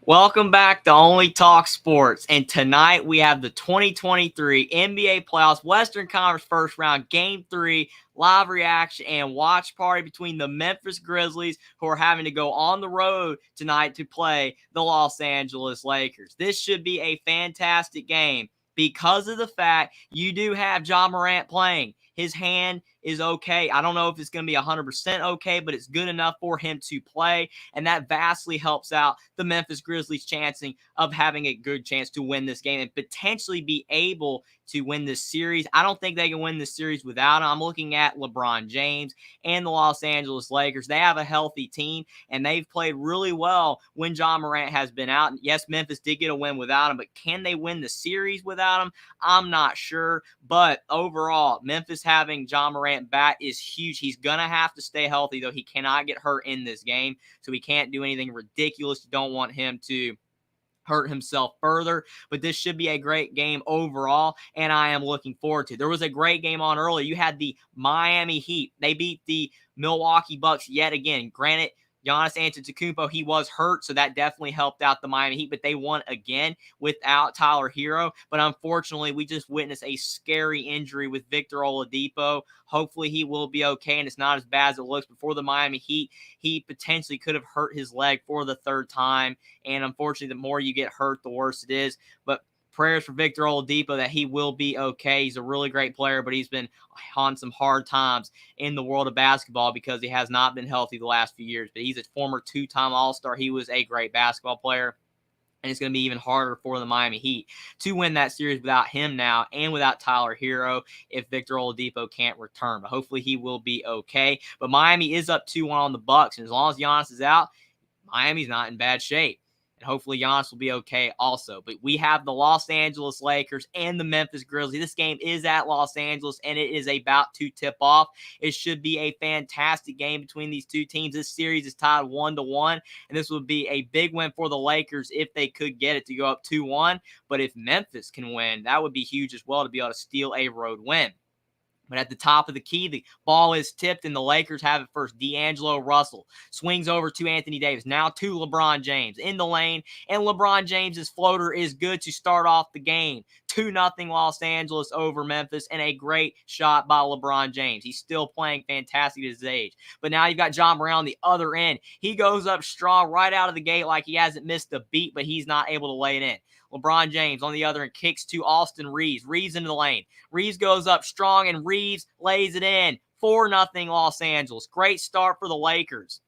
Welcome back to Only Talk Sports, and tonight we have the 2023 NBA Playoffs Western Conference First Round Game 3 live reaction and watch party between the Memphis Grizzlies, who are having to go on the road tonight to play the Los Angeles Lakers. This should be a fantastic game because of the fact you do have Ja Morant playing. His hand is okay. I don't know if it's going to be 100% okay, but it's good enough for him to play, and that vastly helps out the Memphis Grizzlies' chancing of having a good chance to win this game and potentially be able to win this series. I don't think they can win this series without him. I'm looking at LeBron James and the Los Angeles Lakers. They have a healthy team, and they've played really well when Ja Morant has been out. And yes, Memphis did get a win without him, but can they win the series without him? I'm not sure. But overall, Memphis having Ja Morant back is huge. He's going to have to stay healthy, though. He cannot get hurt in this game, so he can't do anything ridiculous. You don't want him to hurt himself further, but this should be a great game overall, and I am looking forward to it. There was a great game on earlier. You had the Miami Heat. They beat the Milwaukee Bucks yet again. Granted, Giannis Antetokounmpo, he was hurt, so that definitely helped out the Miami Heat, but they won again without Tyler Hero. But unfortunately, we just witnessed a scary injury with Victor Oladipo. Hopefully, he will be okay, and it's not as bad as it looks. Before the Miami Heat, he potentially could have hurt his leg for the third time, and unfortunately, the more you get hurt, the worse it is. But prayers for Victor Oladipo that he will be okay. He's a really great player, but he's been on some hard times in the world of basketball because he has not been healthy the last few years. But he's a former two-time All-Star. He was a great basketball player. And it's going to be even harder for the Miami Heat to win that series without him now and without Tyler Hero if Victor Oladipo can't return. But hopefully he will be okay. But Miami is up 2-1 on the Bucks. And as long as Giannis is out, Miami's not in bad shape. And hopefully Giannis will be okay also. But we have the Los Angeles Lakers and the Memphis Grizzlies. This game is at Los Angeles, and it is about to tip off. It should be a fantastic game between these two teams. This series is tied 1-1, and this would be a big win for the Lakers if they could get it to go up 2-1. But if Memphis can win, that would be huge as well to be able to steal a road win. But at the top of the key, the ball is tipped, and the Lakers have it first. D'Angelo Russell swings over to Anthony Davis, now to LeBron James in the lane, and LeBron James's floater is good to start off the game. 2-0 Los Angeles over Memphis, and a great shot by LeBron James. He's still playing fantastic at his age. But now you've got Ja Morant on the other end. He goes up strong right out of the gate like he hasn't missed a beat, but he's not able to lay it in. LeBron James on the other end kicks to Austin Reeves. Reeves into the lane. Reeves goes up strong, and Reeves lays it in. 4-0 Los Angeles. Great start for the Lakers.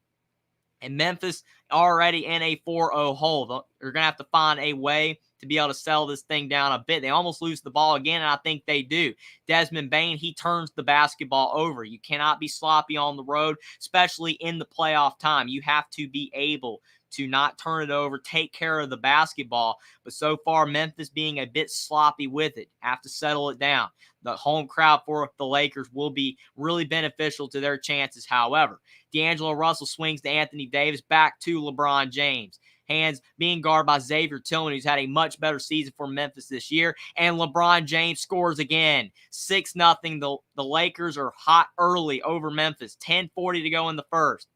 And Memphis already in a 4-0 hole. They're going to have to find a way to be able to settle this thing down a bit. They almost lose the ball again, and I think they do. Desmond Bane, he turns the basketball over. You cannot be sloppy on the road, especially in the playoff time. You have to be able to not turn it over, take care of the basketball. But so far, Memphis being a bit sloppy with it, have to settle it down. The home crowd for the Lakers will be really beneficial to their chances. However, D'Angelo Russell swings to Anthony Davis, back to LeBron James. Hands being guarded by Xavier Tillman, who's had a much better season for Memphis this year. And LeBron James scores again. 6-0. The Lakers are hot early over Memphis. 10:40 to go in the first.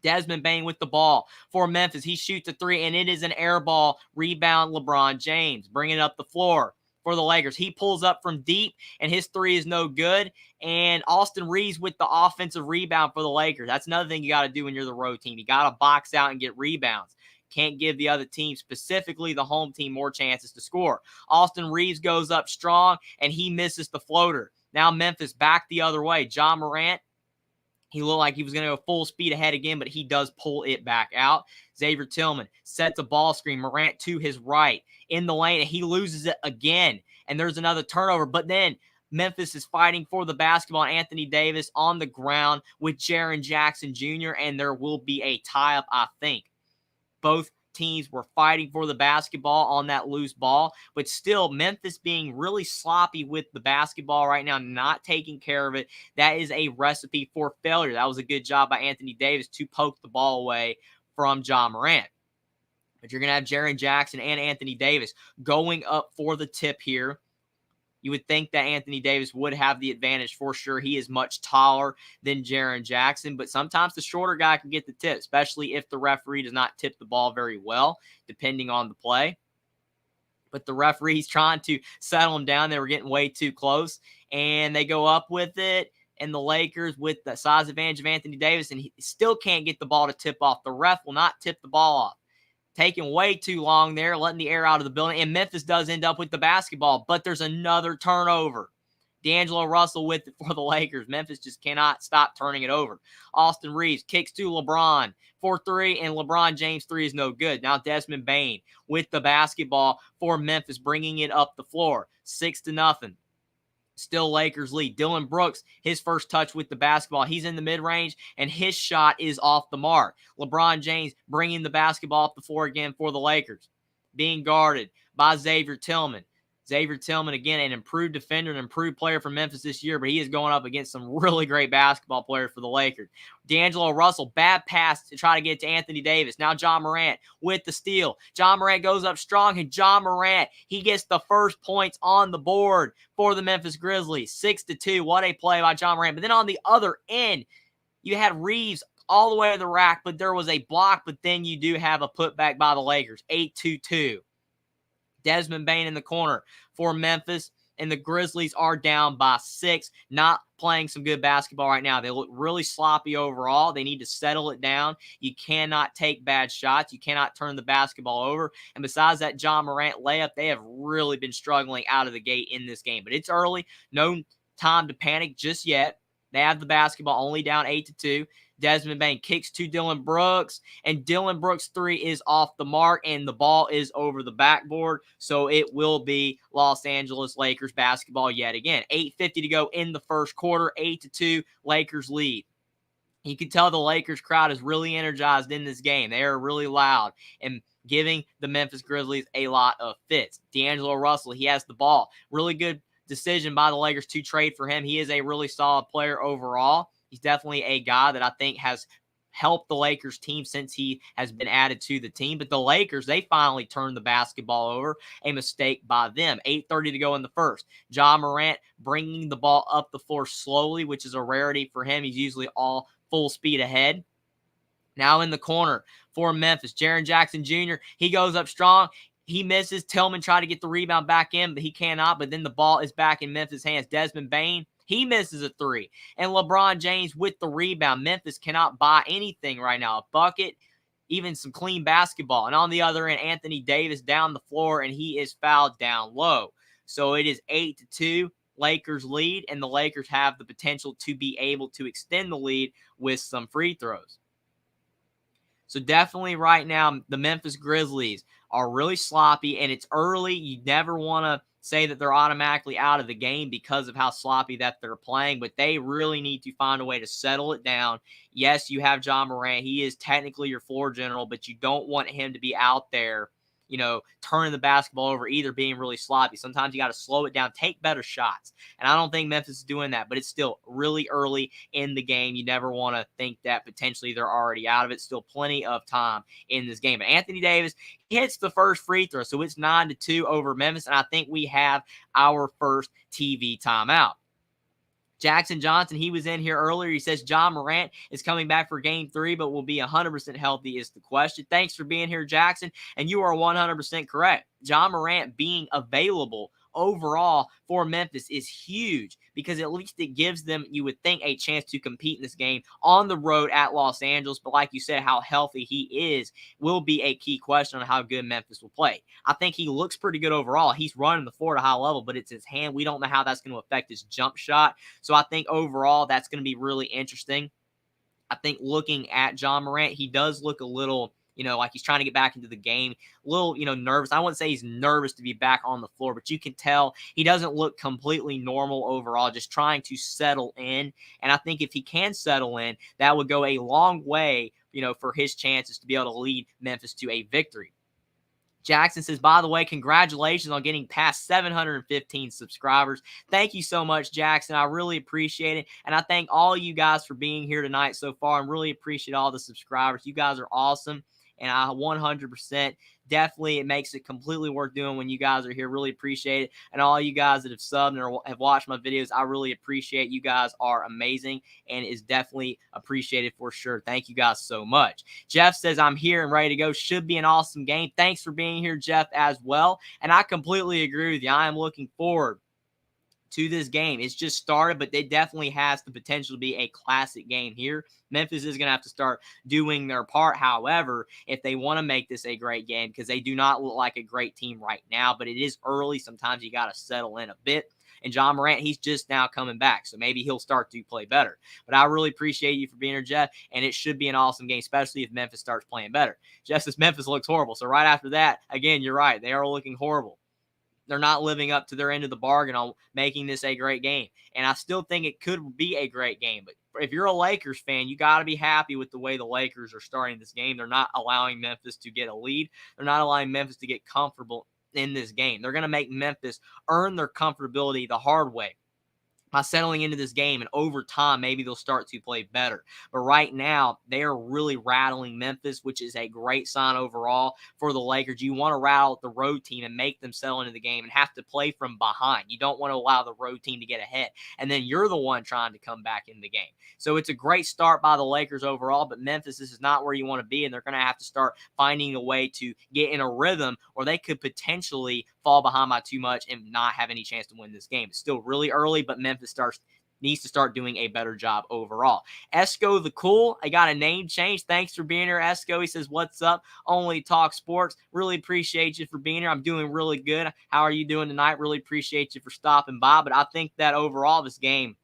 Desmond Bane with the ball for Memphis. He shoots a three, and it is an air ball. Rebound LeBron James, bringing it up the floor for the Lakers. He pulls up from deep, and his three is no good. And Austin Reeves with the offensive rebound for the Lakers. That's another thing you got to do when you're the road team. You got to box out and get rebounds. Can't give the other team, specifically the home team, more chances to score. Austin Reeves goes up strong, and he misses the floater. Now Memphis back the other way. Ja Morant, he looked like he was going to go full speed ahead again, but he does pull it back out. Xavier Tillman sets a ball screen. Morant to his right in the lane, and he loses it again. And there's another turnover. But then Memphis is fighting for the basketball. Anthony Davis on the ground with Jaren Jackson Jr., and there will be a tie-up, I think. Both teams were fighting for the basketball on that loose ball, but still Memphis being really sloppy with the basketball right now, not taking care of it. That is a recipe for failure. That was a good job by Anthony Davis to poke the ball away from Ja Morant. But you're going to have Jaren Jackson and Anthony Davis going up for the tip here. You would think that Anthony Davis would have the advantage for sure. He is much taller than Jaren Jackson, but sometimes the shorter guy can get the tip, especially if the referee does not tip the ball very well, depending on the play. But the referee's trying to settle them down. They were getting way too close, and they go up with it. And the Lakers, with the size advantage of Anthony Davis, and he still can't get the ball to tip off. The ref will not tip the ball off. Taking way too long there, letting the air out of the building. And Memphis does end up with the basketball, but there's another turnover. D'Angelo Russell with it for the Lakers. Memphis just cannot stop turning it over. Austin Reeves kicks to LeBron for 3, and LeBron James 3 is no good. Now Desmond Bane with the basketball for Memphis, bringing it up the floor. 6-0. Still Lakers lead. Dillon Brooks, his first touch with the basketball. He's in the mid-range, and his shot is off the mark. LeBron James bringing the basketball up the floor again for the Lakers. Being guarded by Xavier Tillman. Xavier Tillman, again, an improved defender, an improved player for Memphis this year, but he is going up against some really great basketball players for the Lakers. D'Angelo Russell, bad pass to try to get to Anthony Davis. Now John Morant with the steal. John Morant goes up strong, and John Morant, he gets the first points on the board for the Memphis Grizzlies. 6-2. What a play by John Morant. But then on the other end, you had Reeves all the way to the rack, but there was a block, but then you do have a putback by the Lakers. 8-2. Desmond Bane in the corner for Memphis, and the Grizzlies are down by 6, not playing some good basketball right now. They look really sloppy overall. They need to settle it down. You cannot take bad shots. You cannot turn the basketball over. And besides that John Morant layup, they have really been struggling out of the gate in this game. But it's early. No time to panic just yet. They have the basketball, only down 8-2. Desmond Bane kicks to Dillon Brooks, and Dillon Brooks' 3 is off the mark, and the ball is over the backboard, so it will be Los Angeles Lakers basketball yet again. 8:50 to go in the first quarter, 8-2, Lakers lead. You can tell the Lakers crowd is really energized in this game. They are really loud and giving the Memphis Grizzlies a lot of fits. D'Angelo Russell, he has the ball. Really good decision by the Lakers to trade for him. He is a really solid player overall. He's definitely a guy that I think has helped the Lakers team since he has been added to the team. But the Lakers, they finally turned the basketball over. A mistake by them. 8:30 to go in the first. John Morant bringing the ball up the floor slowly, which is a rarity for him. He's usually all full speed ahead. Now in the corner for Memphis, Jaren Jackson Jr., he goes up strong. He misses. Tillman tried to get the rebound back in, but he cannot. But then the ball is back in Memphis' hands. Desmond Bane, he misses a 3. And LeBron James with the rebound. Memphis cannot buy anything right now. A bucket, even some clean basketball. And on the other end, Anthony Davis down the floor, and he is fouled down low. So it is 8-2. Lakers lead, and the Lakers have the potential to be able to extend the lead with some free throws. So definitely right now, the Memphis Grizzlies are really sloppy, and it's early. You never want to say that they're automatically out of the game because of how sloppy that they're playing, but they really need to find a way to settle it down. Yes, you have John Morant. He is technically your floor general, but you don't want him to be out there, turning the basketball over, either being really sloppy. Sometimes you got to slow it down, take better shots. And I don't think Memphis is doing that, but it's still really early in the game. You never want to think that potentially they're already out of it. Still plenty of time in this game. But Anthony Davis hits the first free throw, so it's 9-2 over Memphis, and I think we have our first TV timeout. Jackson Johnson, he was in here earlier. He says John Morant is coming back for game 3, but will be 100% healthy is the question. Thanks for being here, Jackson. And you are 100% correct. John Morant being available overall for Memphis is huge because at least it gives them, you would think, a chance to compete in this game on the road at Los Angeles. But like you said, how healthy he is will be a key question on how good Memphis will play. I think he looks pretty good overall. He's running the floor at a high level, but it's his hand. We don't know how that's going to affect his jump shot. So I think overall that's going to be really interesting. I think looking at John Morant, he does look a little, like he's trying to get back into the game. A little, nervous. I wouldn't say he's nervous to be back on the floor, but you can tell he doesn't look completely normal overall, just trying to settle in. And I think if he can settle in, that would go a long way, for his chances to be able to lead Memphis to a victory. Jackson says, by the way, congratulations on getting past 715 subscribers. Thank you so much, Jackson. I really appreciate it. And I thank all you guys for being here tonight so far. I really appreciate all the subscribers. You guys are awesome. And I 100% definitely, it makes it completely worth doing when you guys are here. Really appreciate it. And all you guys that have subbed or have watched my videos, I really appreciate. You guys are amazing and is definitely appreciated for sure. Thank you guys so much. Jeff says, I'm here and ready to go. Should be an awesome game. Thanks for being here, Jeff, as well. And I completely agree with you. I am looking forward to this game. It's just started, but it definitely has the potential to be a classic game here. Memphis is going to have to start doing their part, however, if they want to make this a great game, because they do not look like a great team right now, but it is early. Sometimes you got to settle in a bit. And John Morant, he's just now coming back, so maybe he'll start to play better. But I really appreciate you for being here, Jeff, and it should be an awesome game, especially if Memphis starts playing better. Just as Memphis looks horrible. So right after that, again, you're right. They are looking horrible. They're not living up to their end of the bargain on making this a great game. And I still think it could be a great game. But if you're a Lakers fan, you got to be happy with the way the Lakers are starting this game. They're not allowing Memphis to get a lead. They're not allowing Memphis to get comfortable in this game. They're going to make Memphis earn their comfortability the hard way by settling into this game, and over time, maybe they'll start to play better. But right now, they are really rattling Memphis, which is a great sign overall for the Lakers. You want to rattle the road team and make them settle into the game and have to play from behind. You don't want to allow the road team to get ahead, and then you're the one trying to come back in the game. So it's a great start by the Lakers overall, but Memphis, this is not where you want to be, and they're going to have to start finding a way to get in a rhythm, or they could potentially fall behind by too much and not have any chance to win this game. It's still really early, but Memphis needs to start doing a better job overall. Esco the Cool, I got a name change. Thanks for being here, Esco. He says, what's up? Only Talk Sports. Really appreciate you for being here. I'm doing really good. How are you doing tonight? Really appreciate you for stopping by. But I think that overall this game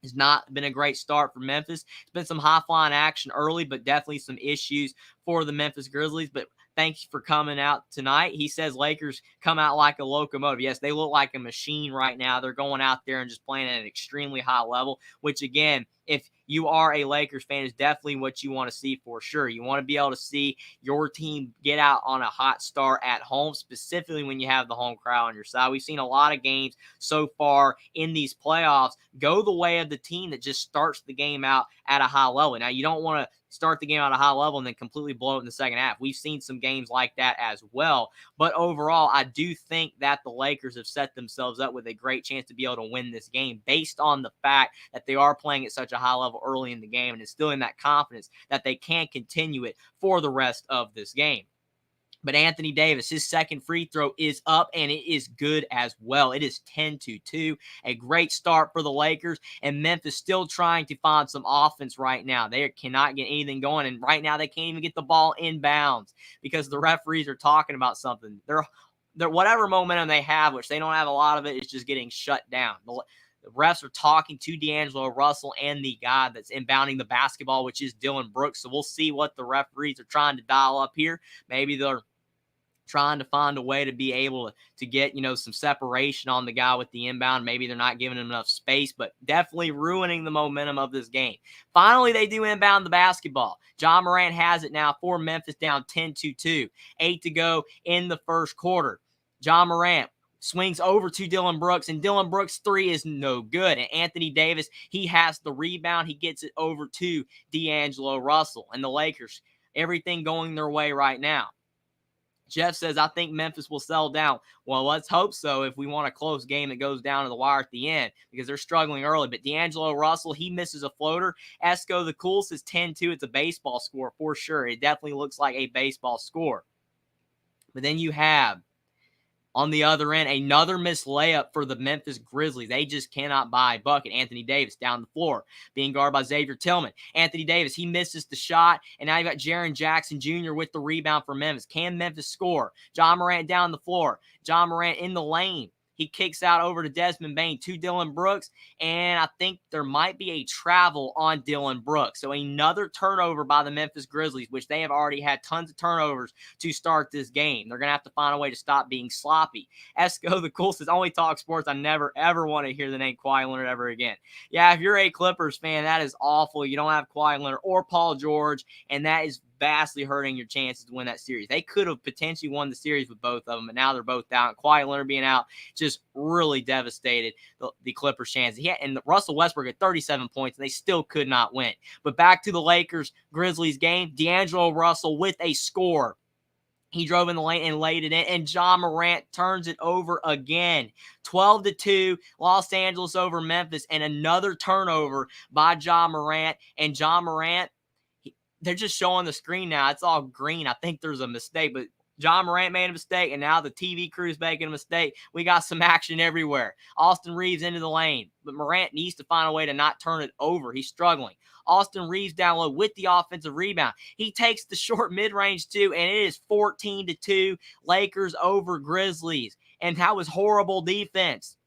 has not been a great start for Memphis. It's been some high-flying action early, but definitely some issues for the Memphis Grizzlies. But thanks for coming out tonight. He says Lakers come out like a locomotive. Yes, they look like a machine right now. They're going out there and just playing at an extremely high level, which, again, if you are a Lakers fan, is definitely what you want to see for sure. You want to be able to see your team get out on a hot start at home, specifically when you have the home crowd on your side. We've seen a lot of games so far in these playoffs go the way of the team that just starts the game out at a high level. Now, you don't want to start the game at a high level and then completely blow it in the second half. We've seen some games like that as well. But overall, I do think that the Lakers have set themselves up with a great chance to be able to win this game based on the fact that they are playing at such a high level early in the game and instilling that confidence that they can continue it for the rest of this game. But Anthony Davis, his second free throw is up, and it is good as well. It is 10-2. A great start for the Lakers, and Memphis still trying to find some offense right now. They cannot get anything going, and right now they can't even get the ball inbounds because the referees are talking about something. They're whatever momentum they have, which they don't have a lot of it, is just getting shut down. The refs are talking to D'Angelo Russell and the guy that's inbounding the basketball, which is Dylan Brooks. So we'll see what the referees are trying to dial up here. Maybe they're trying to find a way to be able to get, some separation on the guy with the inbound. Maybe they're not giving him enough space, but definitely ruining the momentum of this game. Finally, they do inbound the basketball. John Morant has it now for Memphis, down 10-2. 8 to go in the first quarter. John Morant swings over to Dylan Brooks, and Dylan Brooks' three is no good. And Anthony Davis, he has the rebound. He gets it over to D'Angelo Russell. And the Lakers, everything going their way right now. Jeff says, I think Memphis will settle down. Well, let's hope so if we want a close game that goes down to the wire at the end because they're struggling early. But D'Angelo Russell, he misses a floater. Esco the Cool says 10-2. It's a baseball score for sure. It definitely looks like a baseball score. But then you have, on the other end, another missed layup for the Memphis Grizzlies. They just cannot buy a bucket. Anthony Davis down the floor, being guarded by Xavier Tillman. Anthony Davis, he misses the shot, and now you got Jaren Jackson Jr. with the rebound for Memphis. Can Memphis score? John Morant down the floor. John Morant in the lane. He kicks out over to Desmond Bane to Dylan Brooks, and I think there might be a travel on Dylan Brooks. So another turnover by the Memphis Grizzlies, which they have already had tons of turnovers to start this game. They're going to have to find a way to stop being sloppy. Esco the Cool says, Only Talk Sports. I never, ever want to hear the name Kawhi Leonard ever again. Yeah, if you're a Clippers fan, that is awful. You don't have Kawhi Leonard or Paul George, and that is vastly hurting your chances to win that series. They could have potentially won the series with both of them, but now they're both out. Kawhi Leonard being out just really devastated the Clippers' chances. And Russell Westbrook had 37 points, and they still could not win. But back to the Lakers-Grizzlies game, D'Angelo Russell with a score. He drove in the lane and laid it in, and Ja Morant turns it over again. 12-2, Los Angeles over Memphis, and another turnover by Ja Morant. And Ja Morant, they're just showing the screen now. It's all green. I think there's a mistake, but Ja Morant made a mistake, and now the TV crew's making a mistake. We got some action everywhere. Austin Reeves into the lane, but Morant needs to find a way to not turn it over. He's struggling. Austin Reeves down low with the offensive rebound. He takes the short mid-range too, and it is 14-2, Lakers over Grizzlies. And that was horrible defense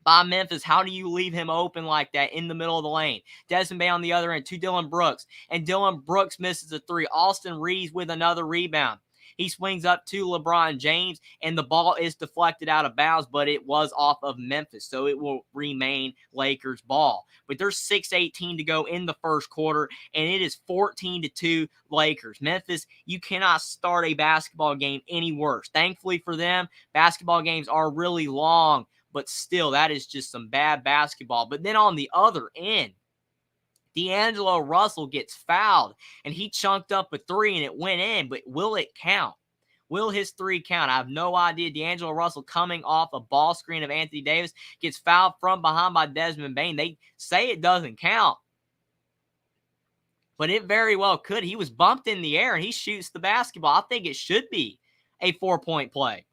by Memphis. How do you leave him open like that in the middle of the lane? Desmond Bane on the other end to Dillon Brooks, and Dillon Brooks misses a three. Austin Reeves with another rebound. He swings up to LeBron James, and the ball is deflected out of bounds, but it was off of Memphis, so it will remain Lakers ball. But there's 6:18 to go in the first quarter, and it is 14-2 Lakers. Memphis, you cannot start a basketball game any worse. Thankfully for them, basketball games are really long, but still, that is just some bad basketball. But then on the other end, D'Angelo Russell gets fouled, and he chunked up a three, and it went in, but will it count? Will his three count? I have no idea. D'Angelo Russell coming off a ball screen of Anthony Davis gets fouled from behind by Desmond Bane. They say it doesn't count, but it very well could. He was bumped in the air, and he shoots the basketball. I think it should be a 4-point play.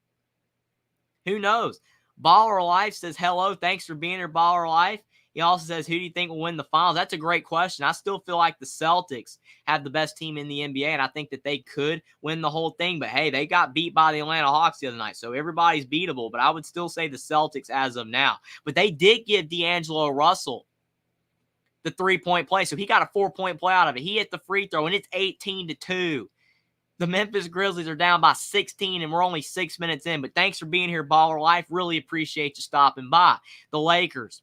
Who knows? Baller Life says, hello, thanks for being here, Baller Life. He also says, who do you think will win the finals? That's a great question. I still feel like the Celtics have the best team in the NBA, and I think that they could win the whole thing. But, hey, they got beat by the Atlanta Hawks the other night, so everybody's beatable. But I would still say the Celtics as of now. But they did give D'Angelo Russell the 3-point play, so he got a 4-point play out of it. He hit the free throw, and it's 18-2. The Memphis Grizzlies are down by 16, and we're only 6 minutes in. But thanks for being here, Baller Life. Really appreciate you stopping by. The Lakers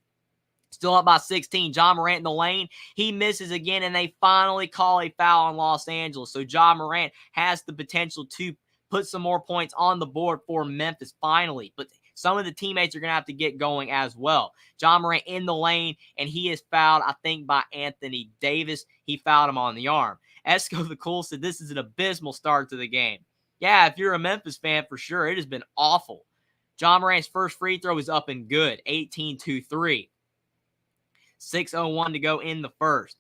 still up by 16. Ja Morant in the lane. He misses again, and they finally call a foul on Los Angeles. So Ja Morant has the potential to put some more points on the board for Memphis finally. But some of the teammates are going to have to get going as well. Ja Morant in the lane, and he is fouled, I think, by Anthony Davis. He fouled him on the arm. Esco the Cool said this is an abysmal start to the game. Yeah, if you're a Memphis fan, for sure, it has been awful. Ja Morant's first free throw is up and good, 18-3. 6:01 to go in the first.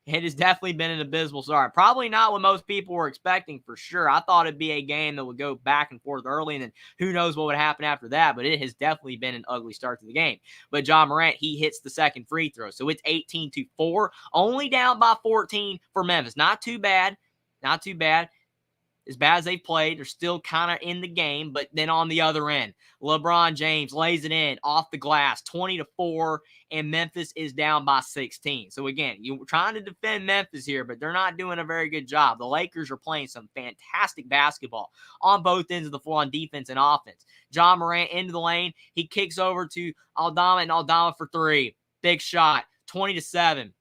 It has definitely been an abysmal start. Probably not what most people were expecting for sure. I thought it'd be a game that would go back and forth early, and then who knows what would happen after that, but it has definitely been an ugly start to the game. But Ja Morant, he hits the second free throw, so it's 18-4, only down by 14 for Memphis. Not too bad. Not too bad. As bad as they've played, they're still kind of in the game. But then on the other end, LeBron James lays it in off the glass, 20-4, and Memphis is down by 16. So again, you're trying to defend Memphis here, but they're not doing a very good job. The Lakers are playing some fantastic basketball on both ends of the floor on defense and offense. Ja Morant into the lane. He kicks over to Aldama, and Aldama for three. Big shot, 20-7.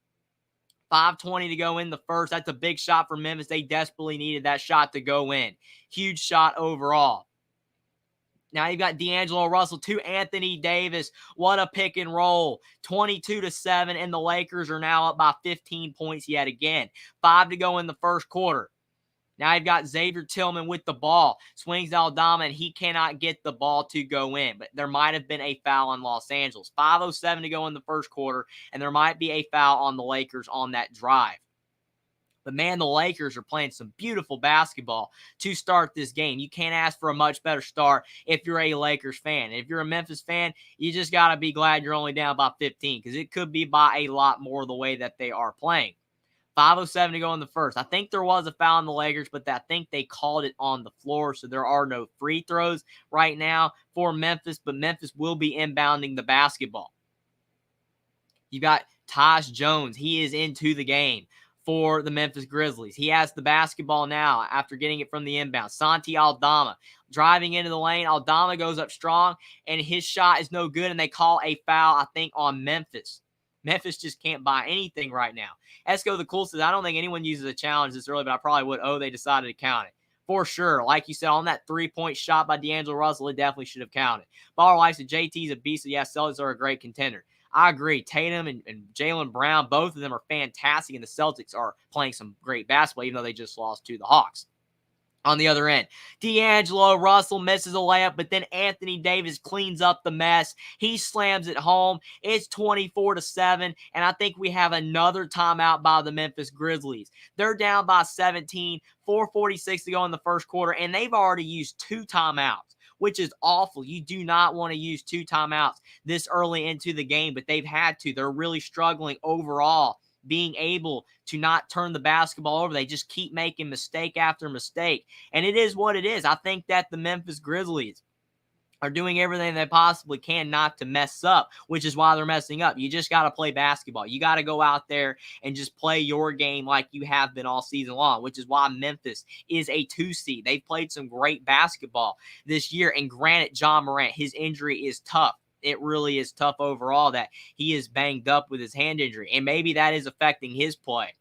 5:20 to go in the first. That's a big shot for Memphis. They desperately needed that shot to go in. Huge shot overall. Now you've got D'Angelo Russell to Anthony Davis. What a pick and roll. 22-7, and the Lakers are now up by 15 points yet again. 5 to go in the first quarter. Now you've got Xavier Tillman with the ball. Swings to Aldama, and he cannot get the ball to go in. But there might have been a foul on Los Angeles. 5:07 to go in the first quarter, and there might be a foul on the Lakers on that drive. But, man, the Lakers are playing some beautiful basketball to start this game. You can't ask for a much better start if you're a Lakers fan. If you're a Memphis fan, you just got to be glad you're only down by 15 because it could be by a lot more the way that they are playing. 5:07 to go in the first. I think there was a foul on the Lakers, but I think they called it on the floor, so there are no free throws right now for Memphis, but Memphis will be inbounding the basketball. You got Tyus Jones. He is into the game for the Memphis Grizzlies. He has the basketball now after getting it from the inbound. Santi Aldama driving into the lane. Aldama goes up strong, and his shot is no good, and they call a foul, I think, on Memphis. Memphis just can't buy anything right now. Esco the Cool says, I don't think anyone uses a challenge this early, but I probably would. Oh, they decided to count it. For sure. Like you said, on that 3-point shot by D'Angelo Russell, it definitely should have counted. Baller Life said, JT's a beast. So yeah, Celtics are a great contender. I agree. Tatum and Jaylen Brown, both of them are fantastic, and the Celtics are playing some great basketball, even though they just lost to the Hawks. On the other end, D'Angelo Russell misses a layup, but then Anthony Davis cleans up the mess. He slams it home. It's 24-7, and I think we have another timeout by the Memphis Grizzlies. They're down by 17, 4:46 to go in the first quarter, and they've already used 2 timeouts, which is awful. You do not want to use 2 timeouts this early into the game, but they've had to. They're really struggling overall, being able to not turn the basketball over. They just keep making mistake after mistake. And it is what it is. I think that the Memphis Grizzlies are doing everything they possibly can not to mess up, which is why they're messing up. You just got to play basketball. You got to go out there and just play your game like you have been all season long, which is why Memphis is a 2 seed. They've played some great basketball this year. And granted, Ja Morant, his injury is tough. It really is tough overall that he is banged up with his hand injury. And maybe that is affecting his play.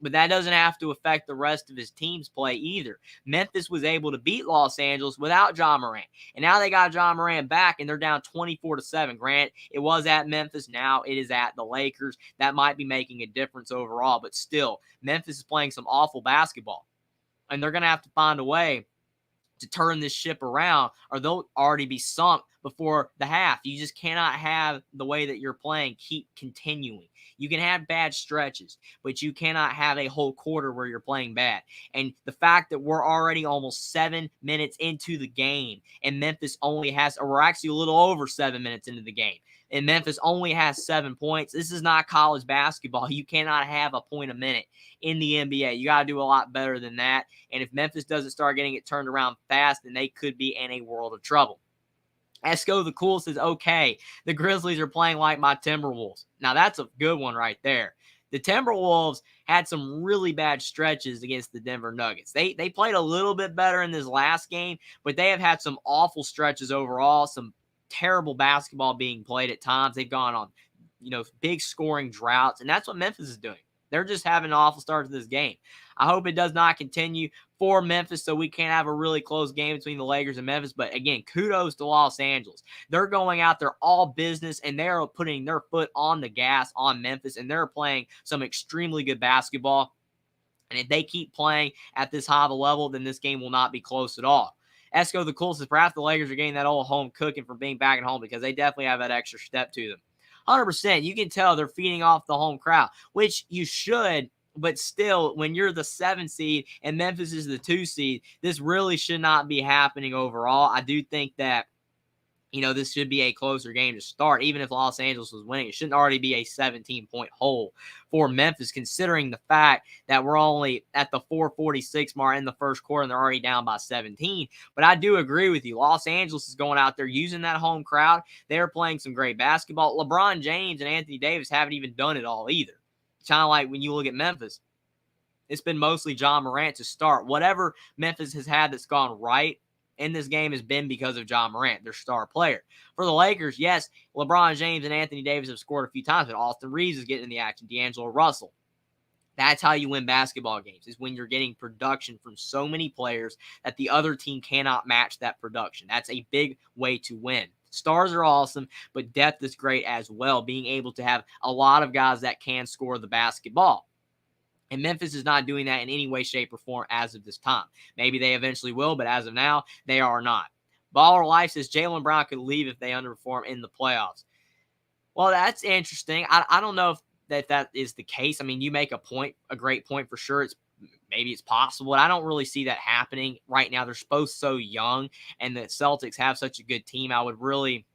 But that doesn't have to affect the rest of his team's play either. Memphis was able to beat Los Angeles without Ja Morant. And now they got Ja Morant back, and they're down 24-7. Grant, it was at Memphis. Now it is at the Lakers. That might be making a difference overall. But still, Memphis is playing some awful basketball. And they're going to have to find a way to turn this ship around, or they'll already be sunk before the half. You just cannot have the way that you're playing keep continuing. You can have bad stretches, but you cannot have a whole quarter where you're playing bad. And the fact that we're already almost 7 minutes into the game, and Memphis only has, or we're actually a little over 7 minutes into the game, and Memphis only has 7 points. This is not college basketball. You cannot have a point a minute in the NBA. You got to do a lot better than that. And if Memphis doesn't start getting it turned around fast, then they could be in a world of trouble. Esco the Cool says, okay, the Grizzlies are playing like my Timberwolves. Now, that's a good one right there. The Timberwolves had some really bad stretches against the Denver Nuggets. They played a little bit better in this last game, but they have had some awful stretches overall, some terrible basketball being played at times. They've gone on, big scoring droughts, and that's what Memphis is doing. They're just having an awful start to this game. I hope it does not continue for Memphis so we can have a really close game between the Lakers and Memphis. But again, kudos to Los Angeles. They're going out there all business, and they're putting their foot on the gas on Memphis, and they're playing some extremely good basketball. And if they keep playing at this high of a level, then this game will not be close at all. Esco the Cool says, perhaps the Lakers are getting that old home cooking from being back at home because they definitely have that extra step to them. 100%. You can tell they're feeding off the home crowd, which you should, but still, when you're the 7 seed and Memphis is the 2 seed, this really should not be happening overall. I do think that, this should be a closer game to start. Even if Los Angeles was winning, it shouldn't already be a 17-point hole for Memphis, considering the fact that we're only at the 4:46 mark in the first quarter and they're already down by 17. But I do agree with you. Los Angeles is going out there using that home crowd. They're playing some great basketball. LeBron James and Anthony Davis haven't even done it all either. It's kind of like when you look at Memphis, it's been mostly Ja Morant to start. Whatever Memphis has had that's gone right in this game has been because of Ja Morant, their star player. For the Lakers, yes, LeBron James and Anthony Davis have scored a few times, but Austin Reeves is getting in the action. D'Angelo Russell. That's how you win basketball games, is when you're getting production from so many players that the other team cannot match that production. That's a big way to win. Stars are awesome, but depth is great as well, being able to have a lot of guys that can score the basketball. And Memphis is not doing that in any way, shape, or form as of this time. Maybe they eventually will, but as of now, they are not. Baller Life says Jaylen Brown could leave if they underperform in the playoffs. Well, that's interesting. I don't know if that is the case. I mean, you make a great point for sure. Maybe it's possible, but I don't really see that happening right now. They're both so young, and the Celtics have such a good team. I would really,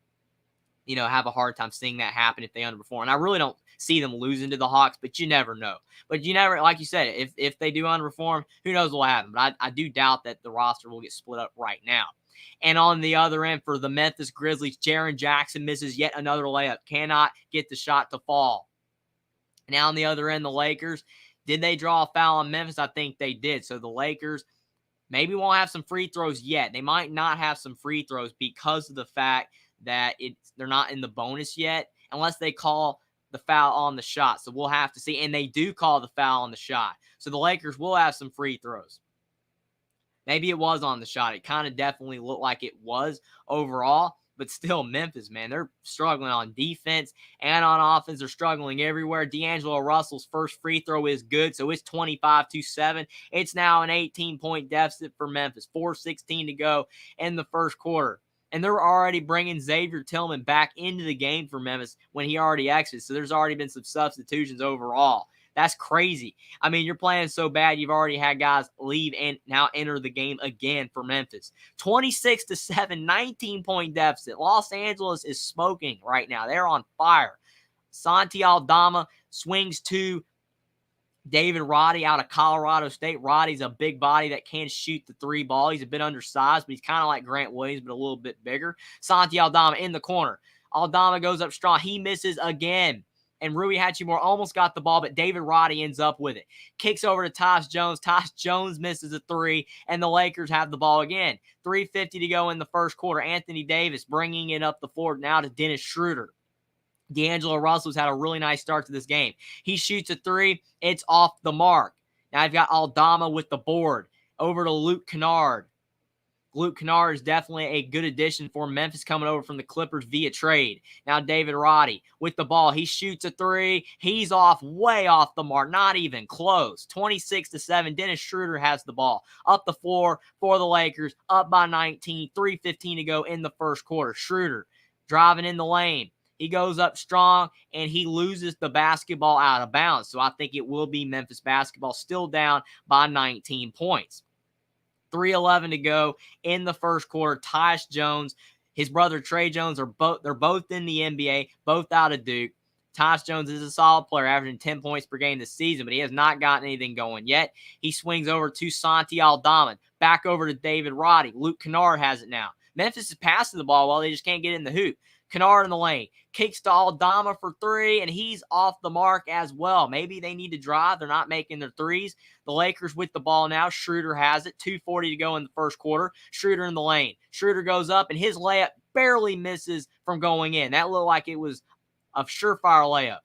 have a hard time seeing that happen if they underperform. And I really don't see them losing to the Hawks, but you never know. But you never, like you said, if they do underperform, who knows what will happen. But I do doubt that the roster will get split up right now. And on the other end for the Memphis Grizzlies, Jaren Jackson misses yet another layup. Cannot get the shot to fall. Now on the other end, the Lakers, did they draw a foul on Memphis? I think they did. So the Lakers maybe won't have some free throws yet. They might not have some free throws because of the fact that they're not in the bonus yet, unless they call the foul on the shot. So we'll have to see. And they do call the foul on the shot. So the Lakers will have some free throws. Maybe it was on the shot. It kind of definitely looked like it was overall. But still, Memphis, man, they're struggling on defense and on offense. They're struggling everywhere. D'Angelo Russell's first free throw is good, so it's 25-7. It's now an 18-point deficit for Memphis. 4:16 to go in the first quarter. And they're already bringing Xavier Tillman back into the game for Memphis when he already exited. So there's already been some substitutions overall. That's crazy. I mean, you're playing so bad, you've already had guys leave and now enter the game again for Memphis. 26-7, 19-point deficit. Los Angeles is smoking right now. They're on fire. Santi Aldama swings to David Roddy out of Colorado State. Roddy's a big body that can shoot the three ball. He's a bit undersized, but he's kind of like Grant Williams, but a little bit bigger. Santi Aldama in the corner. Aldama goes up strong. He misses again. And Rui Hachimura almost got the ball, but David Roddy ends up with it. Kicks over to Tyus Jones. Tyus Jones misses a three, and the Lakers have the ball again. 3:50 to go in the first quarter. Anthony Davis bringing it up the floor now to Dennis Schroeder. D'Angelo Russell's had a really nice start to this game. He shoots a three. It's off the mark. Now I've got Aldama with the board. Over to Luke Kennard. Luke Kennard is definitely a good addition for Memphis coming over from the Clippers via trade. Now David Roddy with the ball. He shoots a three. He's way off the mark. Not even close. 26-7. Dennis Schroeder has the ball. Up the floor for the Lakers. Up by 19. 3:15 to go in the first quarter. Schroeder driving in the lane. He goes up strong, and he loses the basketball out of bounds. So I think it will be Memphis basketball still down by 19 points. 3:11 to go in the first quarter. Tyus Jones, his brother Trey Jones, they're both in the NBA, both out of Duke. Tyus Jones is a solid player, averaging 10 points per game this season, but he has not gotten anything going yet. He swings over to Santi Aldama, back over to David Roddy. Luke Kennard has it now. Memphis is passing the ball well. They just can't get in the hoop. Kennard in the lane. Kicks to Aldama for three, and he's off the mark as well. Maybe they need to drive. They're not making their threes. The Lakers with the ball now. Schroeder has it. 2:40 to go in the first quarter. Schroeder in the lane. Schroeder goes up, and his layup barely misses from going in. That looked like it was a surefire layup.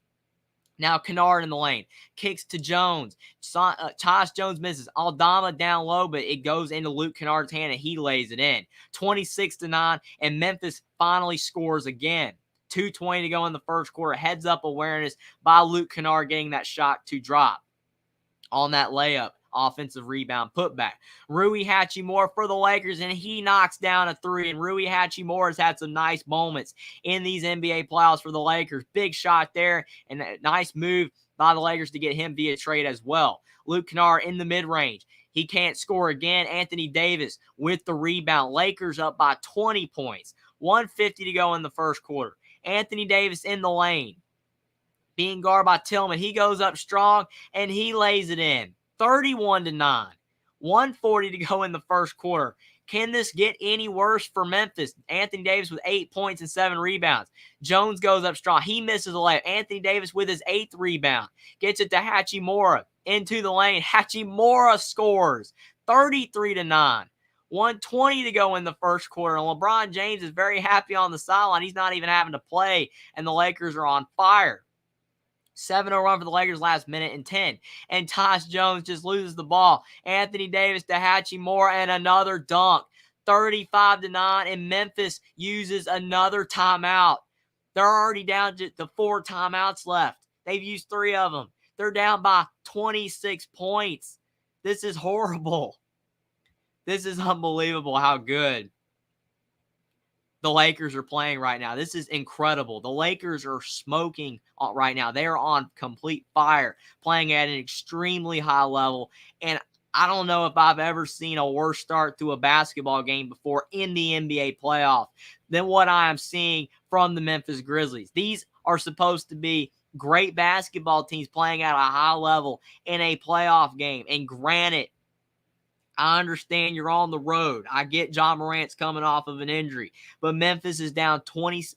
Now Kennard in the lane. Kicks to Jones. Tyus Jones misses. Aldama down low, but it goes into Luke Kennard's hand, and he lays it in. 26-9, and Memphis finally scores again. 2:20 to go in the first quarter. Heads up awareness by Luke Kennard getting that shot to drop on that layup. Offensive rebound putback. Rui Hachimura for the Lakers, and he knocks down a three. And Rui Hachimura has had some nice moments in these NBA playoffs for the Lakers. Big shot there, and a nice move by the Lakers to get him via trade as well. Luke Kennard in the mid-range. He can't score again. Anthony Davis with the rebound. Lakers up by 20 points. 1:50 to go in the first quarter. Anthony Davis in the lane. Being guarded by Tillman. He goes up strong, and he lays it in. 31-9. 1:40 to go in the first quarter. Can this get any worse for Memphis? Anthony Davis with 8 points and 7 rebounds. Jones goes up strong. He misses a layup. Anthony Davis with his 8th rebound. Gets it to Hachimura into the lane. Hachimura scores. 33-9. 1:20 to go in the first quarter. And LeBron James is very happy on the sideline. He's not even having to play, and the Lakers are on fire. 7-0 run for the Lakers last minute and 10. And Tyus Jones just loses the ball. Anthony Davis to Hachimura and another dunk. 35-9, and Memphis uses another timeout. They're already down to 4 timeouts left. They've used 3 of them. They're down by 26 points. This is horrible. This is unbelievable how good the Lakers are playing right now. This is incredible. The Lakers are smoking right now. They are on complete fire, playing at an extremely high level. And I don't know if I've ever seen a worse start to a basketball game before in the NBA playoff than what I am seeing from the Memphis Grizzlies. These are supposed to be great basketball teams playing at a high level in a playoff game. And granted, I understand you're on the road. I get John Morant's coming off of an injury. But Memphis is down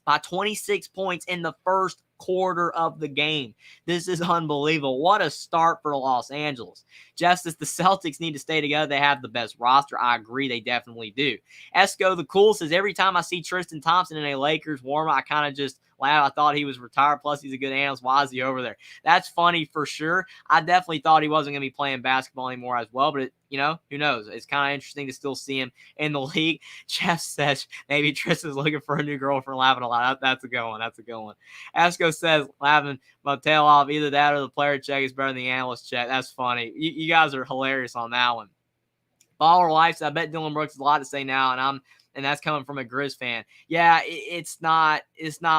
by 26 points in the first quarter of the game. This is unbelievable. What a start for Los Angeles. Just as the Celtics need to stay together, they have the best roster. I agree, they definitely do. Esco the Cool says, every time I see Tristan Thompson in a Lakers warm-up, I kind of just Lav, I thought he was retired. Plus, he's a good analyst. Why is he over there? That's funny for sure. I definitely thought he wasn't going to be playing basketball anymore as well, but who knows? It's kind of interesting to still see him in the league. Jeff says maybe Tristan's looking for a new girlfriend. Laughing a lot. That's a good one. That's a good one. Esco says laughing my tail off. Either that or the player check is better than the analyst check. That's funny. You guys are hilarious on that one. Baller Life, I bet Dylan Brooks has a lot to say now, and that's coming from a Grizz fan. Yeah, it's not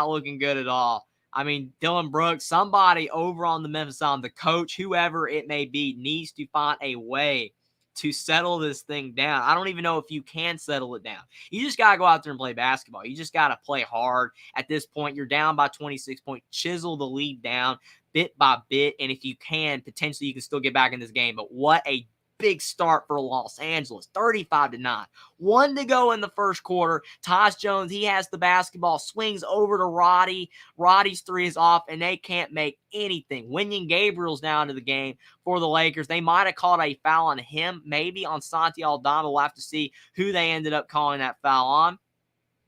looking good at all. I mean, Dylan Brooks, somebody over on the Memphis side, the coach, whoever it may be, needs to find a way to settle this thing down. I don't even know if you can settle it down. You just got to go out there and play basketball. You just got to play hard. At this point, you're down by 26 points. Chisel the lead down bit by bit, and if you can, potentially you can still get back in this game. But what a big start for Los Angeles, 35-9. 1 to go in the first quarter. Tyus Jones, he has the basketball, swings over to Roddy. Roddy's three is off, and they can't make anything. Wenyen Gabriel's now into the game for the Lakers. They might have called a foul on him, maybe on Santi Aldama. We'll have to see who they ended up calling that foul on.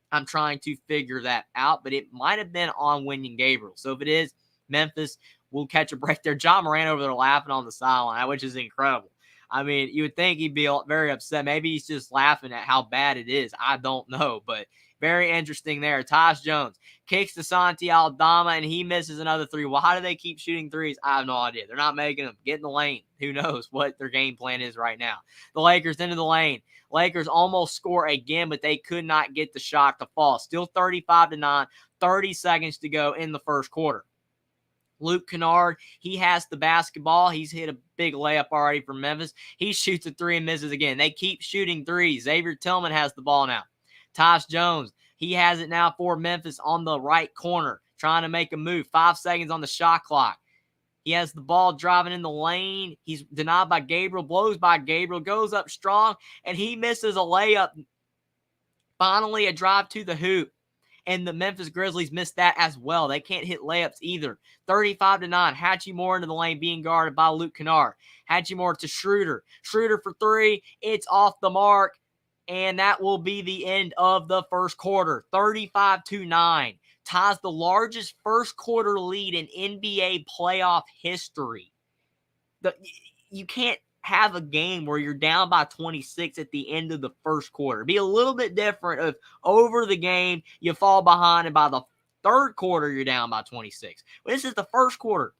I'm trying to figure that out, but it might have been on Wenyen Gabriel. So if it is, Memphis will catch a break there. John Moran over there laughing on the sideline, which is incredible. I mean, you would think he'd be very upset. Maybe he's just laughing at how bad it is. I don't know, but very interesting there. Tyus Jones kicks to Santi Aldama, and he misses another three. Why do they keep shooting threes? I have no idea. They're not making them. Get in the lane. Who knows what their game plan is right now. The Lakers into the lane. Lakers almost score again, but they could not get the shot to fall. Still 35-9, 30 seconds to go in the first quarter. Luke Kennard, he has the basketball. He's hit a big layup already for Memphis. He shoots a three and misses again. They keep shooting threes. Xavier Tillman has the ball now. Tyus Jones, he has it now for Memphis on the right corner, trying to make a move. 5 seconds on the shot clock. He has the ball driving in the lane. He's denied by Gabriel, blows by Gabriel, goes up strong, and he misses a layup. Finally, a drive to the hoop. And the Memphis Grizzlies missed that as well. They can't hit layups either. 35-9. Hachimura into the lane being guarded by Luke Kennard. Hachimura to Schroeder. Schroeder for three. It's off the mark. And that will be the end of the first quarter. 35-9. Ties the largest first quarter lead in NBA playoff history. You can't have a game where you're down by 26 at the end of the first quarter. Be a little bit different if over the game you fall behind, and by the third quarter you're down by 26. This is the first quarter.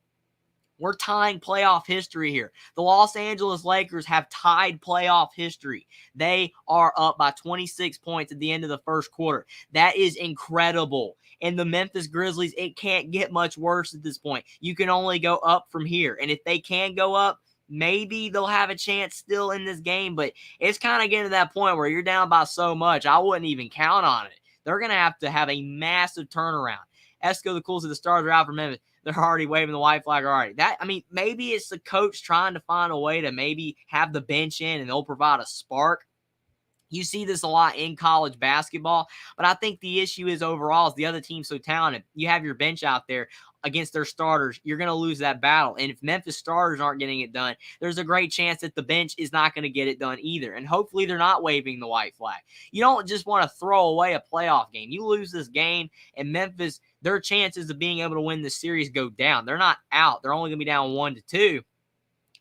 We're tying playoff history here. The Los Angeles Lakers have tied playoff history. They are up by 26 points at the end of the first quarter. That is incredible. And the Memphis Grizzlies, it can't get much worse at this point. You can only go up from here. And if they can go up, maybe they'll have a chance still in this game, but it's kind of getting to that point where you're down by so much, I wouldn't even count on it. They're going to have a massive turnaround. Esco, the Cools of the Stars are out for Memphis. They're already waving the white flag already. Maybe it's the coach trying to find a way to maybe have the bench in and they'll provide a spark. You see this a lot in college basketball, but I think the issue is overall is the other team's so talented. You have your bench out there against their starters, you're going to lose that battle. And if Memphis starters aren't getting it done, there's a great chance that the bench is not going to get it done either. And hopefully they're not waving the white flag. You don't just want to throw away a playoff game. You lose this game, and Memphis, their chances of being able to win this series go down. They're not out. They're only going to be down 1-2.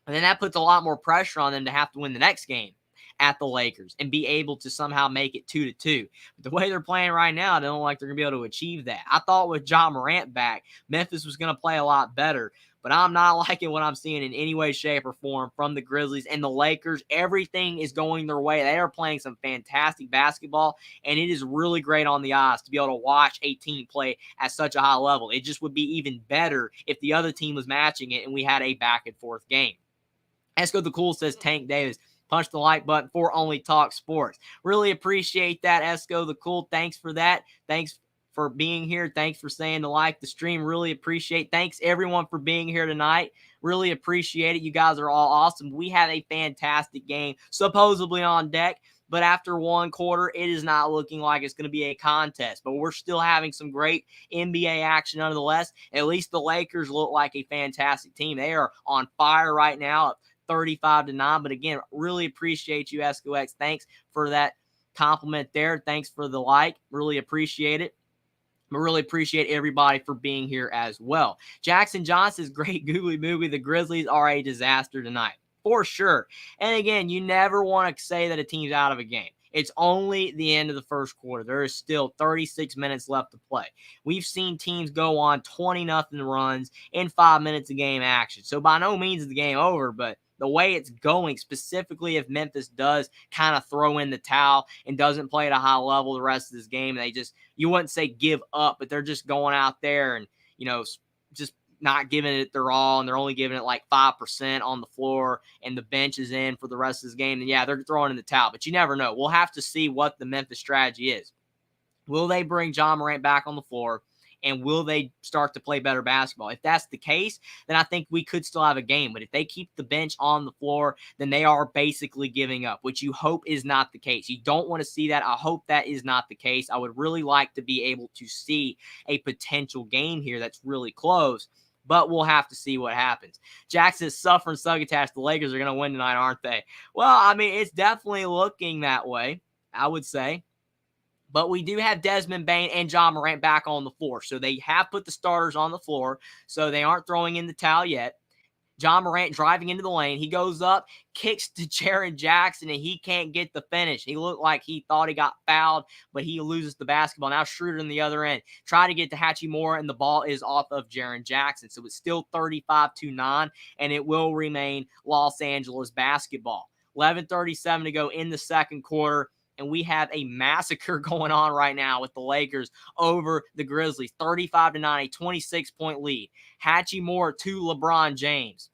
And then that puts a lot more pressure on them to have to win the next game at the Lakers and be able to somehow make it 2-2. But the way they're playing right now, they don't like they're going to be able to achieve that. I thought with John Morant back, Memphis was going to play a lot better, but I'm not liking what I'm seeing in any way, shape, or form from the Grizzlies and the Lakers. Everything is going their way. They are playing some fantastic basketball, and it is really great on the eyes to be able to watch a team play at such a high level. It just would be even better if the other team was matching it and we had a back-and-forth game. Esco the Cool says Tank Davis. Punch the like button for Only Talk Sports. Really appreciate that, Esco the Cool. Thanks for that. Thanks for being here. Thanks for saying to like the stream. Really appreciate. Thanks everyone for being here tonight. Really appreciate it. You guys are all awesome. We have a fantastic game supposedly on deck, but after one quarter, it is not looking like it's going to be a contest. But we're still having some great NBA action nonetheless. At least the Lakers look like a fantastic team. They are on fire right now. 35-9. But again, really appreciate you, Esco X. Thanks for that compliment there. Thanks for the like. Really appreciate it. But really appreciate everybody for being here as well. Jackson Johnson's great googly moogly. The Grizzlies are a disaster tonight, for sure. And again, you never want to say that a team's out of a game. It's only the end of the first quarter. There is still 36 minutes left to play. We've seen teams go on 20-0 runs in 5 minutes of game action. So by no means is the game over, but the way it's going, specifically if Memphis does kind of throw in the towel and doesn't play at a high level the rest of this game, they just, you wouldn't say give up, but they're just going out there and, just not giving it their all, and they're only giving it like 5% on the floor, and the bench is in for the rest of this game, and yeah, they're throwing in the towel. But you never know. We'll have to see what the Memphis strategy is. Will they bring Ja Morant back on the floor? And will they start to play better basketball? If that's the case, then I think we could still have a game. But if they keep the bench on the floor, then they are basically giving up, which you hope is not the case. You don't want to see that. I hope that is not the case. I would really like to be able to see a potential game here that's really close, but we'll have to see what happens. Jackson's suffering succotash. The Lakers are going to win tonight, aren't they? Well, I mean, it's definitely looking that way, I would say. But we do have Desmond Bane and Ja Morant back on the floor. So they have put the starters on the floor. So they aren't throwing in the towel yet. Ja Morant driving into the lane. He goes up, kicks to Jaren Jackson, and he can't get the finish. He looked like he thought he got fouled, but he loses the basketball. Now Schroeder on the other end. Try to get to Hachimura, and the ball is off of Jaren Jackson. So it's still 35-9, and it will remain Los Angeles basketball. 11:37 to go in the second quarter. And we have a massacre going on right now with the Lakers over the Grizzlies. 35-9, a 26-point lead. Hachimura to LeBron James.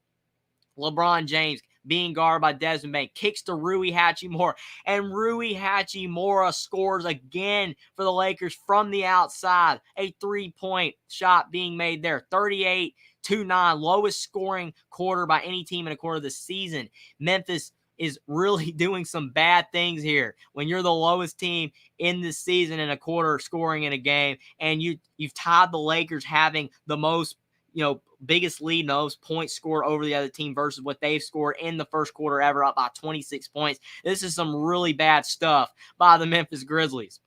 LeBron James being guarded by Desmond Bane. Kicks to Rui Hachimura. And Rui Hachimura scores again for the Lakers from the outside. A 3-point shot being made there. 38-9. Lowest scoring quarter by any team in a quarter this season. Memphis is really doing some bad things here when you're the lowest team in this season in a quarter scoring in a game, and you've tied the Lakers having the most, biggest lead, most points scored over the other team versus what they've scored in the first quarter ever, up by 26 points. This is some really bad stuff by the Memphis Grizzlies,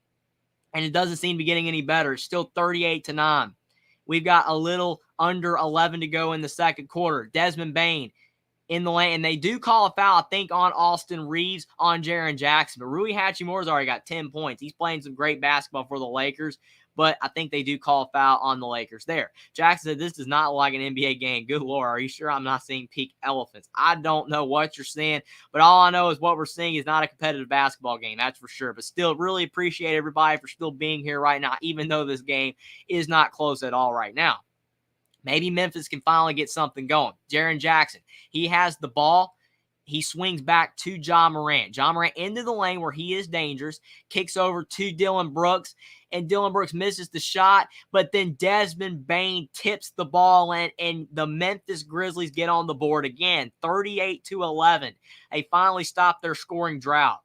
and it doesn't seem to be getting any better. It's still 38-9. We've got a little under 11 to go in the second quarter. Desmond Bane in the lane, and they do call a foul, I think, on Austin Reeves on Jaren Jackson. But Rui Hachimura's already got 10 points. He's playing some great basketball for the Lakers, but I think they do call a foul on the Lakers there. Jackson said, this does not look like an NBA game. Good Lord, are you sure I'm not seeing peak elephants? I don't know what you're seeing, but all I know is what we're seeing is not a competitive basketball game, that's for sure. But still, really appreciate everybody for still being here right now, even though this game is not close at all right now. Maybe Memphis can finally get something going. Jaren Jackson, he has the ball. He swings back to Ja Morant. Ja Morant into the lane where he is dangerous. Kicks over to Dillon Brooks. And Dillon Brooks misses the shot. But then Desmond Bane tips the ball in. And the Memphis Grizzlies get on the board again. 38-11. They finally stop their scoring drought.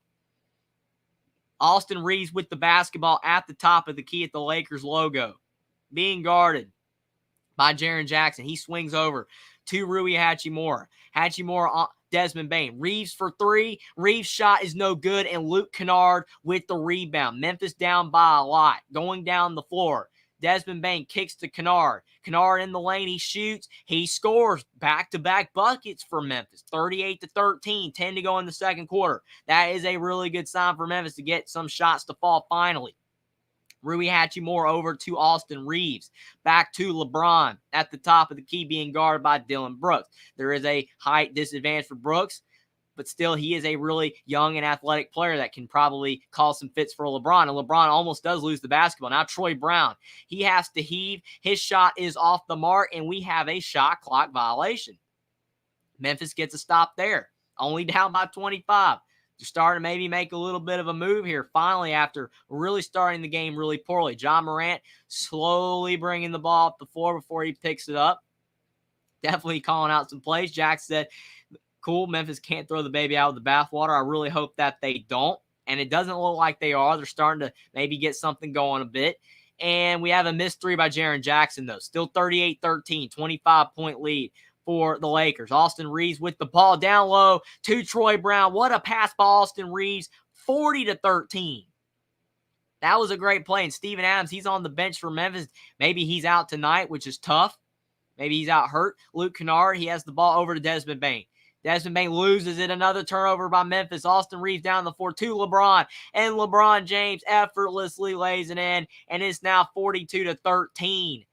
Austin Reeves with the basketball at the top of the key at the Lakers logo. Being guarded by Jaren Jackson. He swings over to Rui Hachimura. Hachimura on Desmond Bane. Reeves for three. Reeves' shot is no good, and Luke Kennard with the rebound. Memphis down by a lot. Going down the floor. Desmond Bane kicks to Kennard. Kennard in the lane. He shoots. He scores. Back-to-back buckets for Memphis. 38-13. 10 to go in the second quarter. That is a really good sign for Memphis to get some shots to fall finally. Rui Hachimura over to Austin Reeves. Back to LeBron at the top of the key being guarded by Dillon Brooks. There is a height disadvantage for Brooks, but still he is a really young and athletic player that can probably cause some fits for LeBron. And LeBron almost does lose the basketball. Now Troy Brown, he has to heave. His shot is off the mark, and we have a shot clock violation. Memphis gets a stop there. Only down by 25. They're starting to maybe make a little bit of a move here finally after really starting the game really poorly. Ja Morant slowly bringing the ball up the floor before he picks it up. Definitely calling out some plays. Jack said, cool, Memphis can't throw the baby out with the bathwater. I really hope that they don't. And it doesn't look like they are. They're starting to maybe get something going a bit. And we have a missed three by Jaren Jackson, though. Still 38-13, 25-point lead for the Lakers. Austin Reeves with the ball down low to Troy Brown. What a pass by Austin Reeves, 40-13. That was a great play. And Steven Adams, he's on the bench for Memphis. Maybe he's out tonight, which is tough. Maybe he's out hurt. Luke Kennard, he has the ball over to Desmond Bain. Desmond Bain loses it. Another turnover by Memphis. Austin Reeves down the floor to LeBron. And LeBron James effortlessly lays it in. And it's now 42-13.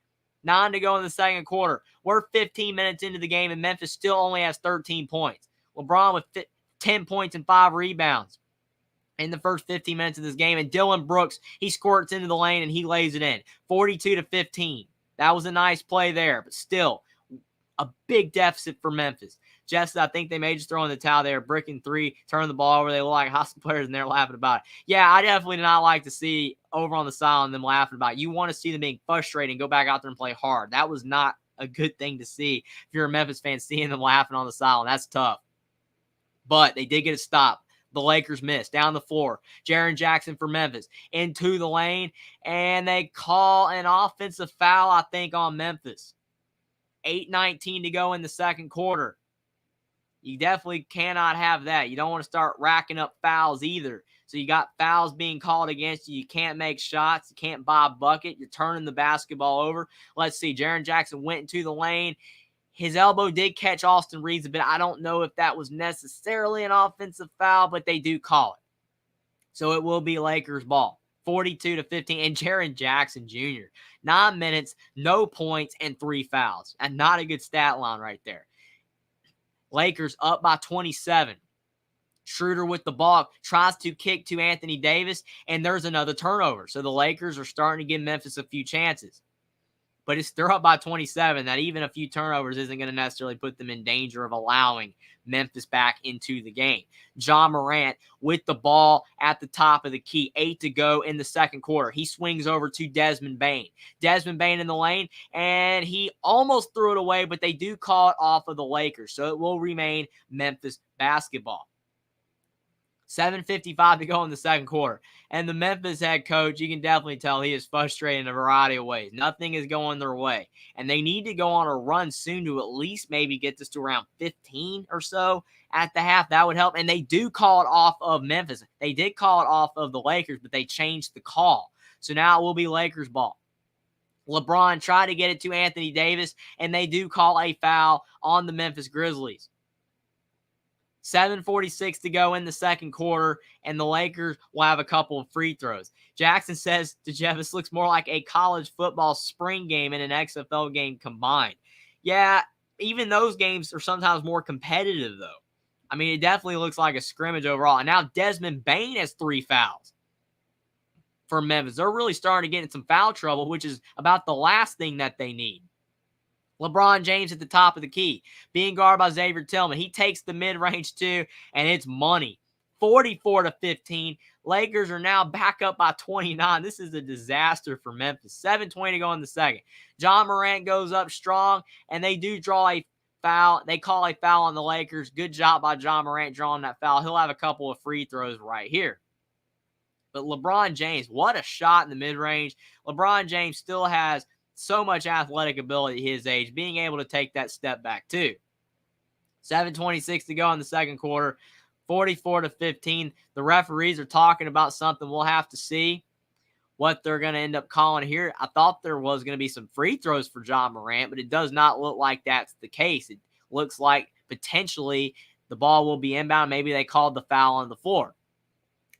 9 to go in the second quarter. We're 15 minutes into the game, and Memphis still only has 13 points. LeBron with 10 points and 5 rebounds in the first 15 minutes of this game. And Dylan Brooks, he squirts into the lane, and he lays it in. 42-15. That was a nice play there, but still a big deficit for Memphis. Just, I think they may just throw in the towel there, bricking 3, turn the ball over. They look like hostile players, and they're laughing about it. Yeah, I definitely do not like to see over on the sideline them laughing about it. You want to see them being frustrated and go back out there and play hard. That was not a good thing to see. If you're a Memphis fan, seeing them laughing on the sideline, that's tough. But they did get a stop. The Lakers missed down the floor. Jaren Jackson for Memphis into the lane, and they call an offensive foul, I think, on Memphis. 8:19 to go in the second quarter. You definitely cannot have that. You don't want to start racking up fouls either. So you got fouls being called against you. You can't make shots. You can't buy a bucket. You're turning the basketball over. Let's see. Jaren Jackson went into the lane. His elbow did catch Austin Reeves a bit. I don't know if that was necessarily an offensive foul, but they do call it. So it will be Lakers ball. 42-15. And Jaren Jackson Jr. 9 minutes, no points, and 3 fouls. And not a good stat line right there. Lakers up by 27. Schroeder with the ball tries to kick to Anthony Davis, and there's another turnover. So the Lakers are starting to give Memphis a few chances. But they're up by 27. That even a few turnovers isn't going to necessarily put them in danger of allowing Memphis back into the game. Ja Morant with the ball at the top of the key. 8 to go in the second quarter. He swings over to Desmond Bain. Desmond Bain in the lane, and he almost threw it away, but they do call it off of the Lakers. So it will remain Memphis basketball. 7:55 to go in the second quarter. And the Memphis head coach, you can definitely tell he is frustrated in a variety of ways. Nothing is going their way. And they need to go on a run soon to at least maybe get this to around 15 or so at the half. That would help. And they do call it off of Memphis. They did call it off of the Lakers, but they changed the call. So now it will be Lakers ball. LeBron tried to get it to Anthony Davis, and they do call a foul on the Memphis Grizzlies. 7:46 to go in the second quarter, and the Lakers will have a couple of free throws. Jackson says to Jeff, this looks more like a college football spring game and an XFL game combined. Yeah, even those games are sometimes more competitive, though. I mean, it definitely looks like a scrimmage overall. And now Desmond Bain has 3 fouls for Memphis. They're really starting to get in some foul trouble, which is about the last thing that they need. LeBron James at the top of the key, being guarded by Xavier Tillman. He takes the mid-range too, and it's money. 44-15. Lakers are now back up by 29. This is a disaster for Memphis. 7:20 to go in the second. Ja Morant goes up strong, and they do draw a foul. They call a foul on the Lakers. Good job by Ja Morant drawing that foul. He'll have a couple of free throws right here. But LeBron James, what a shot in the mid-range. LeBron James still has so much athletic ability at his age, being able to take that step back too. 7:26 to go in the second quarter, 44-15. The referees are talking about something. We'll have to see what they're going to end up calling here. I thought there was going to be some free throws for Ja Morant, but it does not look like that's the case. It looks like potentially the ball will be inbound. Maybe they called the foul on the floor.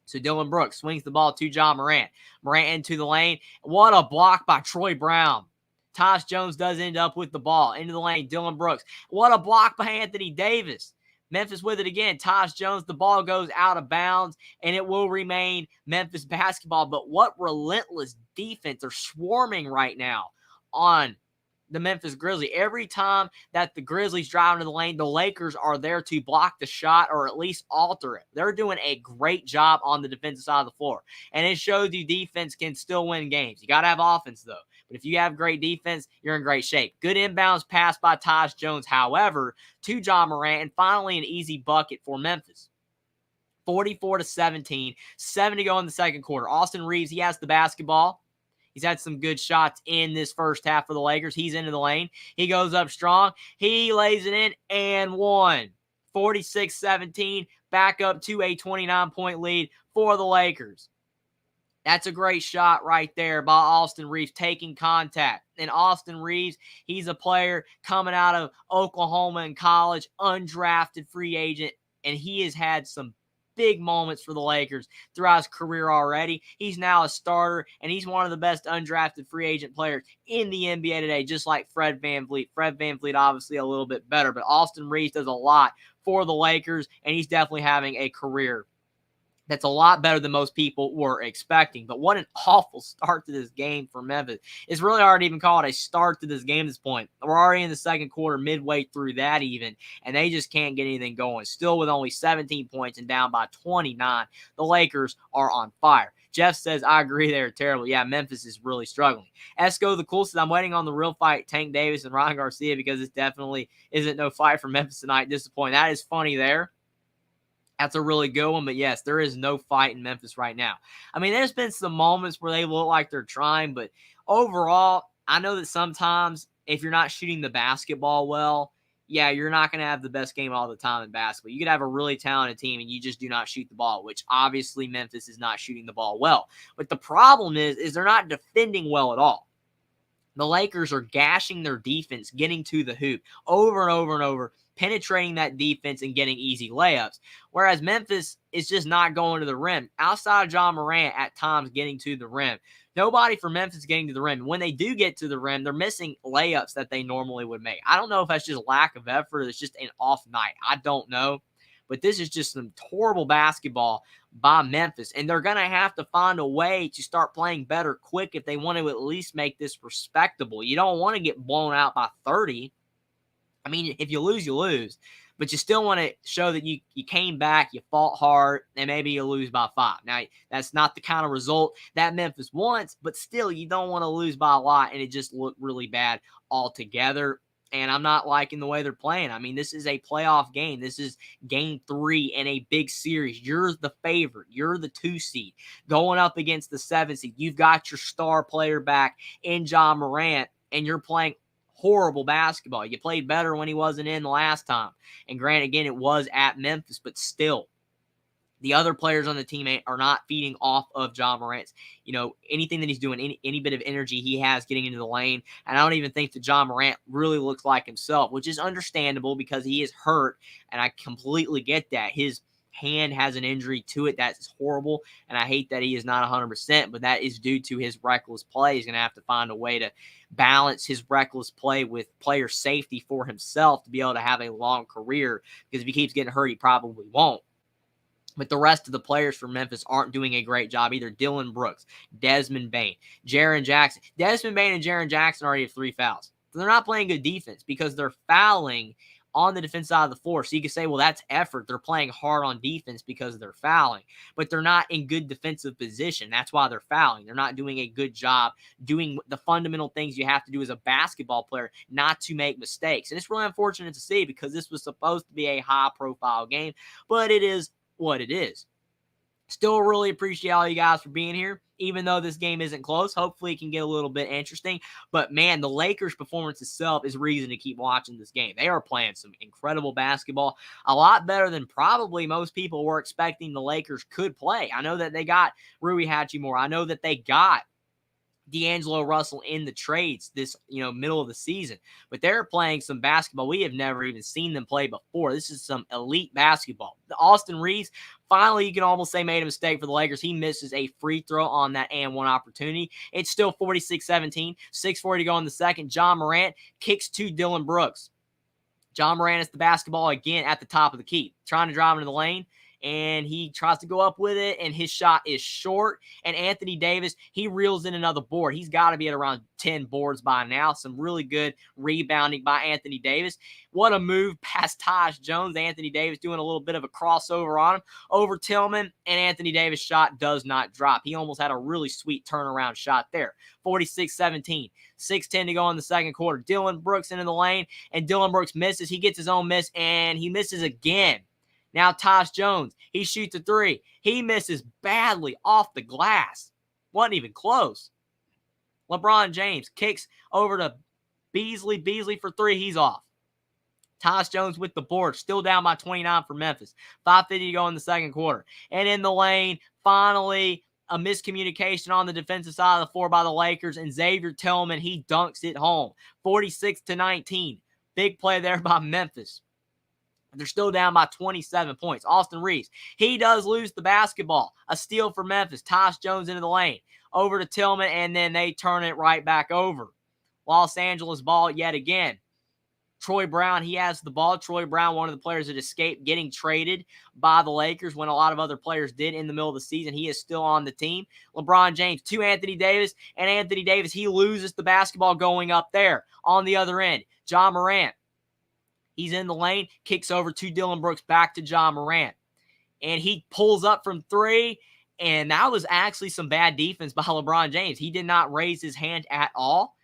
So Dylan Brooks swings the ball to Ja Morant. Morant into the lane. What a block by Troy Brown. Tyus Jones does end up with the ball. Into the lane, Dylan Brooks. What a block by Anthony Davis. Memphis with it again. Tyus Jones, the ball goes out of bounds, and it will remain Memphis basketball. But what relentless defense. They're swarming right now on the Memphis Grizzlies. Every time that the Grizzlies drive into the lane, the Lakers are there to block the shot or at least alter it. They're doing a great job on the defensive side of the floor. And it shows you defense can still win games. You got to have offense, though. But if you have great defense, you're in great shape. Good inbounds pass by Tyus Jones, however, to Ja Morant, and finally an easy bucket for Memphis. 44-17. 7 to go in the second quarter. Austin Reeves, he has the basketball. He's had some good shots in this first half for the Lakers. He's into the lane. He goes up strong. He lays it in and one. 46-17. Back up to a 29-point lead for the Lakers. That's a great shot right there by Austin Reeves, taking contact. And Austin Reeves, he's a player coming out of Oklahoma in college, undrafted free agent, and he has had some big moments for the Lakers throughout his career already. He's now a starter, and he's one of the best undrafted free agent players in the NBA today, just like Fred VanVleet. Fred VanVleet obviously a little bit better, but Austin Reeves does a lot for the Lakers, and he's definitely having a career that's a lot better than most people were expecting. But what an awful start to this game for Memphis. It's really hard to even call it a start to this game at this point. We're already in the second quarter, midway through that even, and they just can't get anything going. Still with only 17 points and down by 29. The Lakers are on fire. Jeff says, I agree, they're terrible. Yeah, Memphis is really struggling. Esco the Cool says, I'm waiting on the real fight, Tank Davis and Ryan Garcia, because this definitely isn't no fight for Memphis tonight. Disappointing. That is funny there. That's a really good one, but yes, there is no fight in Memphis right now. I mean, there's been some moments where they look like they're trying, but overall, I know that sometimes if you're not shooting the basketball well, yeah, you're not going to have the best game all the time in basketball. You could have a really talented team and you just do not shoot the ball, which obviously Memphis is not shooting the ball well. But the problem is they're not defending well at all. The Lakers are gashing their defense, getting to the hoop over and over and over, penetrating that defense and getting easy layups. Whereas Memphis is just not going to the rim. Outside of John Morant at times getting to the rim. Nobody for Memphis getting to the rim. When they do get to the rim, they're missing layups that they normally would make. I don't know if that's just lack of effort. It's just an off night. I don't know. But this is just some horrible basketball by Memphis. And they're going to have to find a way to start playing better quick if they want to at least make this respectable. You don't want to get blown out by 30. I mean, if you lose, you lose. But you still want to show that you came back, you fought hard, and maybe you lose by 5. Now, that's not the kind of result that Memphis wants, but still, you don't want to lose by a lot, and it just looked really bad altogether. And I'm not liking the way they're playing. I mean, this is a playoff game. This is game 3 in a big series. You're the favorite. You're the 2 seed going up against the 7 seed. You've got your star player back in John Morant, and you're playing horrible basketball. You played better when he wasn't in the last time. And granted, again, it was at Memphis, but still, the other players on the team are not feeding off of John Morant's, anything that he's doing, any bit of energy he has getting into the lane. And I don't even think that John Morant really looks like himself, which is understandable because he is hurt, and I completely get that. His hand has an injury to it. That's horrible, and I hate that he is not 100%, but that is due to his reckless play. He's going to have to find a way to balance his reckless play with player safety for himself to be able to have a long career, because if he keeps getting hurt, he probably won't. But the rest of the players for Memphis aren't doing a great job either. Dylan Brooks, Desmond Bane, Jaren Jackson. Desmond Bane and Jaren Jackson already have 3 fouls. So they're not playing good defense because they're fouling on the defense side of the floor. So you can say, well, that's effort. They're playing hard on defense because they're fouling. But they're not in good defensive position. That's why they're fouling. They're not doing a good job doing the fundamental things you have to do as a basketball player not to make mistakes. And it's really unfortunate to see because this was supposed to be a high-profile game, but it is what it is. Still really appreciate all you guys for being here, even though this game isn't close. Hopefully it can get a little bit interesting. But, man, the Lakers' performance itself is reason to keep watching this game. They are playing some incredible basketball, a lot better than probably most people were expecting the Lakers could play. I know that they got Rui Hachimura. I know that they got D'Angelo Russell in the trades this, middle of the season. But they're playing some basketball we have never even seen them play before. This is some elite basketball. The Austin Reeves, finally, you can almost say made a mistake for the Lakers. He misses a free throw on that and one opportunity. It's still 46-17, 6:40 to go in the second. John Morant kicks to Dylan Brooks. John Morant is the basketball again at the top of the key, trying to drive into the lane. And he tries to go up with it, and his shot is short. And Anthony Davis, he reels in another board. He's got to be at around 10 boards by now. Some really good rebounding by Anthony Davis. What a move past Taj Jones. Anthony Davis doing a little bit of a crossover on him over Tillman, and Anthony Davis' shot does not drop. He almost had a really sweet turnaround shot there. 46-17. 6:10 to go in the second quarter. Dylan Brooks into the lane, and Dylan Brooks misses. He gets his own miss, and he misses again. Now Taj Jones, he shoots a 3. He misses badly off the glass. Wasn't even close. LeBron James kicks over to Beasley. Beasley for 3. He's off. Taj Jones with the board. Still down by 29 for Memphis. 5:50 to go in the second quarter. And in the lane, finally, a miscommunication on the defensive side of the floor by the Lakers, and Xavier Tillman, he dunks it home. 46-19. Big play there by Memphis. They're still down by 27 points. Austin Reeves, he does lose the basketball. A steal for Memphis. Tyus Jones into the lane. Over to Tillman, and then they turn it right back over. Los Angeles ball yet again. Troy Brown, he has the ball. Troy Brown, one of the players that escaped getting traded by the Lakers when a lot of other players did in the middle of the season. He is still on the team. LeBron James to Anthony Davis, and Anthony Davis, he loses the basketball going up there. On the other end, Ja Morant, he's in the lane, kicks over to Dillon Brooks, back to Ja Morant. And he pulls up from three, and that was actually some bad defense by LeBron James. He did not raise his hand at all.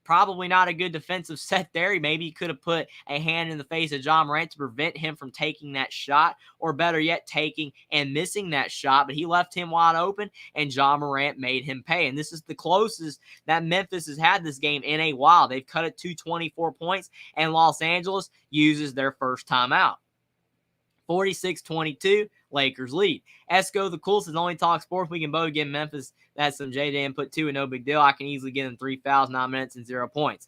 Probably not a good defensive set there. Maybe he could have put a hand in the face of Ja Morant to prevent him from taking that shot, or better yet, taking and missing that shot. But he left him wide open, and Ja Morant made him pay. And this is the closest that Memphis has had this game in a while. They've cut it to 24 points, and Los Angeles uses their first timeout. 46-22, Lakers lead. Esco, the coolest, is only talk sports. We can both give Memphis that some JJ input too, and no big deal. I can easily give them 3 fouls, 9 minutes, and 0 points.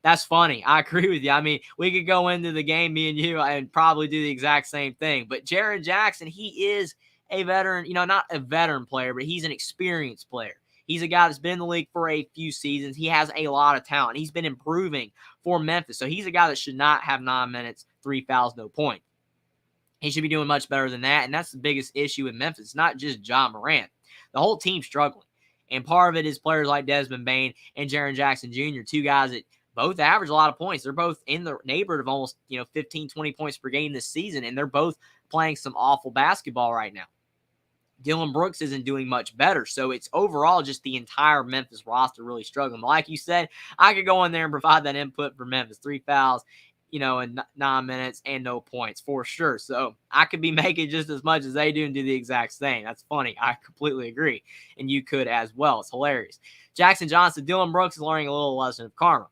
That's funny. I agree with you. I mean, we could go into the game, me and you, and probably do the exact same thing. But Jaren Jackson, he is a veteran, not a veteran player, but he's an experienced player. He's a guy that's been in the league for a few seasons. He has a lot of talent. He's been improving for Memphis. So he's a guy that should not have 9 minutes, 3 fouls, no point. He should be doing much better than that, and that's the biggest issue with Memphis. It's not just Ja Morant. The whole team's struggling, and part of it is players like Desmond Bane and Jaren Jackson Jr., two guys that both average a lot of points. They're both in the neighborhood of almost 15, 20 points per game this season, and they're both playing some awful basketball right now. Dillon Brooks isn't doing much better, so it's overall just the entire Memphis roster really struggling. But like you said, I could go in there and provide that input for Memphis. 3 fouls, in 9 minutes and no points for sure. So I could be making just as much as they do and do the exact same. That's funny. I completely agree. And you could as well. It's hilarious. Jackson Johnson, Dillon Brooks is learning a little lesson of karma.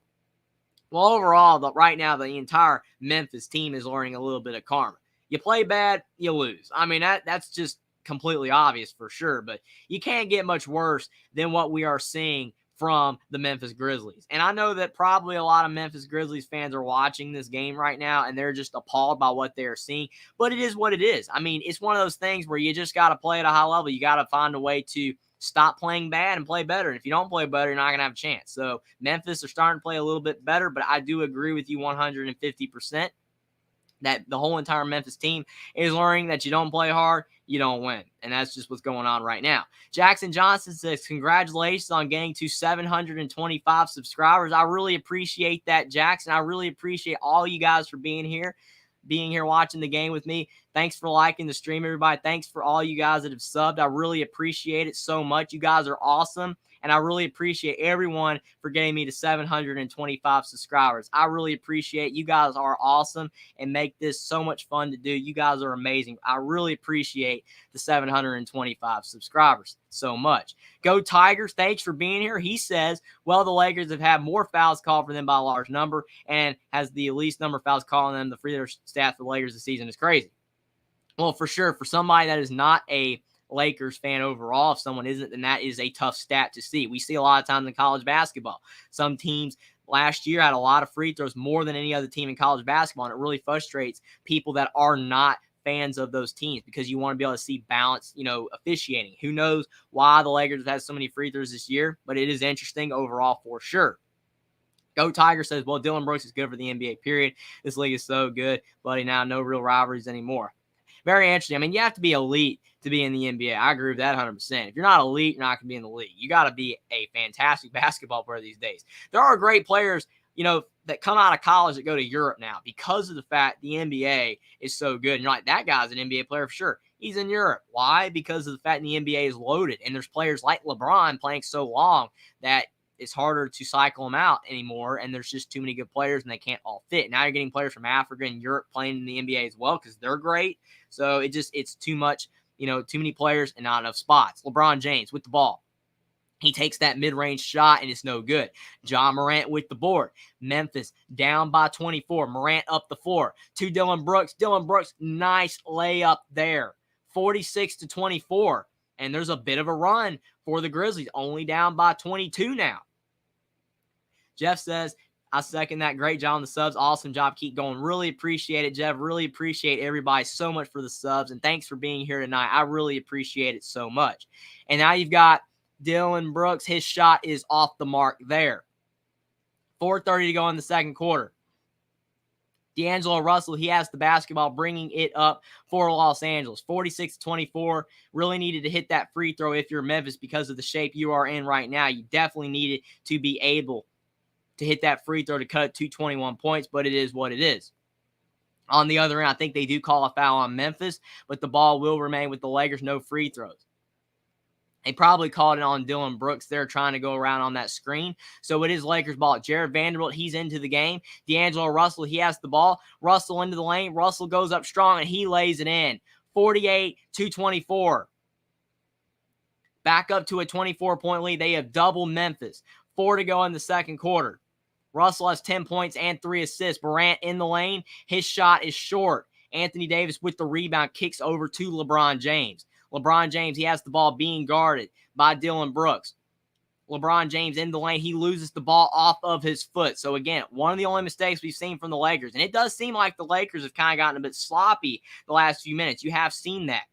Well, overall, right now, the entire Memphis team is learning a little bit of karma. You play bad, you lose. I mean, that's just completely obvious for sure. But you can't get much worse than what we are seeing from the Memphis Grizzlies. And I know that probably a lot of Memphis Grizzlies fans are watching this game right now, and they're just appalled by what they are seeing. But it is what it is. I mean, it's one of those things where you just got to play at a high level. You got to find a way to stop playing bad and play better. And if you don't play better, you're not going to have a chance. So Memphis are starting to play a little bit better, but I do agree with you 150% that the whole entire Memphis team is learning that you don't play hard, you don't win. And that's just what's going on right now. Jackson Johnson says, congratulations on getting to 725 subscribers. I really appreciate that, Jackson. I really appreciate all you guys for being here watching the game with me. Thanks for liking the stream, everybody. Thanks for all you guys that have subbed. I really appreciate it so much. You guys are awesome. And I really appreciate everyone for getting me to 725 subscribers. I really appreciate you guys are awesome and make this so much fun to do. You guys are amazing. I really appreciate the 725 subscribers so much. Go Tigers. Thanks for being here. He says, well, the Lakers have had more fouls called for them by a large number and has the least number of fouls calling them. The free throw stat for the Lakers this season is crazy. Well, for sure, for somebody that is not a Lakers fan overall, if someone isn't, then that is a tough stat to see. We see a lot of times in college basketball. Some teams last year had a lot of free throws, more than any other team in college basketball, and it really frustrates people that are not fans of those teams because you want to be able to see balance, officiating. Who knows why the Lakers have had so many free throws this year, but it is interesting overall for sure. Go Tiger says, well, Dillon Brooks is good for the NBA, period. This league is so good, buddy. Now no real rivalries anymore. Very interesting. I mean, you have to be elite to be in the NBA. I agree with that 100%. If you're not elite, you're not going to be in the league. You got to be a fantastic basketball player these days. There are great players, that come out of college that go to Europe now because of the fact the NBA is so good. And you're like, that guy's an NBA player for sure. He's in Europe. Why? Because of the fact the NBA is loaded. And there's players like LeBron playing so long that it's harder to cycle them out anymore, and there's just too many good players, and they can't all fit. Now you're getting players from Africa and Europe playing in the NBA as well because they're great. So it's too much, too many players and not enough spots. LeBron James with the ball. He takes that mid-range shot, and it's no good. Ja Morant with the board. Memphis down by 24. Morant up the floor to Dillon Brooks. Dillon Brooks, nice layup there. 46-24. And there's a bit of a run for the Grizzlies, only down by 22 now. Jeff says, I second that. Great job on the subs. Awesome job. Keep going. Really appreciate it, Jeff. Really appreciate everybody so much for the subs. And thanks for being here tonight. I really appreciate it so much. And now you've got Dillon Brooks. His shot is off the mark there. 4:30 to go in the second quarter. D'Angelo Russell, he has the basketball, bringing it up for Los Angeles. 46-24. Really needed to hit that free throw if you're Memphis because of the shape you are in right now. You definitely needed to be able to hit that free throw to cut it to 21 points, but it is what it is. On the other end, I think they do call a foul on Memphis, but the ball will remain with the Lakers. No free throws. They probably called it on Dillon Brooks. They're trying to go around on that screen. So it is Lakers ball. Jared Vanderbilt, he's into the game. D'Angelo Russell, he has the ball. Russell into the lane. Russell goes up strong, and he lays it in. 48-24. Back up to a 24-point lead. They have doubled Memphis. 4 to go in the second quarter. Russell has 10 points and 3 assists. Morant in the lane. His shot is short. Anthony Davis with the rebound kicks over to LeBron James. LeBron James, he has the ball being guarded by Dillon Brooks. LeBron James in the lane. He loses the ball off of his foot. So, again, one of the only mistakes we've seen from the Lakers. And it does seem like the Lakers have kind of gotten a bit sloppy the last few minutes. You have seen that.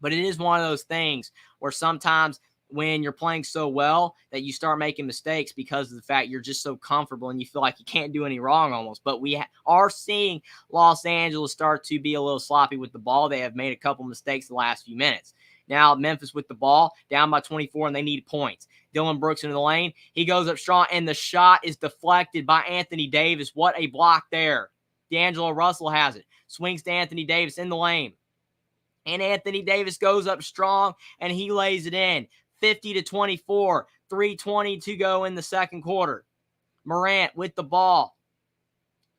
But it is one of those things where sometimes when you're playing so well that you start making mistakes because of the fact you're just so comfortable and you feel like you can't do any wrong almost. But we are seeing Los Angeles start to be a little sloppy with the ball. They have made a couple mistakes the last few minutes. Now Memphis with the ball, down by 24, and they need points. Dillon Brooks into the lane. He goes up strong, and the shot is deflected by Anthony Davis. What a block there. D'Angelo Russell has it. Swings to Anthony Davis in the lane. And Anthony Davis goes up strong, and he lays it in. 50-24, 3:20 to go in the second quarter. Morant with the ball,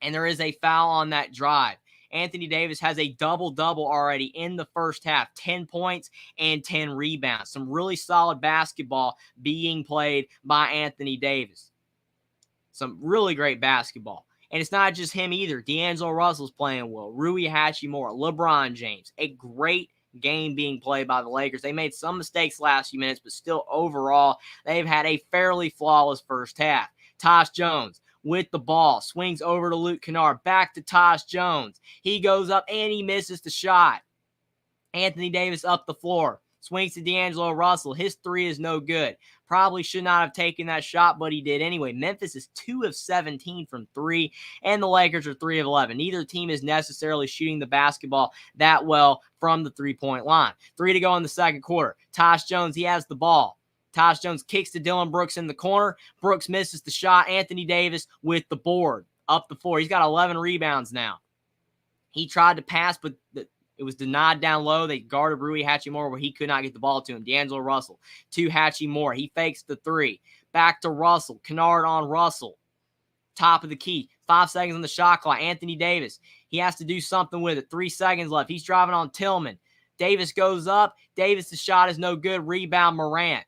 and there is a foul on that drive. Anthony Davis has a double-double already in the first half, 10 points and 10 rebounds. Some really solid basketball being played by Anthony Davis. Some really great basketball. And it's not just him either. D'Angelo Russell's playing well. Rui Hachimura, LeBron James, a great game being played by the Lakers. They made some mistakes last few minutes, but still overall, they've had a fairly flawless first half. Tyus Jones with the ball, swings over to Luke Kennard, back to Tyus Jones. He goes up and he misses the shot. Anthony Davis up the floor, swings to D'Angelo Russell. His three is no good. Probably should not have taken that shot, but he did anyway. Memphis is 2 of 17 from 3, and the Lakers are 3 of 11. Neither team is necessarily shooting the basketball that well from the three-point line. 3 to go in the second quarter. Tyus Jones, he has the ball. Tyus Jones kicks to Dillon Brooks in the corner. Brooks misses the shot. Anthony Davis with the board up the floor. He's got 11 rebounds now. He tried to pass, but it was denied down low. They guarded Rui Hachimura where he could not get the ball to him. D'Angelo Russell to Hachimura. He fakes the 3. Back to Russell. Kennard on Russell. Top of the key. 5 seconds on the shot clock. Anthony Davis. He has to do something with it. 3 seconds left. He's driving on Tillman. Davis goes up. Davis, the shot is no good. Rebound Morant.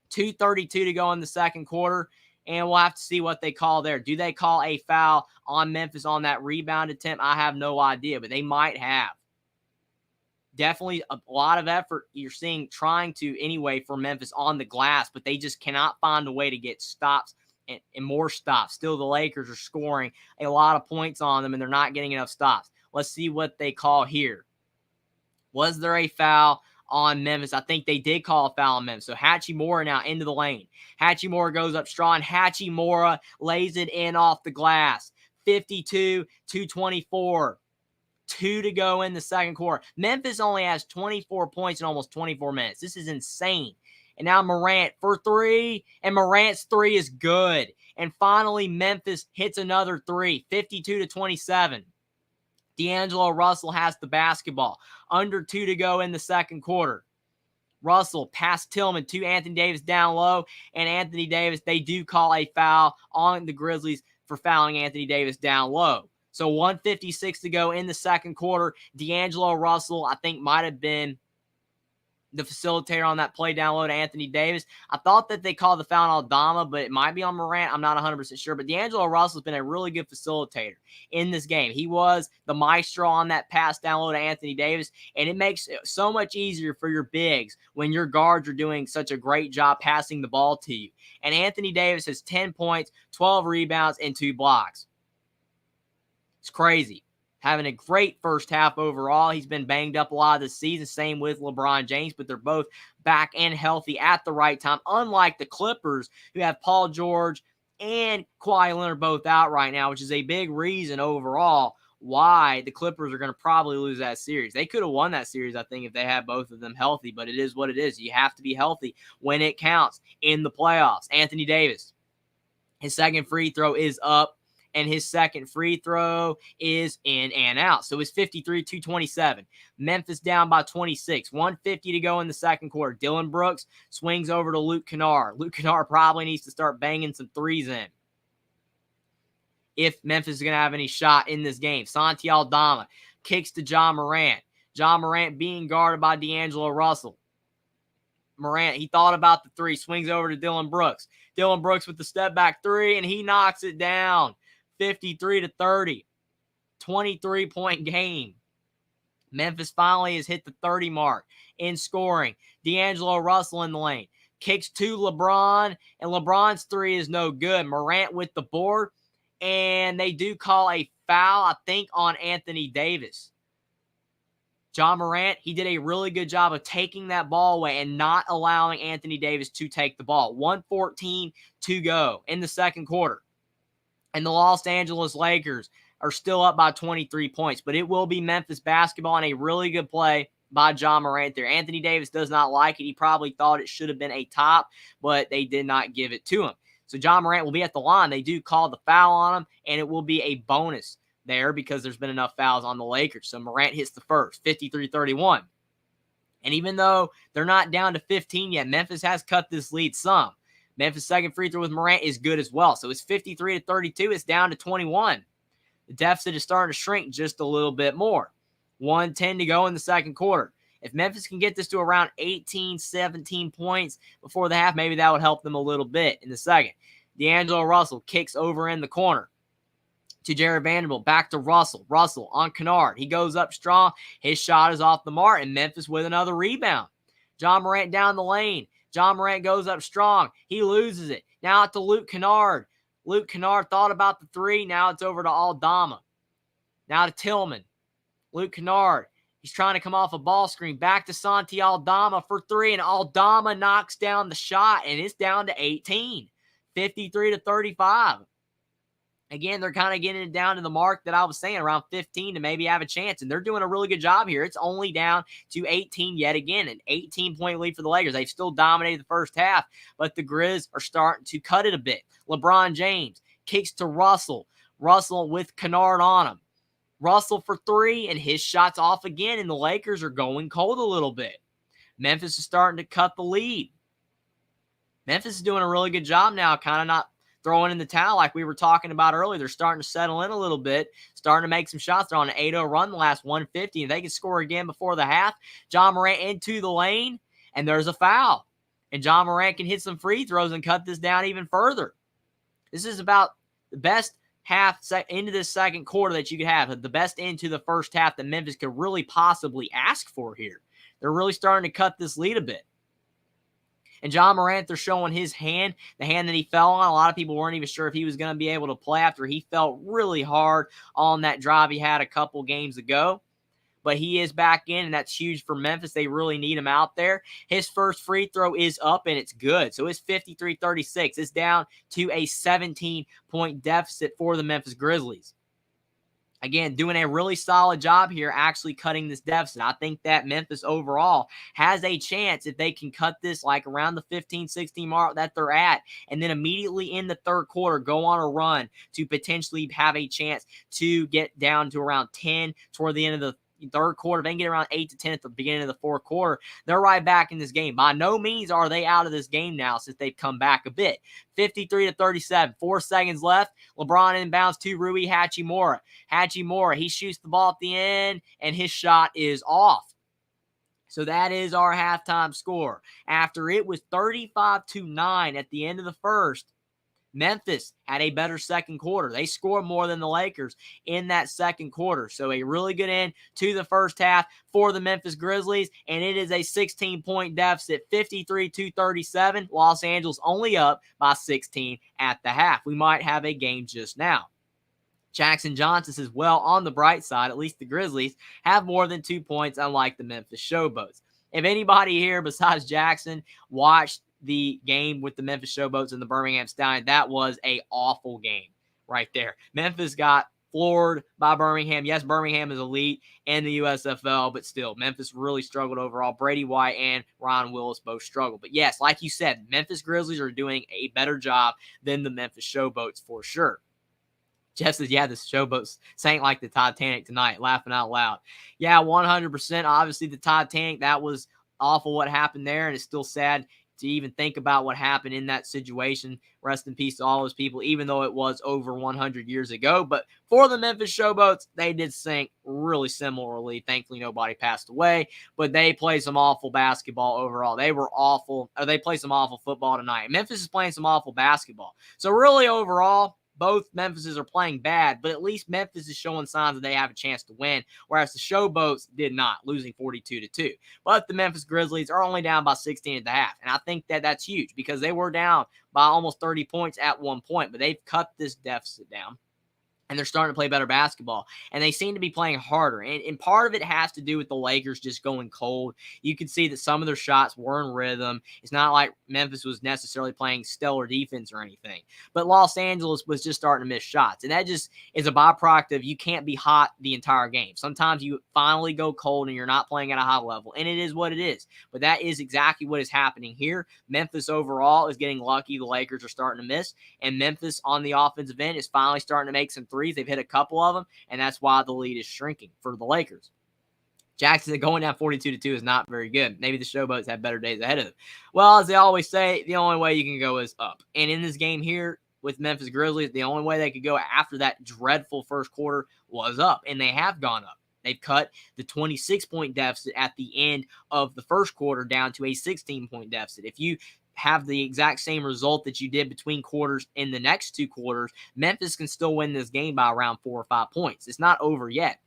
2:32 to go in the second quarter. And we'll have to see what they call there. Do they call a foul on Memphis on that rebound attempt? I have no idea, but they might have. Definitely a lot of effort you're seeing trying to anyway for Memphis on the glass, but they just cannot find a way to get stops and more stops. Still, the Lakers are scoring a lot of points on them, and they're not getting enough stops. Let's see what they call here. Was there a foul on Memphis? I think they did call a foul on Memphis. So Hachimura now into the lane. Hachimura goes up strong. Hachimura lays it in off the glass. 52-24. 2 to go in the second quarter. Memphis only has 24 points in almost 24 minutes. This is insane. And now Morant for 3, and Morant's 3 is good. And finally, Memphis hits another 3, 52-27. D'Angelo Russell has the basketball. Under 2 to go in the second quarter. Russell past Tillman to Anthony Davis down low. And Anthony Davis, they do call a foul on the Grizzlies for fouling Anthony Davis down low. So 1:56 to go in the second quarter. D'Angelo Russell, I think, might have been the facilitator on that play down low to Anthony Davis. I thought that they called the foul on Aldama, but it might be on Morant. I'm not 100% sure. But D'Angelo Russell's been a really good facilitator in this game. He was the maestro on that pass down low to Anthony Davis, and it makes it so much easier for your bigs when your guards are doing such a great job passing the ball to you. And Anthony Davis has 10 points, 12 rebounds, and 2 blocks. It's crazy. Having a great first half overall. He's been banged up a lot of this season. Same with LeBron James, but they're both back and healthy at the right time. Unlike the Clippers, who have Paul George and Kawhi Leonard both out right now, which is a big reason overall why the Clippers are going to probably lose that series. They could have won that series, I think, if they had both of them healthy, but it is what it is. You have to be healthy when it counts in the playoffs. Anthony Davis, his second free throw is up, and his second free throw is in and out. So it's 53-27. Memphis down by 26. 1:50 to go in the second quarter. Dylan Brooks swings over to Luke Kennard. Luke Kennard probably needs to start banging some threes in if Memphis is going to have any shot in this game. Santi Aldama kicks to John Morant. John Morant being guarded by D'Angelo Russell. Morant, he thought about the three, swings over to Dylan Brooks. Dylan Brooks with the step back three, and he knocks it down. 53-30. 23-point game. Memphis finally has hit the 30 mark in scoring. D'Angelo Russell in the lane. Kicks to LeBron, and LeBron's three is no good. Morant with the board, and they do call a foul, I think, on Anthony Davis. John Morant, he did a really good job of taking that ball away and not allowing Anthony Davis to take the ball. 1:14 to go in the second quarter. And the Los Angeles Lakers are still up by 23 points. But it will be Memphis basketball and a really good play by John Morant there. Anthony Davis does not like it. He probably thought it should have been a top, but they did not give it to him. So John Morant will be at the line. They do call the foul on him, and it will be a bonus there because there's been enough fouls on the Lakers. So Morant hits the first, 53-31. And even though they're not down to 15 yet, Memphis has cut this lead some. Memphis' second free throw with Morant is good as well. So it's 53-32. It's down to 21. The deficit is starting to shrink just a little bit more. 1:10 to go in the second quarter. If Memphis can get this to around 18, 17 points before the half, maybe that would help them a little bit in the second. D'Angelo Russell kicks over in the corner to Jared Vanderbilt. Back to Russell. Russell on Kennard. He goes up strong. His shot is off the mark, and Memphis with another rebound. John Morant down the lane. John Morant goes up strong. He loses it. Now to Luke Kennard. Luke Kennard thought about the three. Now it's over to Aldama. Now to Tillman. Luke Kennard. He's trying to come off a ball screen. Back to Santi Aldama for three, and Aldama knocks down the shot, and it's down to 18. 53-35. Again, they're kind of getting it down to the mark that I was saying, around 15 to maybe have a chance. And they're doing a really good job here. It's only down to 18 yet again. An 18-point lead for the Lakers. They've still dominated the first half, but the Grizz are starting to cut it a bit. LeBron James kicks to Russell. Russell with Kennard on him. Russell for three, and his shot's off again, and the Lakers are going cold a little bit. Memphis is starting to cut the lead. Memphis is doing a really good job now, kind of not throwing in the towel like we were talking about earlier. They're starting to settle in a little bit, starting to make some shots. They're on an 8-0 run the last 150. If they can score again before the half, John Morant into the lane, and there's a foul. And John Morant can hit some free throws and cut this down even further. This is about the best half into this second quarter that you could have. The best into the first half that Memphis could really possibly ask for here. They're really starting to cut this lead a bit. And John Morant, they're showing his hand, the hand that he fell on. A lot of people weren't even sure if he was going to be able to play after he felt really hard on that drive he had a couple games ago. But he is back in, and that's huge for Memphis. They really need him out there. His first free throw is up, and it's good. So it's 53-36. It's down to a 17-point deficit for the Memphis Grizzlies. Again, doing a really solid job here actually cutting this deficit. I think that Memphis overall has a chance if they can cut this like around the 15-16 mark that they're at, and then immediately in the third quarter go on a run to potentially have a chance to get down to around 10 toward the end of the third quarter. If they can get around 8 to 10 at the beginning of the fourth quarter, they're right back in this game. By no means are they out of this game now since they've come back a bit. 53-37, 4 seconds left. LeBron inbounds to Rui Hachimura. Hachimura, he shoots the ball at the end, and his shot is off. So that is our halftime score. After it was 35-9 at the end of the first, Memphis had a better second quarter. They scored more than the Lakers in that second quarter. So a really good end to the first half for the Memphis Grizzlies. And it is a 16-point deficit, 53-37. Los Angeles only up by 16 at the half. We might have a game just now. Jackson Johnson says, well, on the bright side, at least the Grizzlies have more than 2 points, unlike the Memphis Showboats. If anybody here besides Jackson watched the game with the Memphis Showboats and the Birmingham Stallions, that was an awful game right there. Memphis got floored by Birmingham. Yes, Birmingham is elite in the USFL, but still, Memphis really struggled overall. Brady White and Ron Willis both struggled. But yes, like you said, Memphis Grizzlies are doing a better job than the Memphis Showboats for sure. Jeff says, yeah, the Showboats sank like the Titanic tonight, laughing out loud. Yeah, 100%. Obviously, the Titanic, that was awful what happened there, and it's still sad to even think about what happened in that situation. Rest in peace to all those people, even though it was over 100 years ago. But for the Memphis Showboats, they did sink really similarly. Thankfully, nobody passed away, but they played some awful basketball overall. They were awful, or they played some awful football tonight. Memphis is playing some awful basketball. So really, overall, both Memphises are playing bad, but at least Memphis is showing signs that they have a chance to win, whereas the Showboats did not, losing 42-2. But the Memphis Grizzlies are only down by 16 at the half, and I think that that's huge because they were down by almost 30 points at one point, but they've cut this deficit down. And they're starting to play better basketball. And they seem to be playing harder. And part of it has to do with the Lakers just going cold. You can see that some of their shots were in rhythm. It's not like Memphis was necessarily playing stellar defense or anything. But Los Angeles was just starting to miss shots. And that just is a byproduct of you can't be hot the entire game. Sometimes you finally go cold and you're not playing at a high level. And it is what it is. But that is exactly what is happening here. Memphis overall is getting lucky. The Lakers are starting to miss. And Memphis on the offensive end is finally starting to make some threes. They've hit a couple of them, and that's why the lead is shrinking for the Lakers. Jackson going down 42-2 is not very good. Maybe the Showboats have better days ahead of them. Well, as they always say, the only way you can go is up. And in this game here with Memphis Grizzlies, the only way they could go after that dreadful first quarter was up, and they have gone up. They've cut the 26-point deficit at the end of the first quarter down to a 16-point deficit. If you have the exact same result that you did between quarters in the next two quarters, Memphis can still win this game by around 4 or 5 points. It's not over yet.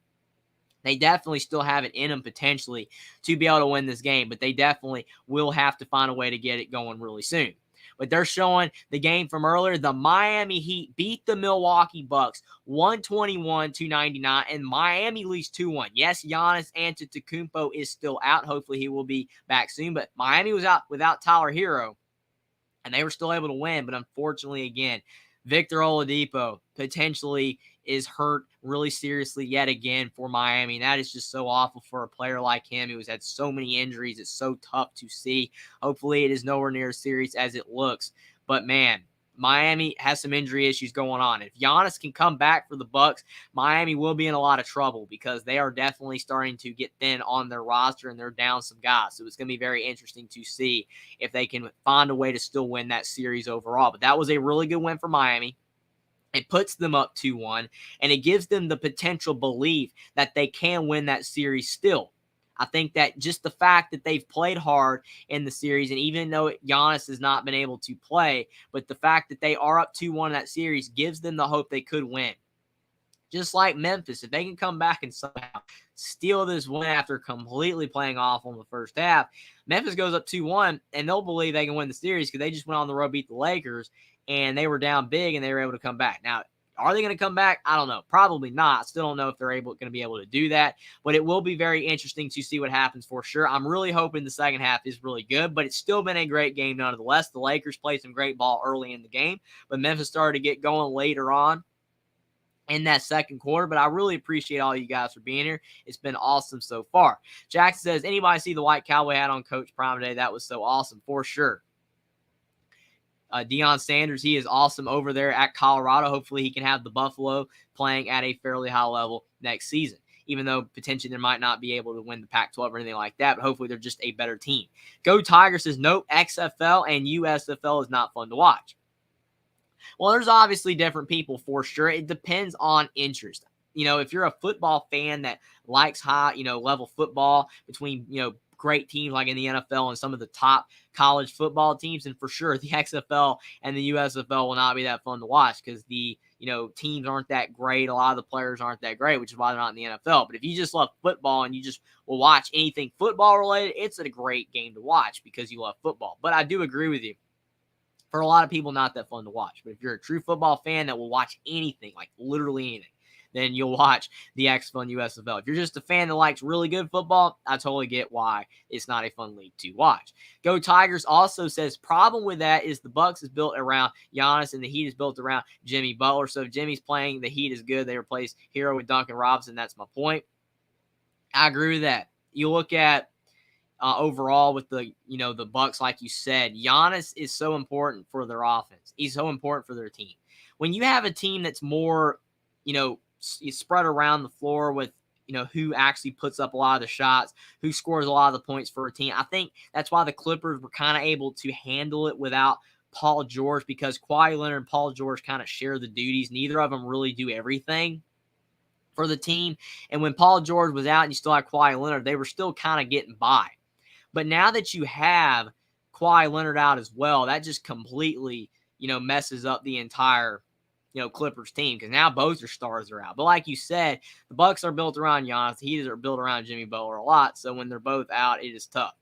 They definitely still have it in them potentially to be able to win this game, but they definitely will have to find a way to get it going really soon. But they're showing the game from earlier. The Miami Heat beat the Milwaukee Bucks 121-99, and Miami leads 2-1. Yes, Giannis Antetokounmpo is still out. Hopefully he will be back soon, but Miami was out without Tyler Hero, and they were still able to win. But unfortunately, again, Victor Oladipo potentially is hurt really seriously yet again for Miami. And that is just so awful for a player like him who has had so many injuries. It's so tough to see. Hopefully it is nowhere near as serious as it looks. But man, Miami has some injury issues going on. If Giannis can come back for the Bucks, Miami will be in a lot of trouble because they are definitely starting to get thin on their roster and they're down some guys. So it's going to be very interesting to see if they can find a way to still win that series overall. But that was a really good win for Miami. It puts them up 2-1, and it gives them the potential belief that they can win that series still. I think that just the fact that they've played hard in the series, and even though Giannis has not been able to play, but the fact that they are up 2-1 in that series gives them the hope they could win. Just like Memphis, if they can come back and somehow steal this win after completely playing awful in the first half, Memphis goes up 2-1, and they'll believe they can win the series because they just went on the road, beat the Lakers, and they were down big, and they were able to come back. Now, are they going to come back? I don't know. Probably not. I still don't know if they're going to be able to do that, but it will be very interesting to see what happens for sure. I'm really hoping the second half is really good, but it's still been a great game nonetheless. The Lakers played some great ball early in the game, but Memphis started to get going later on in that second quarter. But I really appreciate all you guys for being here. It's been awesome so far. Jackson says, anybody see the white cowboy hat on Coach Prime today? That was so awesome for sure. Deion Sanders, he is awesome over there at Colorado. Hopefully he can have the Buffalo playing at a fairly high level next season, even though potentially they might not be able to win the Pac-12 or anything like that, but hopefully they're just a better team. Go Tigers says, nope, XFL and USFL is not fun to watch. Well, there's obviously different people for sure. It depends on interest. You know, if you're a football fan that likes high, level football between, great teams like in the NFL and some of the top college football teams. And for sure, the XFL and the USFL will not be that fun to watch because the teams aren't that great. A lot of the players aren't that great, which is why they're not in the NFL. But if you just love football and you just will watch anything football related, it's a great game to watch because you love football. But I do agree with you. For a lot of people, not that fun to watch. But if you're a true football fan that will watch anything, like literally anything, then you'll watch the XFL and USFL. If you're just a fan that likes really good football, I totally get why it's not a fun league to watch. Go Tigers also says problem with that is the Bucks is built around Giannis and the Heat is built around Jimmy Butler. So if Jimmy's playing, the Heat is good. They replace Hero with Duncan Robinson. That's my point. I agree with that. You look at overall with the Bucks, like you said, Giannis is so important for their offense. He's so important for their team. When you have a team that's more, spread around the floor with, who actually puts up a lot of the shots, who scores a lot of the points for a team, I think that's why the Clippers were kind of able to handle it without Paul George because Kawhi Leonard and Paul George kind of share the duties. Neither of them really do everything for the team. And when Paul George was out and you still had Kawhi Leonard, they were still kind of getting by. But now that you have Kawhi Leonard out as well, that just completely, messes up the entire, Clippers team because now both their stars are out. But like you said, the Bucks are built around Giannis. The Heat are built around Jimmy Butler a lot. So when they're both out, it is tough.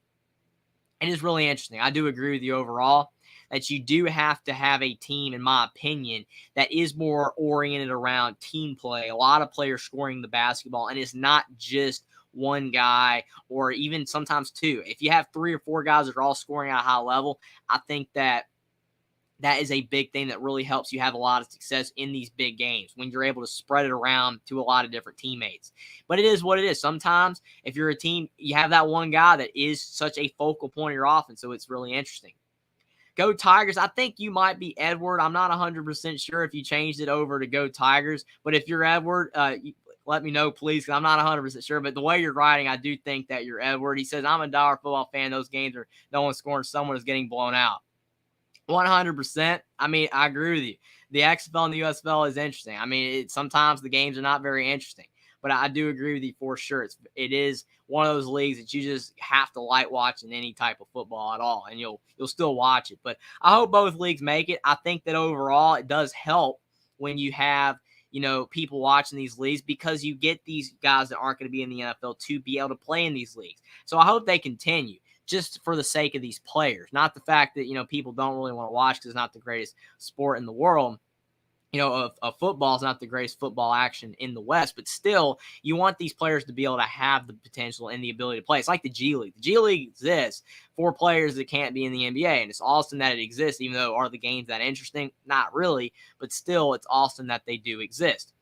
It is really interesting. I do agree with you overall that you do have to have a team, in my opinion, that is more oriented around team play. A lot of players scoring the basketball, and it's not just one guy or even sometimes two. If you have 3 or 4 guys that are all scoring at a high level, I think that is a big thing that really helps you have a lot of success in these big games when you're able to spread it around to a lot of different teammates. But it is what it is. Sometimes if you're a team, you have that one guy that is such a focal point of your offense, so it's really interesting. Go Tigers. I think you might be Edward. I'm not 100% sure if you changed it over to Go Tigers, but if you're Edward, let me know, please, because I'm not 100% sure. But the way you're writing, I do think that you're Edward. He says, I'm a dollar football fan. Those games are no one's scoring, someone is getting blown out. 100%. I mean, I agree with you. The XFL and the USFL is interesting. I mean, sometimes the games are not very interesting. But I do agree with you for sure. It is one of those leagues that you just have to like watching any type of football at all, and you'll still watch it. But I hope both leagues make it. I think that overall it does help when you have people watching these leagues because you get these guys that aren't going to be in the NFL to be able to play in these leagues. So I hope they continue just for the sake of these players, not the fact that people don't really want to watch because it's not the greatest sport in the world. Football is not the greatest football action in the West, but still, you want these players to be able to have the potential and the ability to play. It's like the G League. The G League exists for players that can't be in the NBA, and it's awesome that it exists, even though are the games that interesting? Not really, but still, it's awesome that they do exist.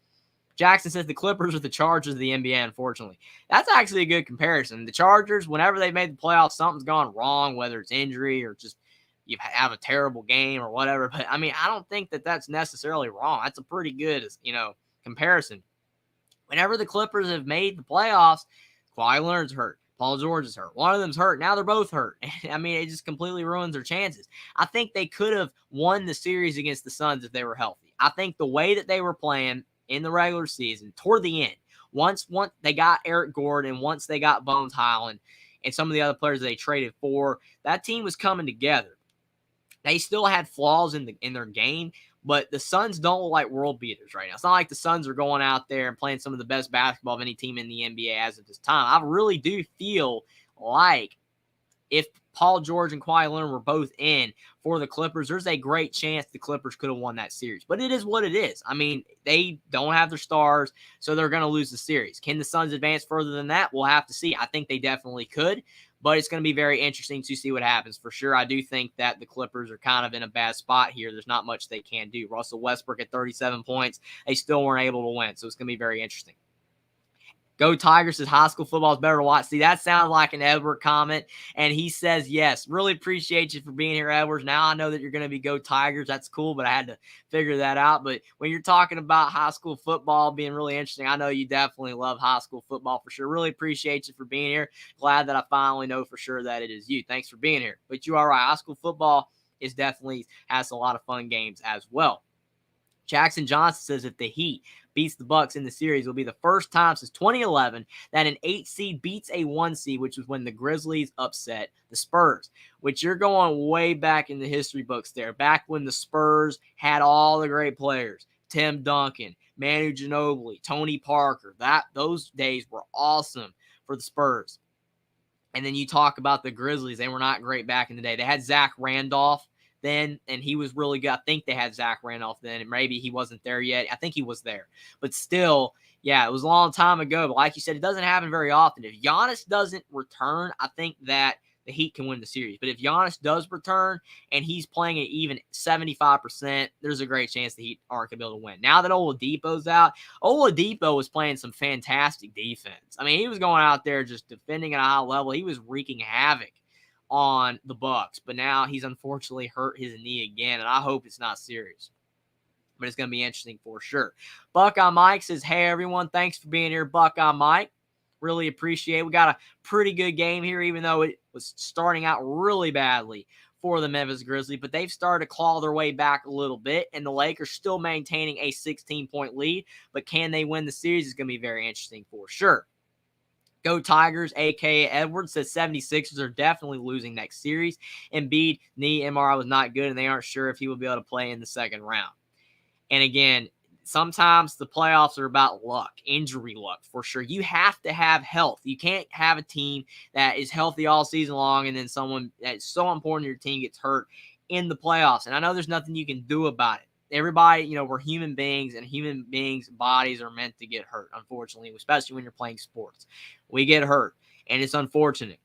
Jackson says the Clippers are the Chargers of the NBA, unfortunately. That's actually a good comparison. The Chargers, whenever they've made the playoffs, something's gone wrong, whether it's injury or just you have a terrible game or whatever. But, I mean, I don't think that that's necessarily wrong. That's a pretty good, comparison. Whenever the Clippers have made the playoffs, Kawhi Leonard's hurt. Paul George is hurt. One of them's hurt. Now they're both hurt. I mean, it just completely ruins their chances. I think they could have won the series against the Suns if they were healthy. I think the way that they were playing in the regular season, toward the end, once they got Eric Gordon, once they got Bones Highland, and some of the other players they traded for, that team was coming together. They still had flaws in their game, but the Suns don't look like world beaters right now. It's not like the Suns are going out there and playing some of the best basketball of any team in the NBA as of this time. I really do feel like if Paul George and Kawhi Leonard were both in for the Clippers, there's a great chance the Clippers could have won that series. But it is what it is. I mean, they don't have their stars, so they're going to lose the series. Can the Suns advance further than that? We'll have to see. I think they definitely could. But it's going to be very interesting to see what happens. For sure, I do think that the Clippers are kind of in a bad spot here. There's not much they can do. Russell Westbrook at 37 points. They still weren't able to win, so it's going to be very interesting. Go Tigers says high school football is better to watch. See, that sounds like an Edward comment, and he says yes. Really appreciate you for being here, Edwards. Now I know that you're going to be Go Tigers. That's cool, but I had to figure that out. But when you're talking about high school football being really interesting, I know you definitely love high school football for sure. Really appreciate you for being here. Glad that I finally know for sure that it is you. Thanks for being here. But you are right. High school football is definitely has a lot of fun games as well. Jackson Johnson says if the Heat beats the Bucks in the series, it'll be the first time since 2011 that an 8 seed beats a 1 seed, which was when the Grizzlies upset the Spurs, which you're going way back in the history books there, back when the Spurs had all the great players, Tim Duncan, Manu Ginobili, Tony Parker. Those days were awesome for the Spurs. And then you talk about the Grizzlies. They were not great back in the day. They had Zach Randolph then, and he was really good. I think they had Zach Randolph then, and maybe he wasn't there yet. I think he was there. But still, yeah, it was a long time ago. But like you said, it doesn't happen very often. If Giannis doesn't return, I think that the Heat can win the series. But if Giannis does return and he's playing at even 75%, there's a great chance the Heat aren't going to be able to win. Now that Oladipo's out, Oladipo was playing some fantastic defense. I mean, he was going out there just defending at a high level. He was wreaking havoc on the Bucks, but now he's unfortunately hurt his knee again, and I hope it's not serious. But it's going to be interesting for sure. Buckeye Mike says, hey, everyone, thanks for being here, Buckeye Mike. Really appreciate it. We got a pretty good game here, even though it was starting out really badly for the Memphis Grizzlies, but they've started to claw their way back a little bit, and the Lakers still maintaining a 16-point lead, but can they win the series is going to be very interesting for sure. Go Tigers, a.k.a. Edwards, says 76ers are definitely losing next series. Embiid, knee MRI was not good, and they aren't sure if he will be able to play in the second round. And again, sometimes the playoffs are about luck, injury luck for sure. You have to have health. You can't have a team that is healthy all season long and then someone that's so important to your team gets hurt in the playoffs. And I know there's nothing you can do about it. Everybody, we're human beings, and human beings' bodies are meant to get hurt, unfortunately, especially when you're playing sports. We get hurt, and it's unfortunate.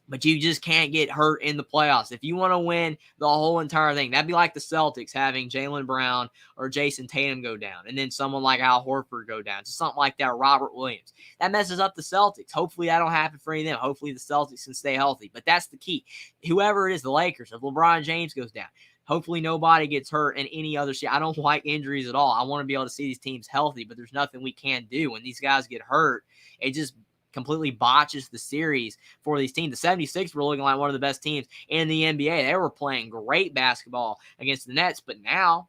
But you just can't get hurt in the playoffs. If you want to win the whole entire thing, that'd be like the Celtics having Jaylen Brown or Jason Tatum go down, and then someone like Al Horford go down. Just something like that, or Robert Williams. That messes up the Celtics. Hopefully that don't happen for any of them. Hopefully the Celtics can stay healthy. But that's the key. Whoever it is, the Lakers, if LeBron James goes down, hopefully nobody gets hurt in any other shit. I don't like injuries at all. I want to be able to see these teams healthy, but there's nothing we can do. When these guys get hurt, it just completely botches the series for these teams. The 76ers were looking like one of the best teams in the NBA. They were playing great basketball against the Nets, but now,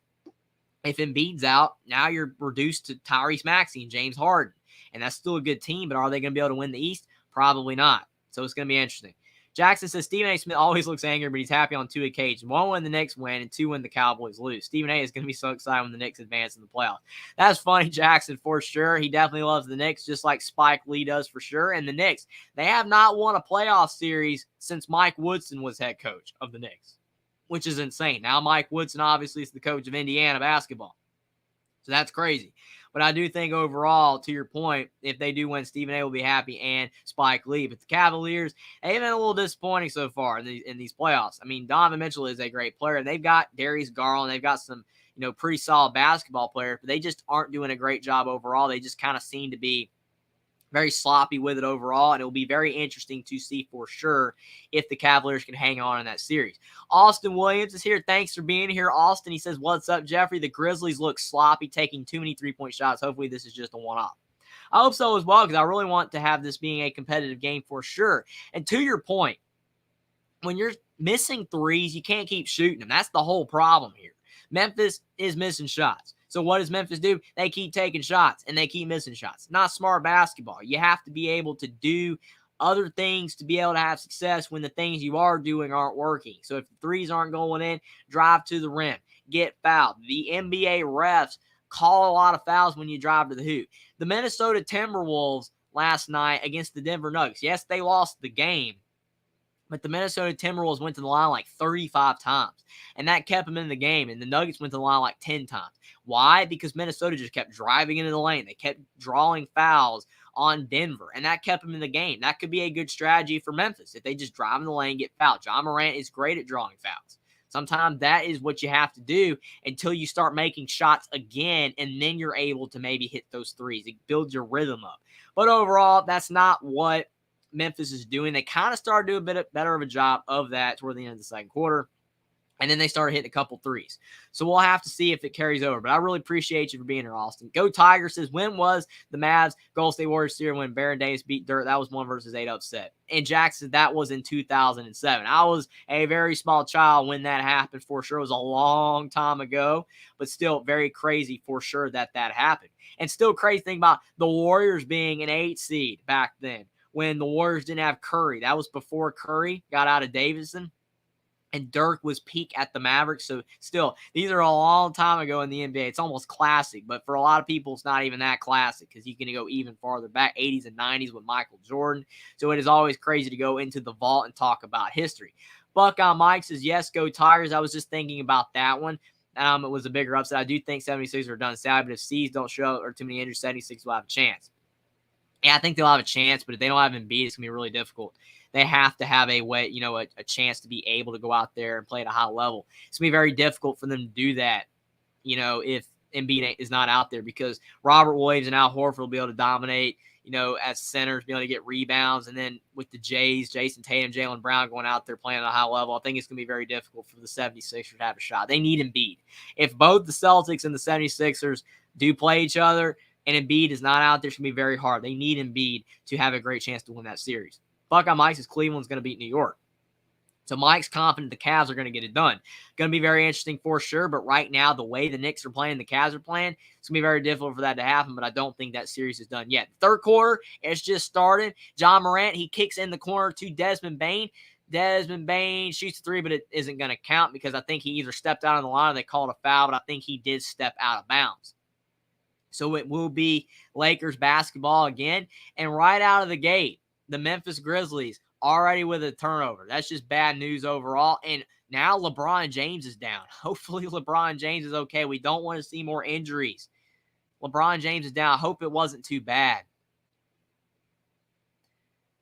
if Embiid's out, now you're reduced to Tyrese Maxey and James Harden, and that's still a good team, but are they going to be able to win the East? Probably not. So it's going to be interesting. Jackson says Stephen A. Smith always looks angry, but he's happy on two occasions. One when the Knicks win and two when the Cowboys lose. Stephen A. is going to be so excited when the Knicks advance in the playoffs. That's funny, Jackson, for sure. He definitely loves the Knicks, just like Spike Lee does for sure. And the Knicks, they have not won a playoff series since Mike Woodson was head coach of the Knicks, which is insane. Now Mike Woodson obviously is the coach of Indiana basketball. So that's crazy. But I do think overall, to your point, if they do win, Stephen A. will be happy and Spike Lee. But the Cavaliers, they've been a little disappointing so far in these playoffs. I mean, Donovan Mitchell is a great player. They've got Darius Garland. They've got some, pretty solid basketball players. But they just aren't doing a great job overall. They just kind of seem to be very sloppy with it overall, and it will be very interesting to see for sure if the Cavaliers can hang on in that series. Austin Williams is here. Thanks for being here, Austin. He says, what's up, Jeffrey? The Grizzlies look sloppy, taking too many three-point shots. Hopefully this is just a one-off. I hope so as well, because I really want to have this being a competitive game for sure. And to your point, when you're missing threes, you can't keep shooting them. That's the whole problem here. Memphis is missing shots. So what does Memphis do? They keep taking shots, and they keep missing shots. Not smart basketball. You have to be able to do other things to be able to have success when the things you are doing aren't working. So if the threes aren't going in, drive to the rim, get fouled. The NBA refs call a lot of fouls when you drive to the hoop. The Minnesota Timberwolves last night against the Denver Nuggets, yes, they lost the game, but the Minnesota Timberwolves went to the line like 35 times, and that kept them in the game, and the Nuggets went to the line like 10 times. Why? Because Minnesota just kept driving into the lane. They kept drawing fouls on Denver, and that kept them in the game. That could be a good strategy for Memphis if they just drive in the lane and get fouled. John Morant is great at drawing fouls. Sometimes that is what you have to do until you start making shots again, and then you're able to maybe hit those threes. It builds your rhythm up. But overall, that's not what Memphis is doing. They kind of started to do a bit better of a job of that toward the end of the second quarter. And then they started hitting a couple threes. So we'll have to see if it carries over. But I really appreciate you for being here, Austin. Go Tigers says, when was the Mavs Golden State Warriors series when Baron Davis beat Dirt? That was 1-8 upset. And Jackson, that was in 2007. I was a very small child when that happened for sure. It was a long time ago, but still very crazy for sure that happened. And still crazy thing about the Warriors being an 8 seed back then when the Warriors didn't have Curry. That was before Curry got out of Davidson. And Dirk was peak at the Mavericks. So still, these are a long time ago in the NBA. It's almost classic. But for a lot of people, it's not even that classic because you can go even farther back, 80s and 90s with Michael Jordan. So it is always crazy to go into the vault and talk about history. Buckeye Mike says, yes, go Tigers. I was just thinking about that one. It was a bigger upset. I do think 76ers are done sad, but if C's don't show up or too many injuries, 76 will have a chance. Yeah, I think they'll have a chance, but if they don't have Embiid, it's going to be really difficult. They have to have a way, a chance to be able to go out there and play at a high level. It's going to be very difficult for them to do that, if Embiid is not out there because Robert Williams and Al Horford will be able to dominate, as centers, be able to get rebounds. And then with the Jays, Jason Tatum, Jaylen Brown going out there playing at a high level, I think it's going to be very difficult for the 76ers to have a shot. They need Embiid. If both the Celtics and the 76ers do play each other, and Embiid is not out there, it's going to be very hard. They need Embiid to have a great chance to win that series. Buckeye Mike says Cleveland's going to beat New York. So Mike's confident the Cavs are going to get it done. Going to be very interesting for sure, but right now, the way the Knicks are playing, the Cavs are playing, it's going to be very difficult for that to happen, but I don't think that series is done yet. Third quarter, it's just started. John Morant, he kicks in the corner to Desmond Bane. Desmond Bane shoots a three, but it isn't going to count because I think he either stepped out on the line or they called a foul, but I think he did step out of bounds. So it will be Lakers basketball again. And right out of the gate, the Memphis Grizzlies already with a turnover. That's just bad news overall. And now LeBron James is down. Hopefully LeBron James is okay. We don't want to see more injuries. LeBron James is down. I hope it wasn't too bad.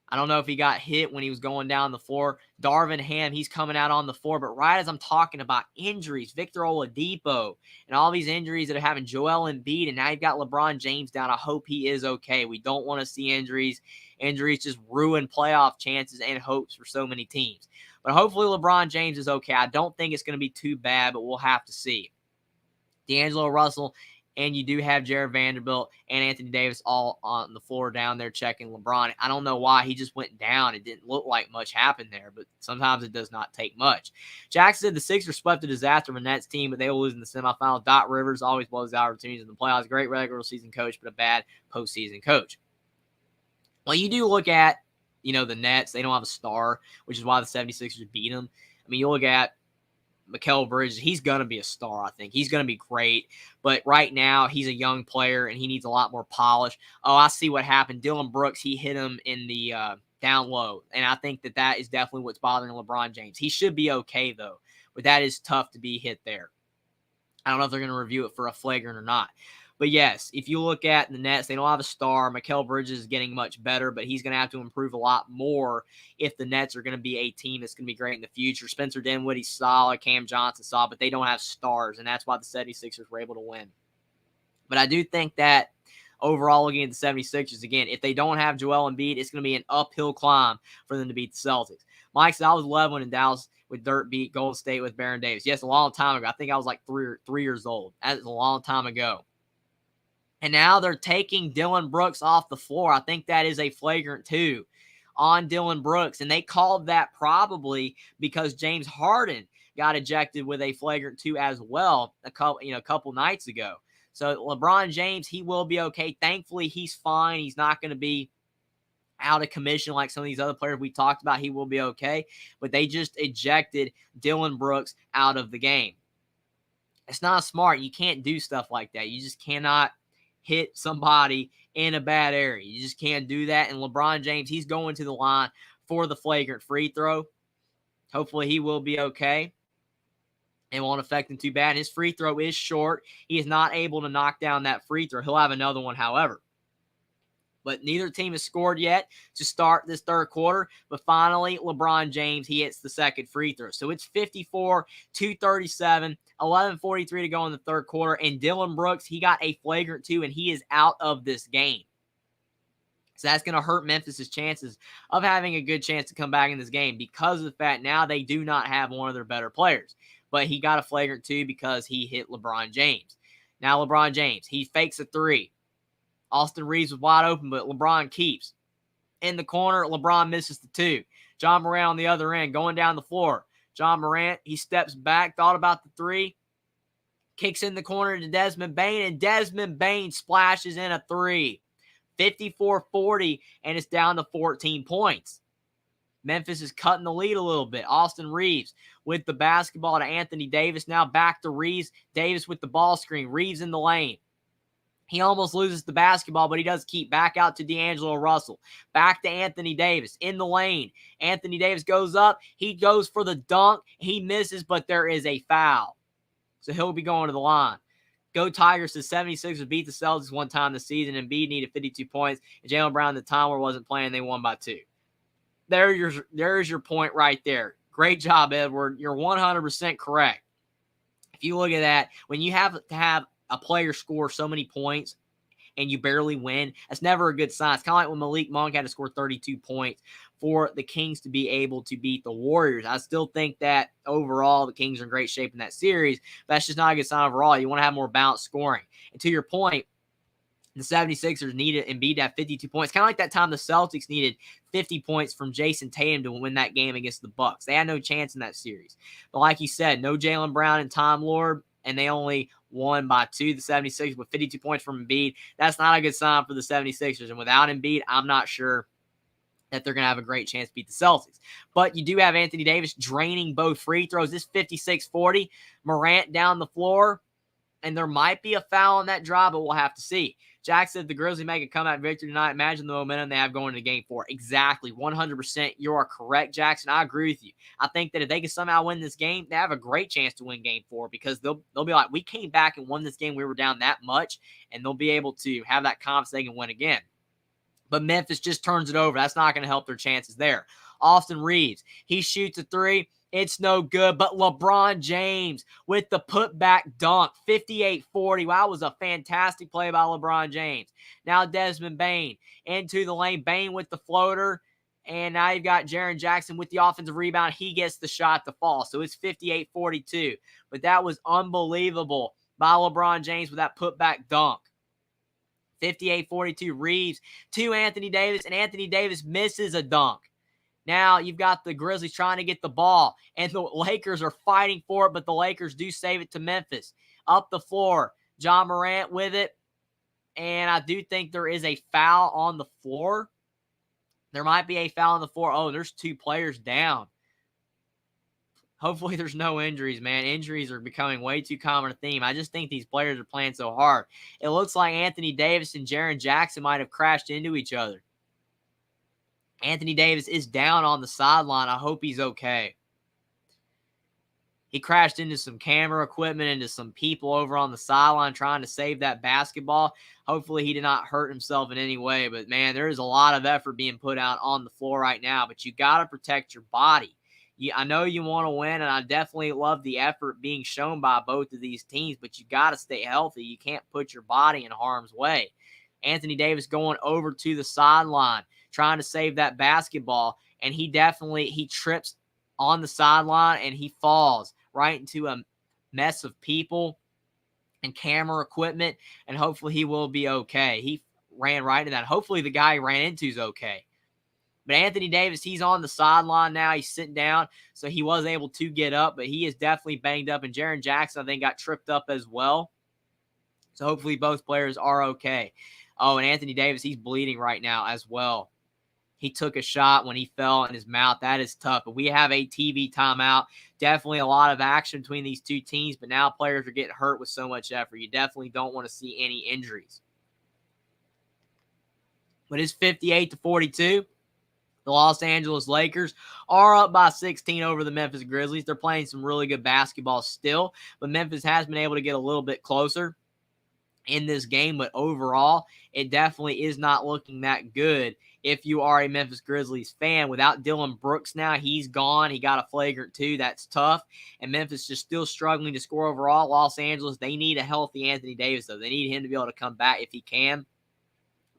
I don't know if he got hit when he was going down the floor. Darvin Ham, he's coming out on the floor. But right as I'm talking about injuries, Victor Oladipo and all these injuries that are having Joel Embiid, and now you've got LeBron James down. I hope he is okay. We don't want to see injuries. Injuries just ruin playoff chances and hopes for so many teams. But hopefully LeBron James is okay. I don't think it's going to be too bad, but we'll have to see. D'Angelo Russell, and you do have Jared Vanderbilt and Anthony Davis all on the floor down there checking LeBron. I don't know why he just went down. It didn't look like much happened there, but sometimes it does not take much. Jackson said the Sixers swept the disaster of a Nets team, but they will lose in the semifinals. Doc Rivers always blows out opportunities in the playoffs. Great regular season coach, but a bad postseason coach. Well, you do look at, the Nets. They don't have a star, which is why the 76ers beat them. I mean, you look at Mikal Bridges, he's going to be a star, I think. He's going to be great. But right now, he's a young player, and he needs a lot more polish. Oh, I see what happened. Dylan Brooks, he hit him in the down low. And I think that is definitely what's bothering LeBron James. He should be okay, though. But that is tough to be hit there. I don't know if they're going to review it for a flagrant or not. But yes, if you look at the Nets, they don't have a star. Mikal Bridges is getting much better, but he's going to have to improve a lot more if the Nets are going to be a team that's going to be great in the future. Spencer Dinwiddie's solid, Cam Johnson solid, but they don't have stars, and that's why the 76ers were able to win. But I do think that overall, looking at the 76ers, again, if they don't have Joel Embiid, it's going to be an uphill climb for them to beat the Celtics. Mike said, I was 11 when in Dallas with Dirt beat Golden State with Baron Davis. Yes, a long time ago. I think I was like three years old. That is a long time ago. And now they're taking Dylan Brooks off the floor. I think that is a flagrant 2 on Dylan Brooks. And they called that probably because James Harden got ejected with a flagrant 2 as well a couple nights ago. So LeBron James, he will be okay. Thankfully, he's fine. He's not going to be out of commission like some of these other players we talked about. He will be okay. But they just ejected Dylan Brooks out of the game. It's not smart. You can't do stuff like that. You just cannot hit somebody in a bad area. You just can't do that. And LeBron James, he's going to the line for the flagrant free throw. Hopefully he will be okay. It won't affect him too bad. His free throw is short. He is not able to knock down that free throw. He'll have another one, however. But neither team has scored yet to start this third quarter. But finally, LeBron James, he hits the second free throw. So it's 54-37, 11:43 to go in the third quarter. And Dylan Brooks, he got a flagrant 2, and he is out of this game. So that's going to hurt Memphis' chances of having a good chance to come back in this game because of the fact now they do not have one of their better players. but he got a flagrant 2 because he hit LeBron James. Now LeBron James, he fakes a 3. Austin Reeves was wide open, but LeBron keeps. In the corner, LeBron misses the 2. John Morant on the other end, going down the floor. John Morant, he steps back, thought about the 3, kicks in the corner to Desmond Bane, and Desmond Bane splashes in a 3. 54-40, and it's down to 14 points. Memphis is cutting the lead a little bit. Austin Reeves with the basketball to Anthony Davis. Now back to Reeves. Davis with the ball screen. Reeves in the lane. He almost loses the basketball, but he does keep back out to D'Angelo Russell. Back to Anthony Davis in the lane. Anthony Davis goes up. He goes for the dunk. He misses, but there is a foul. So he'll be going to the line. Go Tigers. The 76ers beat the Celtics one time this season. Embiid needed 52 points. And Jaylen Brown, the time where wasn't playing, they won by 2. There's your point right there. Great job, Edward. You're 100% correct. If you look at that, when you have to have a player score so many points and you barely win, that's never a good sign. It's kind of like when Malik Monk had to score 32 points for the Kings to be able to beat the Warriors. I still think that overall the Kings are in great shape in that series, but that's just not a good sign overall. You want to have more balanced scoring. And to your point, the 76ers needed Embiid to have 52 points. Kind of like that time the Celtics needed 50 points from Jason Tatum to win that game against the Bucks. They had no chance in that series. But like you said, no Jaylen Brown and Time Lord, and they only won by 2, the 76ers, with 52 points from Embiid. That's not a good sign for the 76ers. And without Embiid, I'm not sure that they're going to have a great chance to beat the Celtics. But you do have Anthony Davis draining both free throws. This 56-40. Morant down the floor. And there might be a foul on that drive, but we'll have to see. Jack said the Grizzlies make a comeback victory tonight. Imagine the momentum they have going into Game 4. Exactly, 100%. You are correct, Jackson. I agree with you. I think that if they can somehow win this game, they have a great chance to win Game 4 because they'll be like, we came back and won this game. We were down that much, and they'll be able to have that confidence they can win again. But Memphis just turns it over. That's not going to help their chances there. Austin Reeves, he shoots a 3. It's no good, but LeBron James with the putback dunk, 58-40. Wow, that was a fantastic play by LeBron James. Now Desmond Bane into the lane. Bane with the floater, and now you've got Jaren Jackson with the offensive rebound. He gets the shot to fall, so it's 58-42. But that was unbelievable by LeBron James with that putback dunk. 58-42, Reeves to Anthony Davis, and Anthony Davis misses a dunk. Now you've got the Grizzlies trying to get the ball, and the Lakers are fighting for it, but the Lakers do save it to Memphis. Up the floor, John Morant with it, and I do think there is a foul on the floor. There might be a foul on the floor. Oh, there's 2 players down. Hopefully there's no injuries, man. Injuries are becoming way too common a theme. I just think these players are playing so hard. It looks like Anthony Davis and Jaren Jackson might have crashed into each other. Anthony Davis is down on the sideline. I hope he's okay. He crashed into some camera equipment, into some people over on the sideline trying to save that basketball. Hopefully he did not hurt himself in any way. But, man, there is a lot of effort being put out on the floor right now. But you got to protect your body. I know you want to win, and I definitely love the effort being shown by both of these teams. But you got to stay healthy. You can't put your body in harm's way. Anthony Davis going over to the sideline, trying to save that basketball, and he trips on the sideline, and he falls right into a mess of people and camera equipment, and hopefully he will be okay. He ran right into that. Hopefully the guy he ran into is okay. But Anthony Davis, he's on the sideline now. He's sitting down, so he was able to get up, but he is definitely banged up, and Jaren Jackson, I think, got tripped up as well. So hopefully both players are okay. Oh, and Anthony Davis, he's bleeding right now as well. He took a shot when he fell in his mouth. That is tough. But we have a TV timeout. Definitely a lot of action between these two teams, but now players are getting hurt with so much effort. You definitely don't want to see any injuries. But it's 58-42. The Los Angeles Lakers are up by 16 over the Memphis Grizzlies. They're playing some really good basketball still, but Memphis has been able to get a little bit closer in this game, but overall, it definitely is not looking that good if you are a Memphis Grizzlies fan. Without Dillon Brooks now, he's gone. He got a flagrant 2. That's tough. And Memphis just still struggling to score overall. Los Angeles, they need a healthy Anthony Davis, though. They need him to be able to come back if he can.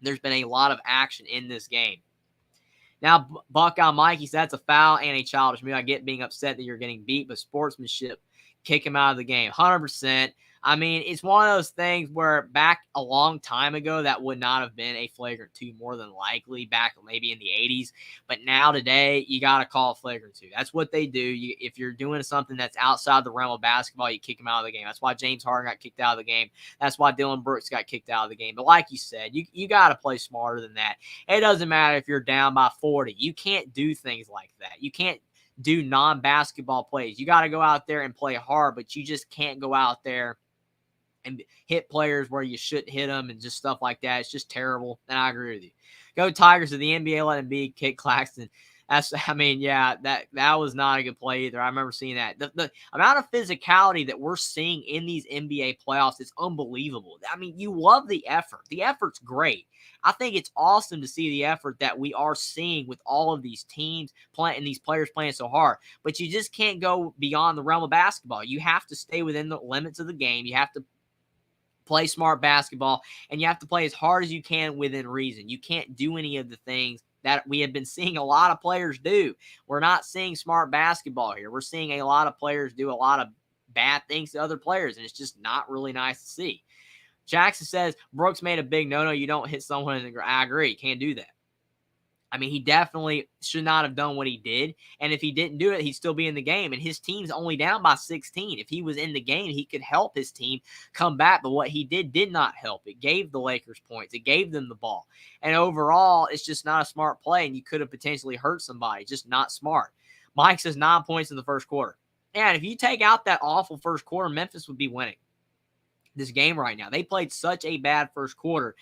There's been a lot of action in this game. Now, Buckeye Mike, he said that's a foul and a childish move. I get being upset that you're getting beat, but sportsmanship, kick him out of the game. 100%. I mean, it's one of those things where back a long time ago, that would not have been a flagrant 2 more than likely, back maybe in the 80s. But now today, you got to call flagrant 2. That's what they do. If you're doing something that's outside the realm of basketball, you kick him out of the game. That's why James Harden got kicked out of the game. That's why Dylan Brooks got kicked out of the game. But like you said, you got to play smarter than that. It doesn't matter if you're down by 40. You can't do things like that. You can't do non-basketball plays. You got to go out there and play hard, but you just can't go out there and hit players where you shouldn't hit them and just stuff like that. It's just terrible. And I agree with you. Go Tigers. To the NBA let him be, kick Claxton. That was not a good play either. I remember seeing that. The amount of physicality that we're seeing in these NBA playoffs is unbelievable. I mean, you love the effort. The effort's great. I think it's awesome to see the effort that we are seeing with all of these teams playing and these players playing so hard. But you just can't go beyond the realm of basketball. You have to stay within the limits of the game. You have to play smart basketball, and you have to play as hard as you can within reason. You can't do any of the things that we have been seeing a lot of players do. We're not seeing smart basketball here. We're seeing a lot of players do a lot of bad things to other players, and it's just not really nice to see. Jackson says, Brooks made a big no-no. You don't hit someone in the ground. I agree. Can't do that. I mean, he definitely should not have done what he did. And if he didn't do it, he'd still be in the game. And his team's only down by 16. If he was in the game, he could help his team come back. But what he did not help. It gave the Lakers points. It gave them the ball. And overall, it's just not a smart play. And you could have potentially hurt somebody. Just not smart. Mike says 9 points in the first quarter. And if you take out that awful first quarter, Memphis would be winning this game right now. They played such a bad first quarter.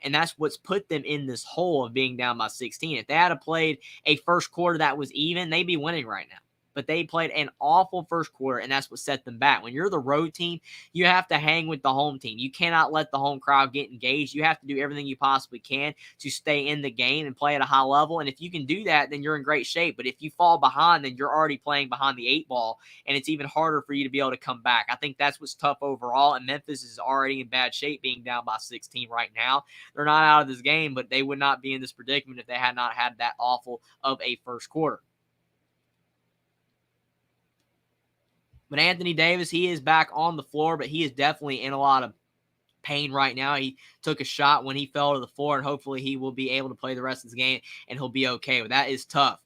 And that's what's put them in this hole of being down by 16. If they had played a first quarter that was even, they'd be winning right now. But they played an awful first quarter, and that's what set them back. When you're the road team, you have to hang with the home team. You cannot let the home crowd get engaged. You have to do everything you possibly can to stay in the game and play at a high level. And if you can do that, then you're in great shape. But if you fall behind, then you're already playing behind the 8 ball, and it's even harder for you to be able to come back. I think that's what's tough overall, and Memphis is already in bad shape being down by 16 right now. They're not out of this game, but they would not be in this predicament if they had not had that awful of a first quarter. But Anthony Davis, he is back on the floor, but he is definitely in a lot of pain right now. He took a shot when he fell to the floor, and hopefully he will be able to play the rest of the game, and he'll be okay. But that is tough.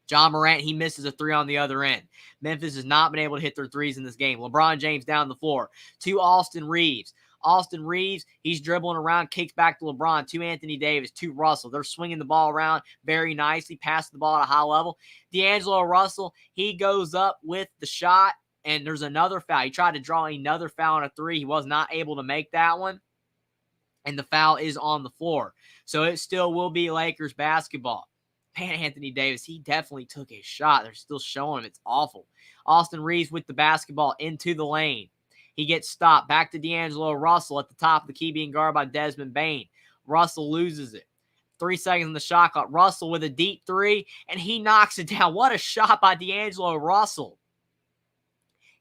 John Morant, he misses a 3 on the other end. Memphis has not been able to hit their threes in this game. LeBron James down the floor to Austin Reeves. Austin Reeves, he's dribbling around, kicks back to LeBron, to Anthony Davis, to Russell. They're swinging the ball around very nicely, passing the ball at a high level. D'Angelo Russell, he goes up with the shot, and there's another foul. He tried to draw another foul on a 3. He was not able to make that one, and the foul is on the floor. So it still will be Lakers basketball. Man, Anthony Davis, he definitely took a shot. They're still showing him. It's awful. Austin Reeves with the basketball into the lane. He gets stopped. Back to D'Angelo Russell at the top of the key, being guarded by Desmond Bane. Russell loses it. 3 seconds on the shot clock. Russell with a deep 3, and he knocks it down. What a shot by D'Angelo Russell.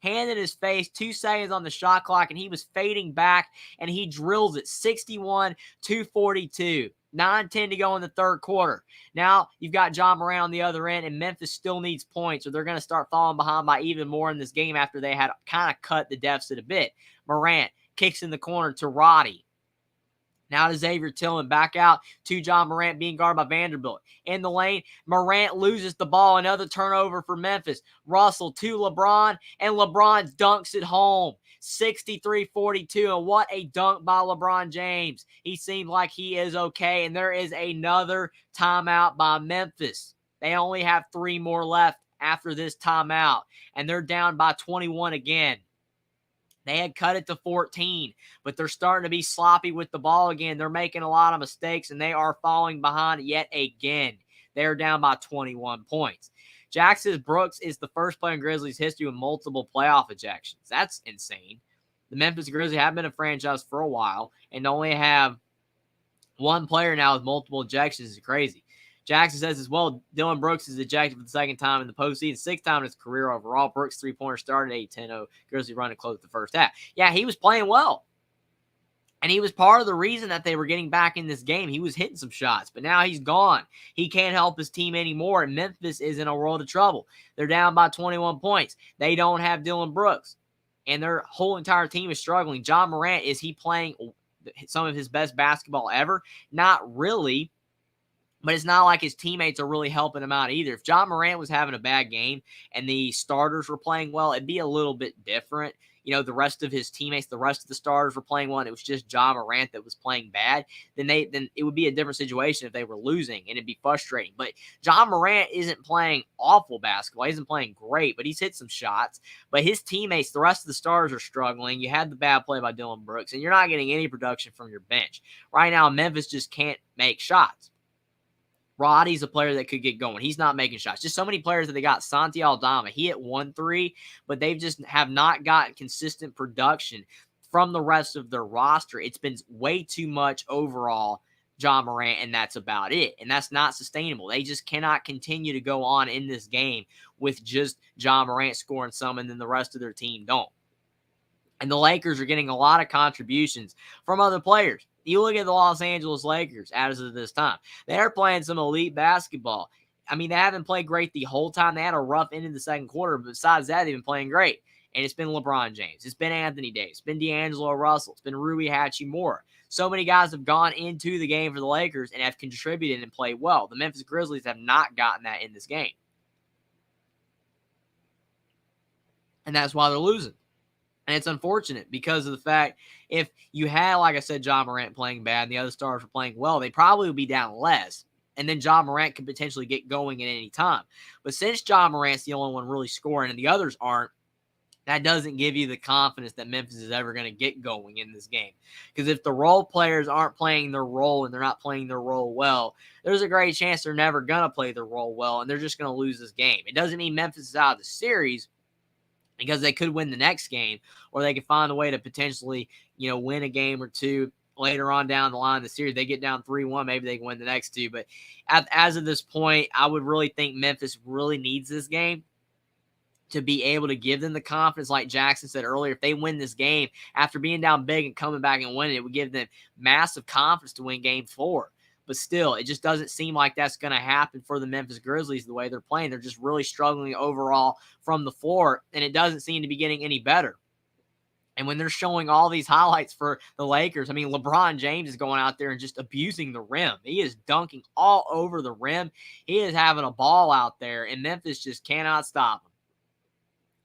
Hand in his face, 2 seconds on the shot clock, and he was fading back, and he drills it. 61-42. 9-10 to go in the third quarter. Now you've got John Morant on the other end, and Memphis still needs points, or they're going to start falling behind by even more in this game after they had kind of cut the deficit a bit. Morant kicks in the corner to Roddy. Now to Xavier Tillman, back out to John Morant, being guarded by Vanderbilt. In the lane, Morant loses the ball. Another turnover for Memphis. Russell to LeBron, and LeBron dunks it home. 63-42, and what a dunk by LeBron James. He seemed like he is okay, and there is another timeout by Memphis. They only have 3 more left after this timeout, and they're down by 21 again. They had cut it to 14, but they're starting to be sloppy with the ball again. They're making a lot of mistakes, and they are falling behind yet again. They're down by 21 points. Jackson Brooks is the first player in Grizzlies history with multiple playoff ejections. That's insane. The Memphis Grizzlies have been a franchise for a while, and only have 1 player now with multiple ejections is crazy. Jackson says as well, Dylan Brooks is ejected for the 2nd time in the postseason, 6th time in his career overall. Brooks' 3-pointer started 8-10-0. Grizzlies run to close the first half. Yeah, he was playing well. And he was part of the reason that they were getting back in this game. He was hitting some shots, but now he's gone. He can't help his team anymore, and Memphis is in a world of trouble. They're down by 21 points. They don't have Dylan Brooks, and their whole entire team is struggling. Ja Morant, is he playing some of his best basketball ever? Not really. But it's not like his teammates are really helping him out either. If Ja Morant was having a bad game and the starters were playing well, it'd be a little bit different. You know, the rest of his teammates, the rest of the starters were playing well, and it was just Ja Morant that was playing bad. Then it would be a different situation if they were losing, and it'd be frustrating. But Ja Morant isn't playing awful basketball. He isn't playing great, but he's hit some shots. But his teammates, the rest of the stars, are struggling. You had the bad play by Dylan Brooks, and you're not getting any production from your bench. Right now, Memphis just can't make shots. Roddy's a player that could get going. He's not making shots. Just so many players that they got. Santi Aldama, he hit 1-3, but they've just have not gotten consistent production from the rest of their roster. It's been way too much overall, Ja Morant, and that's about it. And that's not sustainable. They just cannot continue to go on in this game with just Ja Morant scoring some and then the rest of their team don't. And the Lakers are getting a lot of contributions from other players. You look at the Los Angeles Lakers as of this time. They're playing some elite basketball. I mean, they haven't played great the whole time. They had a rough end in the second quarter, but besides that, they've been playing great. And it's been LeBron James. It's been Anthony Davis. It's been D'Angelo Russell. It's been Rui Hachimura. So many guys have gone into the game for the Lakers and have contributed and played well. The Memphis Grizzlies have not gotten that in this game. And that's why they're losing. And it's unfortunate because of the fact if you had, like I said, Ja Morant playing bad and the other stars were playing well, they probably would be down less. And then Ja Morant could potentially get going at any time. But since Ja Morant's the only one really scoring and the others aren't, that doesn't give you the confidence that Memphis is ever going to get going in this game. Because if the role players aren't playing their role and they're not playing their role well, there's a great chance they're never going to play their role well and they're just going to lose this game. It doesn't mean Memphis is out of the series, because they could win the next game, or they could find a way to potentially, win a game or two later on down the line of the series. They get down 3-1, maybe they can win the next two. But as of this point, I would really think Memphis really needs this game to be able to give them the confidence, like Jackson said earlier. If they win this game after being down big and coming back and winning, it would give them massive confidence to win Game 4. But still, it just doesn't seem like that's going to happen for the Memphis Grizzlies the way they're playing. They're just really struggling overall from the floor, and it doesn't seem to be getting any better. And when they're showing all these highlights for the Lakers, I mean, LeBron James is going out there and just abusing the rim. He is dunking all over the rim. He is having a ball out there, and Memphis just cannot stop him.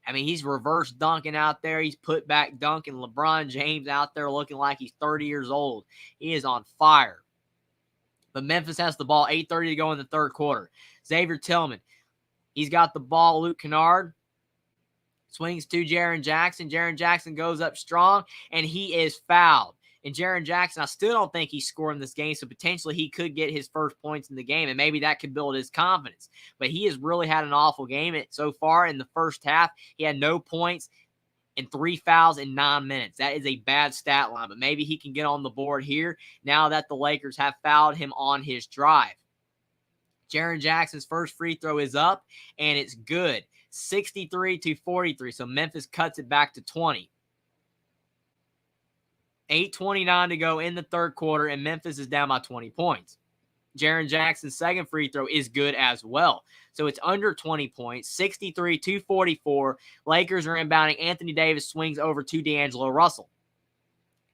I mean, he's reverse dunking out there. He's put back dunking. LeBron James out there looking like he's 30 years old. He is on fire. But Memphis has the ball, 8:30 to go in the third quarter. Xavier Tillman, he's got the ball. Luke Kennard swings to Jaren Jackson. Jaren Jackson goes up strong, and he is fouled. And Jaren Jackson, I still don't think he's scoring this game, so potentially he could get his first points in the game, and maybe that could build his confidence. But he has really had an awful game so far in the first half. He had no points and 3 fouls in 9 minutes. That is a bad stat line, but maybe he can get on the board here now that the Lakers have fouled him on his drive. Jaren Jackson's first free throw is up, and it's good. 63-43, so Memphis cuts it back to 20. 8:29 to go in the third quarter, and Memphis is down by 20 points. Jaren Jackson's second free throw is good as well. So it's under 20 points, 63-44. Lakers are inbounding. Anthony Davis swings over to D'Angelo Russell.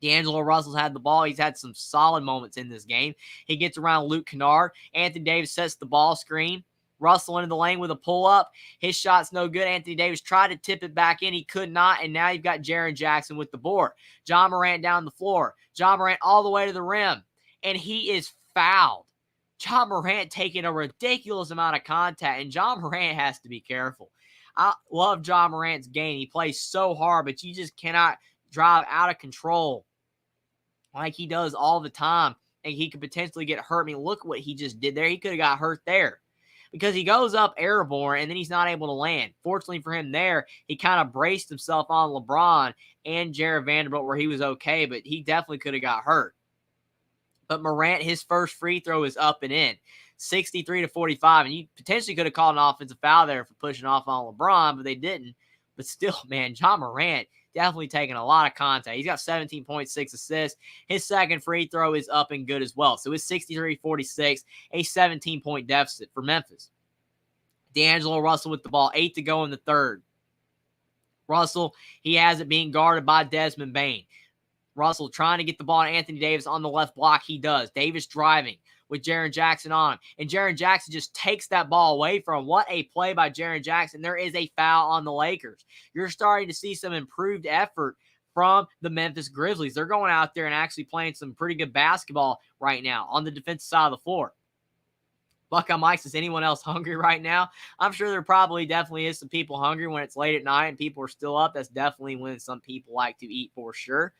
D'Angelo Russell's had the ball. He's had some solid moments in this game. He gets around Luke Kennard. Anthony Davis sets the ball screen. Russell into the lane with a pull-up. His shot's no good. Anthony Davis tried to tip it back in. He could not, and now you've got Jaren Jackson with the board. Ja Morant down the floor. Ja Morant all the way to the rim, and he is fouled. Ja Morant taking a ridiculous amount of contact, and Ja Morant has to be careful. I love Ja Morant's game. He plays so hard, but you just cannot drive out of control like he does all the time, and he could potentially get hurt. I mean, look what he just did there. He could have got hurt there because he goes up airborne, and then he's not able to land. Fortunately for him there, he kind of braced himself on LeBron and Jared Vanderbilt where he was okay, but he definitely could have got hurt. But Morant, his first free throw is up and in, 63-45. And you potentially could have called an offensive foul there for pushing off on LeBron, but they didn't. But still, man, John Morant definitely taking a lot of contact. He's got 17.6 assists. His second free throw is up and good as well. So it's 63-46, a 17-point deficit for Memphis. D'Angelo Russell with the ball, 8 to go in the third. Russell, he has it being guarded by Desmond Bane. Russell trying to get the ball to Anthony Davis on the left block. He does. Davis driving with Jaren Jackson on him. And Jaren Jackson just takes that ball away from him. What a play by Jaren Jackson. There is a foul on the Lakers. You're starting to see some improved effort from the Memphis Grizzlies. They're going out there and actually playing some pretty good basketball right now on the defensive side of the floor. Buckeye Mike, is anyone else hungry right now? I'm sure there definitely is some people hungry when it's late at night and people are still up. That's definitely when some people like to eat for sure.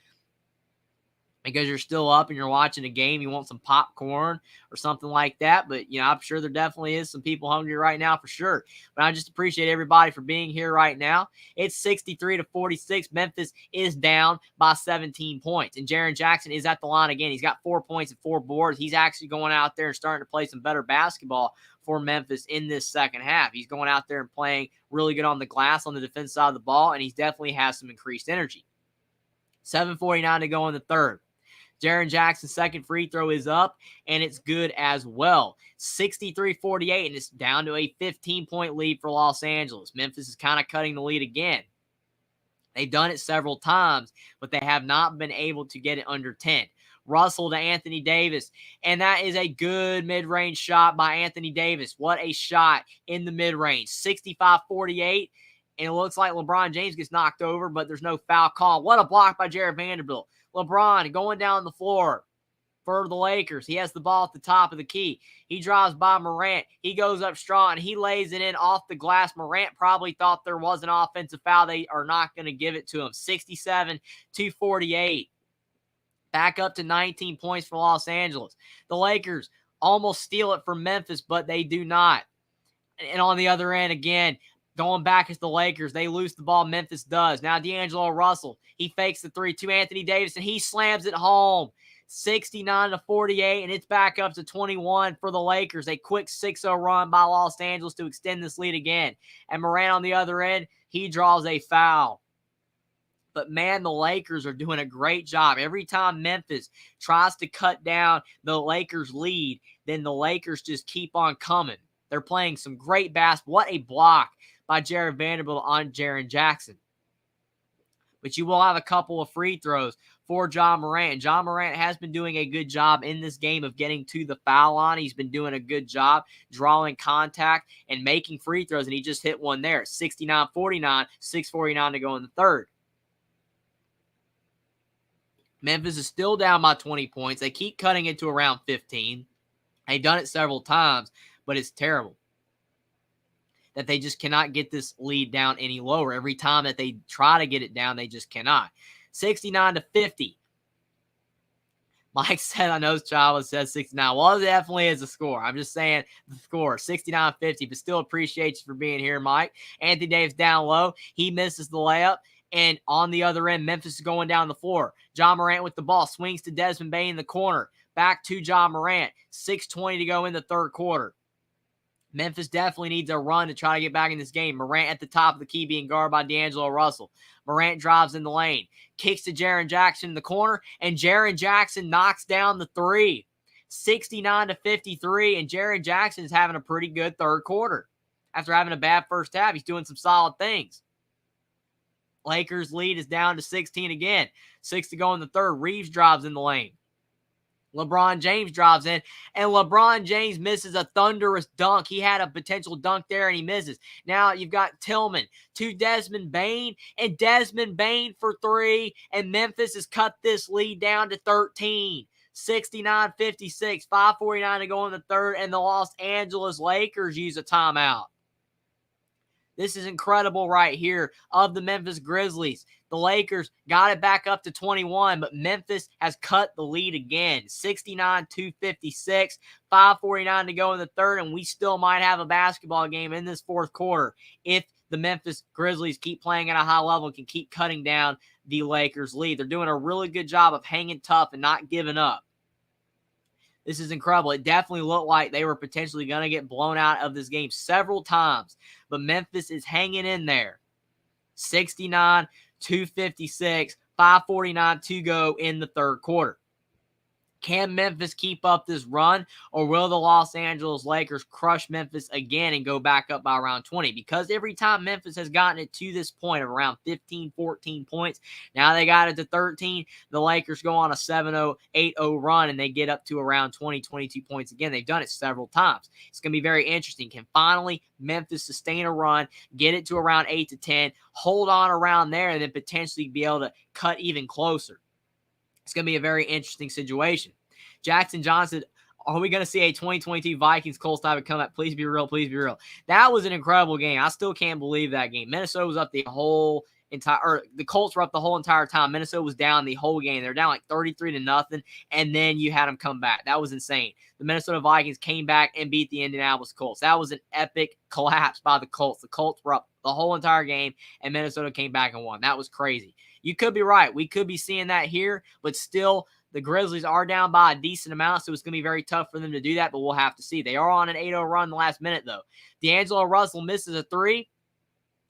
Because you're still up and you're watching a game, you want some popcorn or something like that. But, I'm sure there definitely is some people hungry right now for sure. But I just appreciate everybody for being here right now. It's 63-46. Memphis is down by 17 points. And Jaren Jackson is at the line again. He's got 4 points and 4 boards. He's actually going out there and starting to play some better basketball for Memphis in this second half. He's going out there and playing really good on the glass on the defense side of the ball, and he definitely has some increased energy. 7:49 to go in the third. Jaren Jackson's second free throw is up, and it's good as well. 63-48, and it's down to a 15-point lead for Los Angeles. Memphis is kind of cutting the lead again. They've done it several times, but they have not been able to get it under 10. Russell to Anthony Davis, and that is a good mid-range shot by Anthony Davis. What a shot in the mid-range. 65-48, and it looks like LeBron James gets knocked over, but there's no foul call. What a block by Jared Vanderbilt. LeBron going down the floor for the Lakers. He has the ball at the top of the key. He drives by Morant. He goes up strong, and he lays it in off the glass. Morant probably thought there was an offensive foul. They are not going to give it to him. 67-48. Back up to 19 points for Los Angeles. The Lakers almost steal it from Memphis, but they do not. And on the other end, again, going back as the Lakers, they lose the ball. Memphis does. Now D'Angelo Russell, he fakes the three to Anthony Davis, and he slams it home. 69-48, and it's back up to 21 for the Lakers. A quick 6-0 run by Los Angeles to extend this lead again. And Morant on the other end, he draws a foul. But, man, the Lakers are doing a great job. Every time Memphis tries to cut down the Lakers' lead, then the Lakers just keep on coming. They're playing some great basketball. What a block by Jared Vanderbilt on Jaren Jackson. But you will have a couple of free throws for John Morant. John Morant has been doing a good job in this game of getting to the foul line. He's been doing a good job drawing contact and making free throws, and he just hit one there. 69-49, 6:49 to go in the third. Memphis is still down by 20 points. They keep cutting it to around 15. They've done it several times, but it's terrible that they just cannot get this lead down any lower. Every time that they try to get it down, they just cannot. 69-50. Mike said, I know Chavez says 69. Well, it definitely is a score. I'm just saying the score, 69-50, but still appreciate you for being here, Mike. Anthony Davis down low. He misses the layup. And on the other end, Memphis is going down the floor. John Morant with the ball. Swings to Desmond Bane in the corner. Back to John Morant. 6:20 to go in the third quarter. Memphis definitely needs a run to try to get back in this game. Morant at the top of the key being guarded by D'Angelo Russell. Morant drives in the lane. Kicks to Jaren Jackson in the corner. And Jaren Jackson knocks down the three. 69-53. And Jaren Jackson is having a pretty good third quarter. After having a bad first half, he's doing some solid things. Lakers lead is down to 16 again. 6 to go in the third. Reeves drives in the lane. LeBron James drives in, and LeBron James misses a thunderous dunk. He had a potential dunk there, and he misses. Now you've got Tillman to Desmond Bane, and Desmond Bane for three, and Memphis has cut this lead down to 13. 69-56, 5:49 to go in the third, and the Los Angeles Lakers use a timeout. This is incredible right here of the Memphis Grizzlies. The Lakers got it back up to 21, but Memphis has cut the lead again. 69-56, 5:49 to go in the third, and we still might have a basketball game in this fourth quarter if the Memphis Grizzlies keep playing at a high level and can keep cutting down the Lakers' lead. They're doing a really good job of hanging tough and not giving up. This is incredible. It definitely looked like they were potentially going to get blown out of this game several times, but Memphis is hanging in there. 69-256, 5:49 to go in the third quarter. Can Memphis keep up this run, or will the Los Angeles Lakers crush Memphis again and go back up by around 20? Because every time Memphis has gotten it to this point of around 15, 14 points, now they got it to 13, the Lakers go on a 7-0, 8-0 run, and they get up to around 20, 22 points again. They've done it several times. It's going to be very interesting. Can finally Memphis sustain a run, get it to around 8 to 10, hold on around there, and then potentially be able to cut even closer? It's going to be a very interesting situation. Jackson Johnson, are we going to see a 2022 Vikings-Colts type of comeback? Please be real. Please be real. That was an incredible game. I still can't believe that game. Minnesota was up the Colts were up the whole entire time. Minnesota was down the whole game. They're down like 33-0, and then you had them come back. That was insane. The Minnesota Vikings came back and beat the Indianapolis Colts. That was an epic collapse by the Colts. The Colts were up the whole entire game, and Minnesota came back and won. That was crazy. You could be right. We could be seeing that here, but still, the Grizzlies are down by a decent amount, so it's going to be very tough for them to do that, but we'll have to see. They are on an 8-0 run in the last minute, though. D'Angelo Russell misses a three,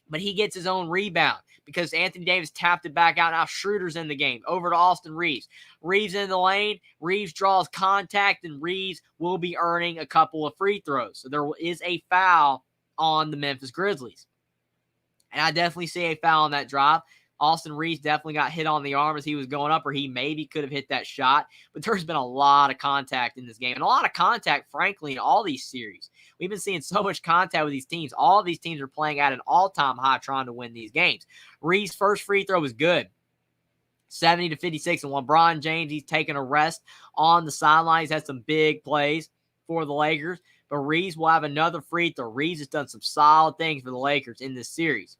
but he gets his own rebound because Anthony Davis tapped it back out. Now Schroeder's in the game. Over to Austin Reeves. Reeves in the lane. Reeves draws contact, and Reeves will be earning a couple of free throws. So there is a foul on the Memphis Grizzlies. And I definitely see a foul on that drive. Austin Reeves definitely got hit on the arm as he was going up, or he maybe could have hit that shot. But there's been a lot of contact in this game, and a lot of contact, frankly, in all these series. We've been seeing so much contact with these teams. All of these teams are playing at an all-time high trying to win these games. Reeves' first free throw was good. 70-56, and LeBron James, he's taking a rest on the sidelines. He's had some big plays for the Lakers, but Reeves will have another free throw. Reeves has done some solid things for the Lakers in this series.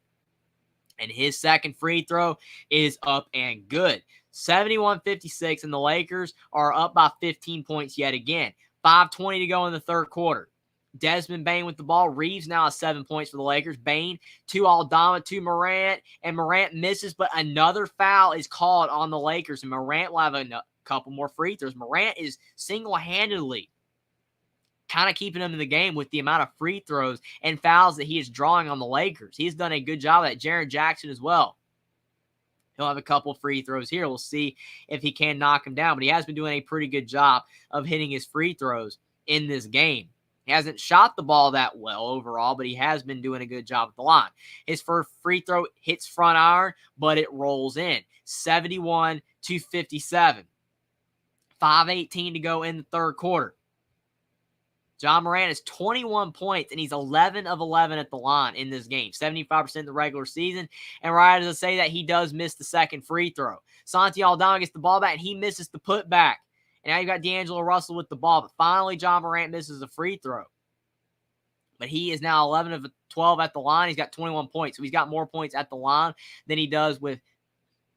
And his second free throw is up and good. 71-56, and the Lakers are up by 15 points yet again. 5:20 to go in the third quarter. Desmond Bane with the ball. Reeves now has 7 points for the Lakers. Bane to Aldama to Morant, and Morant misses, but another foul is called on the Lakers, and Morant will have a couple more free throws. Morant is single-handedly kind of keeping him in the game with the amount of free throws and fouls that he is drawing on the Lakers. He's done a good job at Jaren Jackson as well. He'll have a couple of free throws here. We'll see if he can knock him down, but he has been doing a pretty good job of hitting his free throws in this game. He hasn't shot the ball that well overall, but he has been doing a good job at the line. His first free throw hits front iron, but it rolls in. 71-57. 5:18 to go in the third quarter. John Morant has 21 points, and he's 11 of 11 at the line in this game. 75% in the regular season. And right as I say that, he does miss the second free throw. Santi Aldama gets the ball back, and he misses the putback. And now you got D'Angelo Russell with the ball. But finally, John Morant misses a free throw. But he is now 11 of 12 at the line. He's got 21 points. So he's got more points at the line than he does with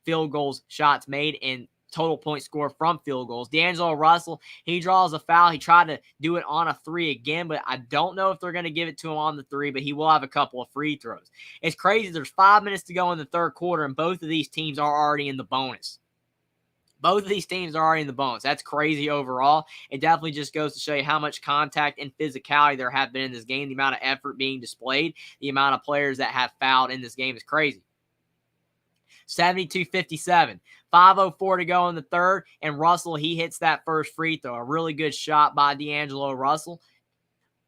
field goals, shots made, and total point score from field goals. D'Angelo Russell, he draws a foul. He tried to do it on a three again, but I don't know if they're going to give it to him on the three, but he will have a couple of free throws. It's crazy. There's 5 minutes to go in the third quarter, and both of these teams are already in the bonus. Both of these teams are already in the bonus. That's crazy overall. It definitely just goes to show you how much contact and physicality there have been in this game. The amount of effort being displayed, the amount of players that have fouled in this game is crazy. 72-57. 5:04 to go in the third, and Russell, he hits that first free throw. A really good shot by D'Angelo Russell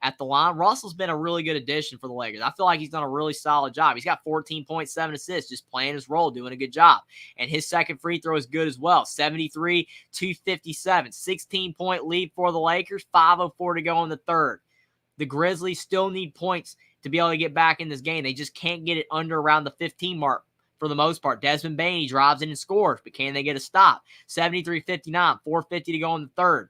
at the line. Russell's been a really good addition for the Lakers. I feel like he's done a really solid job. He's got 14.7 assists, just playing his role, doing a good job. And his second free throw is good as well. 73-57. 16-point lead for the Lakers. 5:04 to go in the third. The Grizzlies still need points to be able to get back in this game. They just can't get it under around the 15 mark. For the most part, Desmond Bane, he drives in and scores, but can they get a stop? 73-59, 4:50 to go in the third.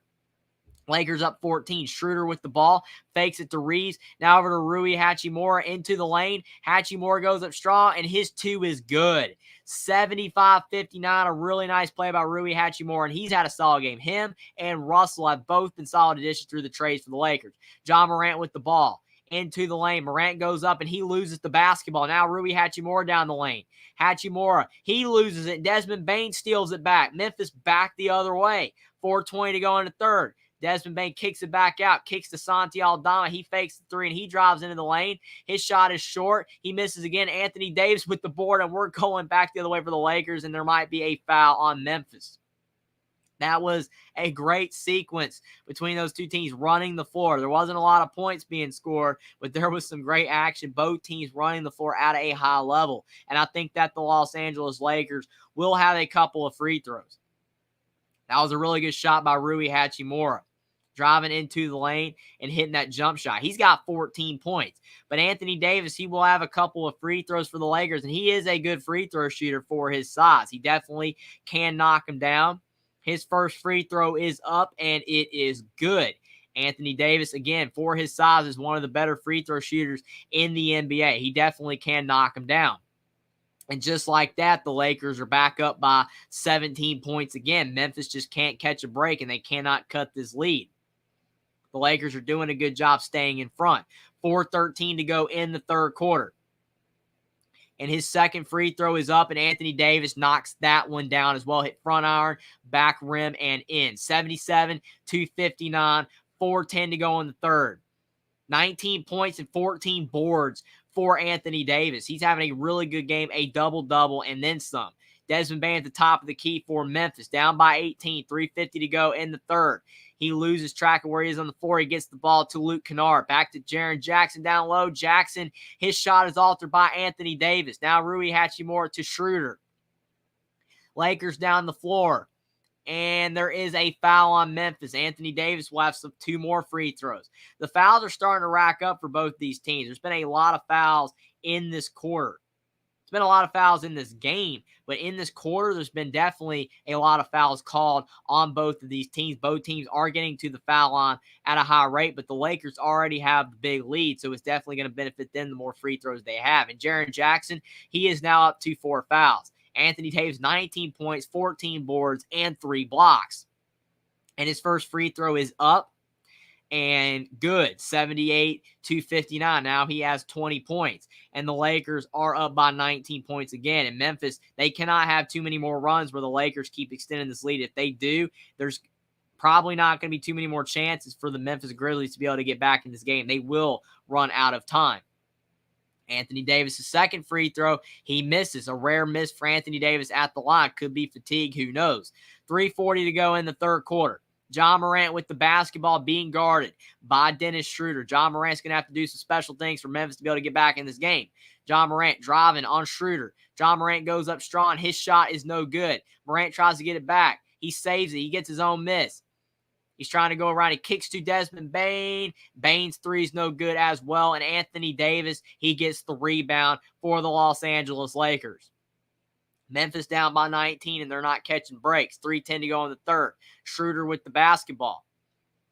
Lakers up 14. Schroeder with the ball, fakes it to Reeves. Now over to Rui Hachimura into the lane. Hachimura goes up strong, and his two is good. 75-59, a really nice play by Rui Hachimura, and he's had a solid game. Him and Russell have both been solid additions through the trades for the Lakers. John Morant with the ball. Into the lane. Morant goes up, and he loses the basketball. Now Rui Hachimura down the lane. Hachimura, he loses it. Desmond Bane steals it back. Memphis back the other way. 4:20 to go in the third. Desmond Bain kicks it back out, kicks to Santi Aldama. He fakes the three, and he drives into the lane. His shot is short. He misses again. Anthony Davis with the board, and we're going back the other way for the Lakers, and there might be a foul on Memphis. That was a great sequence between those two teams running the floor. There wasn't a lot of points being scored, but there was some great action. Both teams running the floor at a high level. And I think that the Los Angeles Lakers will have a couple of free throws. That was a really good shot by Rui Hachimura, driving into the lane and hitting that jump shot. He's got 14 points. But Anthony Davis, he will have a couple of free throws for the Lakers, and he is a good free throw shooter for his size. He definitely can knock him down. His first free throw is up, and it is good. Anthony Davis, again, for his size, is one of the better free throw shooters in the NBA. He definitely can knock him down. And just like that, the Lakers are back up by 17 points again. Memphis just can't catch a break, and they cannot cut this lead. The Lakers are doing a good job staying in front. 4:13 to go in the third quarter. And his second free throw is up, and Anthony Davis knocks that one down as well. Hit front iron, back rim, and in. 77-59, 4:10 to go in the third. 19 points and 14 boards for Anthony Davis. He's having a really good game, a double-double, and then some. Desmond Bain at the top of the key for Memphis, down by 18, 3:50 to go in the third. He loses track of where he is on the floor. He gets the ball to Luke Kennard. Back to Jaren Jackson down low. Jackson, his shot is altered by Anthony Davis. Now Rui Hachimura to Schroeder. Lakers down the floor. And there is a foul on Memphis. Anthony Davis will have two more free throws. The fouls are starting to rack up for both these teams. There's been a lot of fouls in this quarter. There's been a lot of fouls in this game, but in this quarter, there's been definitely a lot of fouls called on both of these teams. Both teams are getting to the foul line at a high rate, but the Lakers already have the big lead, so it's definitely going to benefit them the more free throws they have. And Jaren Jackson, he is now up to 4 fouls. Anthony Davis, 19 points, 14 boards, and 3 blocks. And his first free throw is up and good, 78-59. Now he has 20 points. And the Lakers are up by 19 points again. And Memphis, they cannot have too many more runs where the Lakers keep extending this lead. If they do, there's probably not going to be too many more chances for the Memphis Grizzlies to be able to get back in this game. They will run out of time. Anthony Davis' second free throw, he misses. A rare miss for Anthony Davis at the line. Could be fatigue, who knows. 3:40 to go in the third quarter. John Morant with the basketball being guarded by Dennis Schroeder. John Morant's going to have to do some special things for Memphis to be able to get back in this game. John Morant driving on Schroeder. John Morant goes up strong. His shot is no good. Morant tries to get it back. He saves it. He gets his own miss. He's trying to go around. He kicks to Desmond Bain. Bain's three is no good as well. And Anthony Davis, he gets the rebound for the Los Angeles Lakers. Memphis down by 19, and they're not catching breaks. 3:10 to go in the third. Schroeder with the basketball.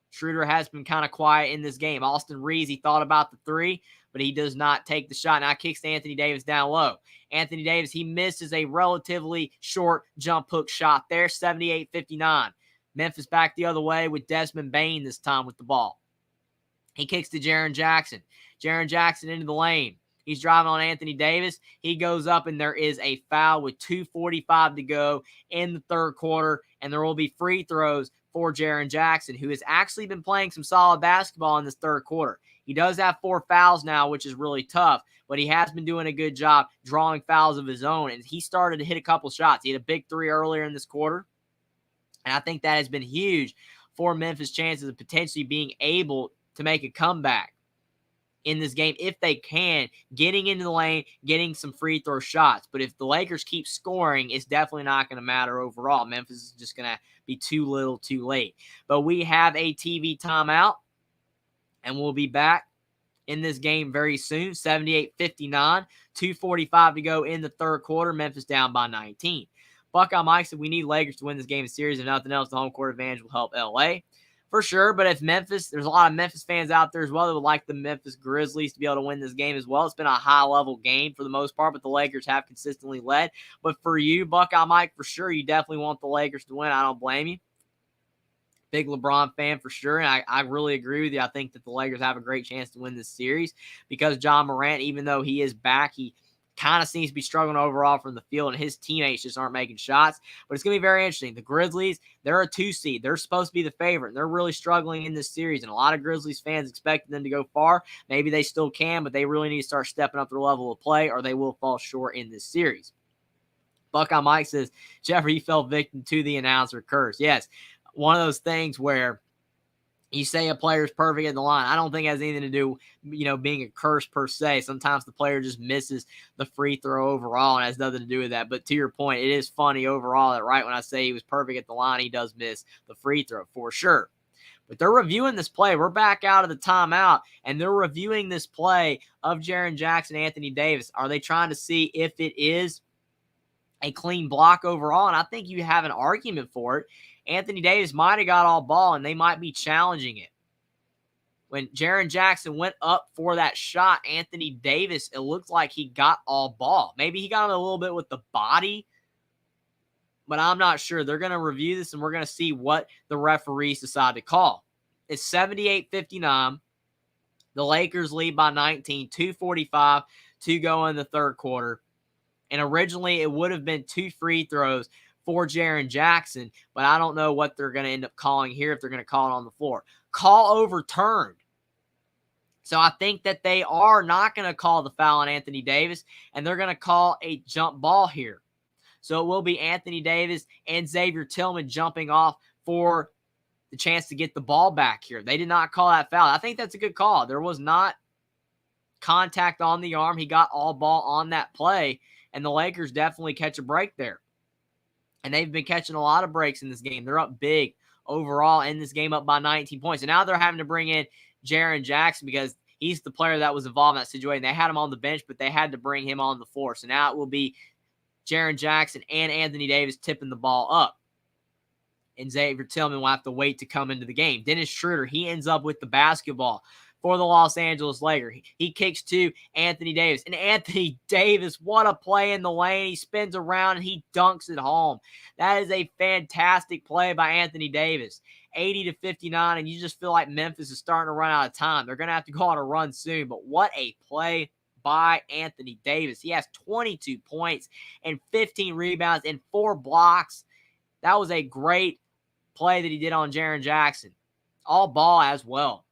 Schroeder has been kind of quiet in this game. Austin Reeves, he thought about the three, but he does not take the shot. Now kicks to Anthony Davis down low. Anthony Davis, he misses a relatively short jump hook shot there, 78-59. Memphis back the other way with Desmond Bain this time with the ball. He kicks to Jaren Jackson. Jaren Jackson into the lane. He's driving on Anthony Davis. He goes up, and there is a foul with 2:45 to go in the third quarter, and there will be free throws for Jaren Jackson, who has actually been playing some solid basketball in this third quarter. He does have 4 fouls now, which is really tough, but he has been doing a good job drawing fouls of his own, and he started to hit a couple shots. He had a big 3 earlier in this quarter. And I think that has been huge for Memphis' chances of potentially being able to make a comeback in this game if they can, getting into the lane, getting some free throw shots. But if the Lakers keep scoring, it's definitely not going to matter overall. Memphis is just going to be too little too late. But we have a TV timeout, and we'll be back in this game very soon. 78-59, 2:45 to go in the third quarter. Memphis down by 19. Buckeye Mike said we need Lakers to win this game series. If nothing else, the home court advantage will help LA. For sure, but if Memphis, there's a lot of Memphis fans out there as well that would like the Memphis Grizzlies to be able to win this game as well. It's been a high-level game for the most part, but the Lakers have consistently led. But for you, Buckeye Mike, for sure, you definitely want the Lakers to win. I don't blame you. Big LeBron fan for sure, and I really agree with you. I think that the Lakers have a great chance to win this series because John Morant, even though he is back, he kind of seems to be struggling overall from the field, and his teammates just aren't making shots. But it's going to be very interesting. The Grizzlies, they're a 2 seed. They're supposed to be the favorite, and they're really struggling in this series. And a lot of Grizzlies fans expected them to go far. Maybe they still can, but they really need to start stepping up their level of play, or they will fall short in this series. Buckeye Mike says, Jeffrey, you fell victim to the announcer curse. Yes, one of those things where you say a player's perfect at the line. I don't think it has anything to do, being a curse per se. Sometimes the player just misses the free throw overall and has nothing to do with that. But to your point, it is funny overall that right when I say he was perfect at the line, he does miss the free throw for sure. But they're reviewing this play. We're back out of the timeout, and they're reviewing this play of Jaren Jackson, Anthony Davis. Are they trying to see if it is a clean block overall? And I think you have an argument for it. Anthony Davis might have got all ball, and they might be challenging it. When Jaren Jackson went up for that shot, Anthony Davis, it looked like he got all ball. Maybe he got him a little bit with the body, but I'm not sure. They're going to review this, and we're going to see what the referees decide to call. It's 78-59. The Lakers lead by 19, 2:45 to go in the third quarter. And originally, it would have been 2 free throws for Jaren Jackson, but I don't know what they're going to end up calling here, if they're going to call it on the floor. Call overturned. So I think that they are not going to call the foul on Anthony Davis, and they're going to call a jump ball here. So it will be Anthony Davis and Xavier Tillman jumping off for the chance to get the ball back here. They did not call that foul. I think that's a good call. There was not contact on the arm. He got all ball on that play, and the Lakers definitely catch a break there. And they've been catching a lot of breaks in this game. They're up big overall in this game, up by 19 points. And now they're having to bring in Jaren Jackson because he's the player that was involved in that situation. They had him on the bench, but they had to bring him on the floor. So now it will be Jaren Jackson and Anthony Davis tipping the ball up. And Xavier Tillman will have to wait to come into the game. Dennis Schroeder, he ends up with the basketball for the Los Angeles Lakers. He kicks to Anthony Davis. And Anthony Davis, what a play in the lane. He spins around and he dunks it home. That is a fantastic play by Anthony Davis. 80-59, and you just feel like Memphis is starting to run out of time. They're going to have to go on a run soon, but what a play by Anthony Davis. He has 22 points and 15 rebounds and 4 blocks. That was a great play that he did on Jaren Jackson. All ball as well.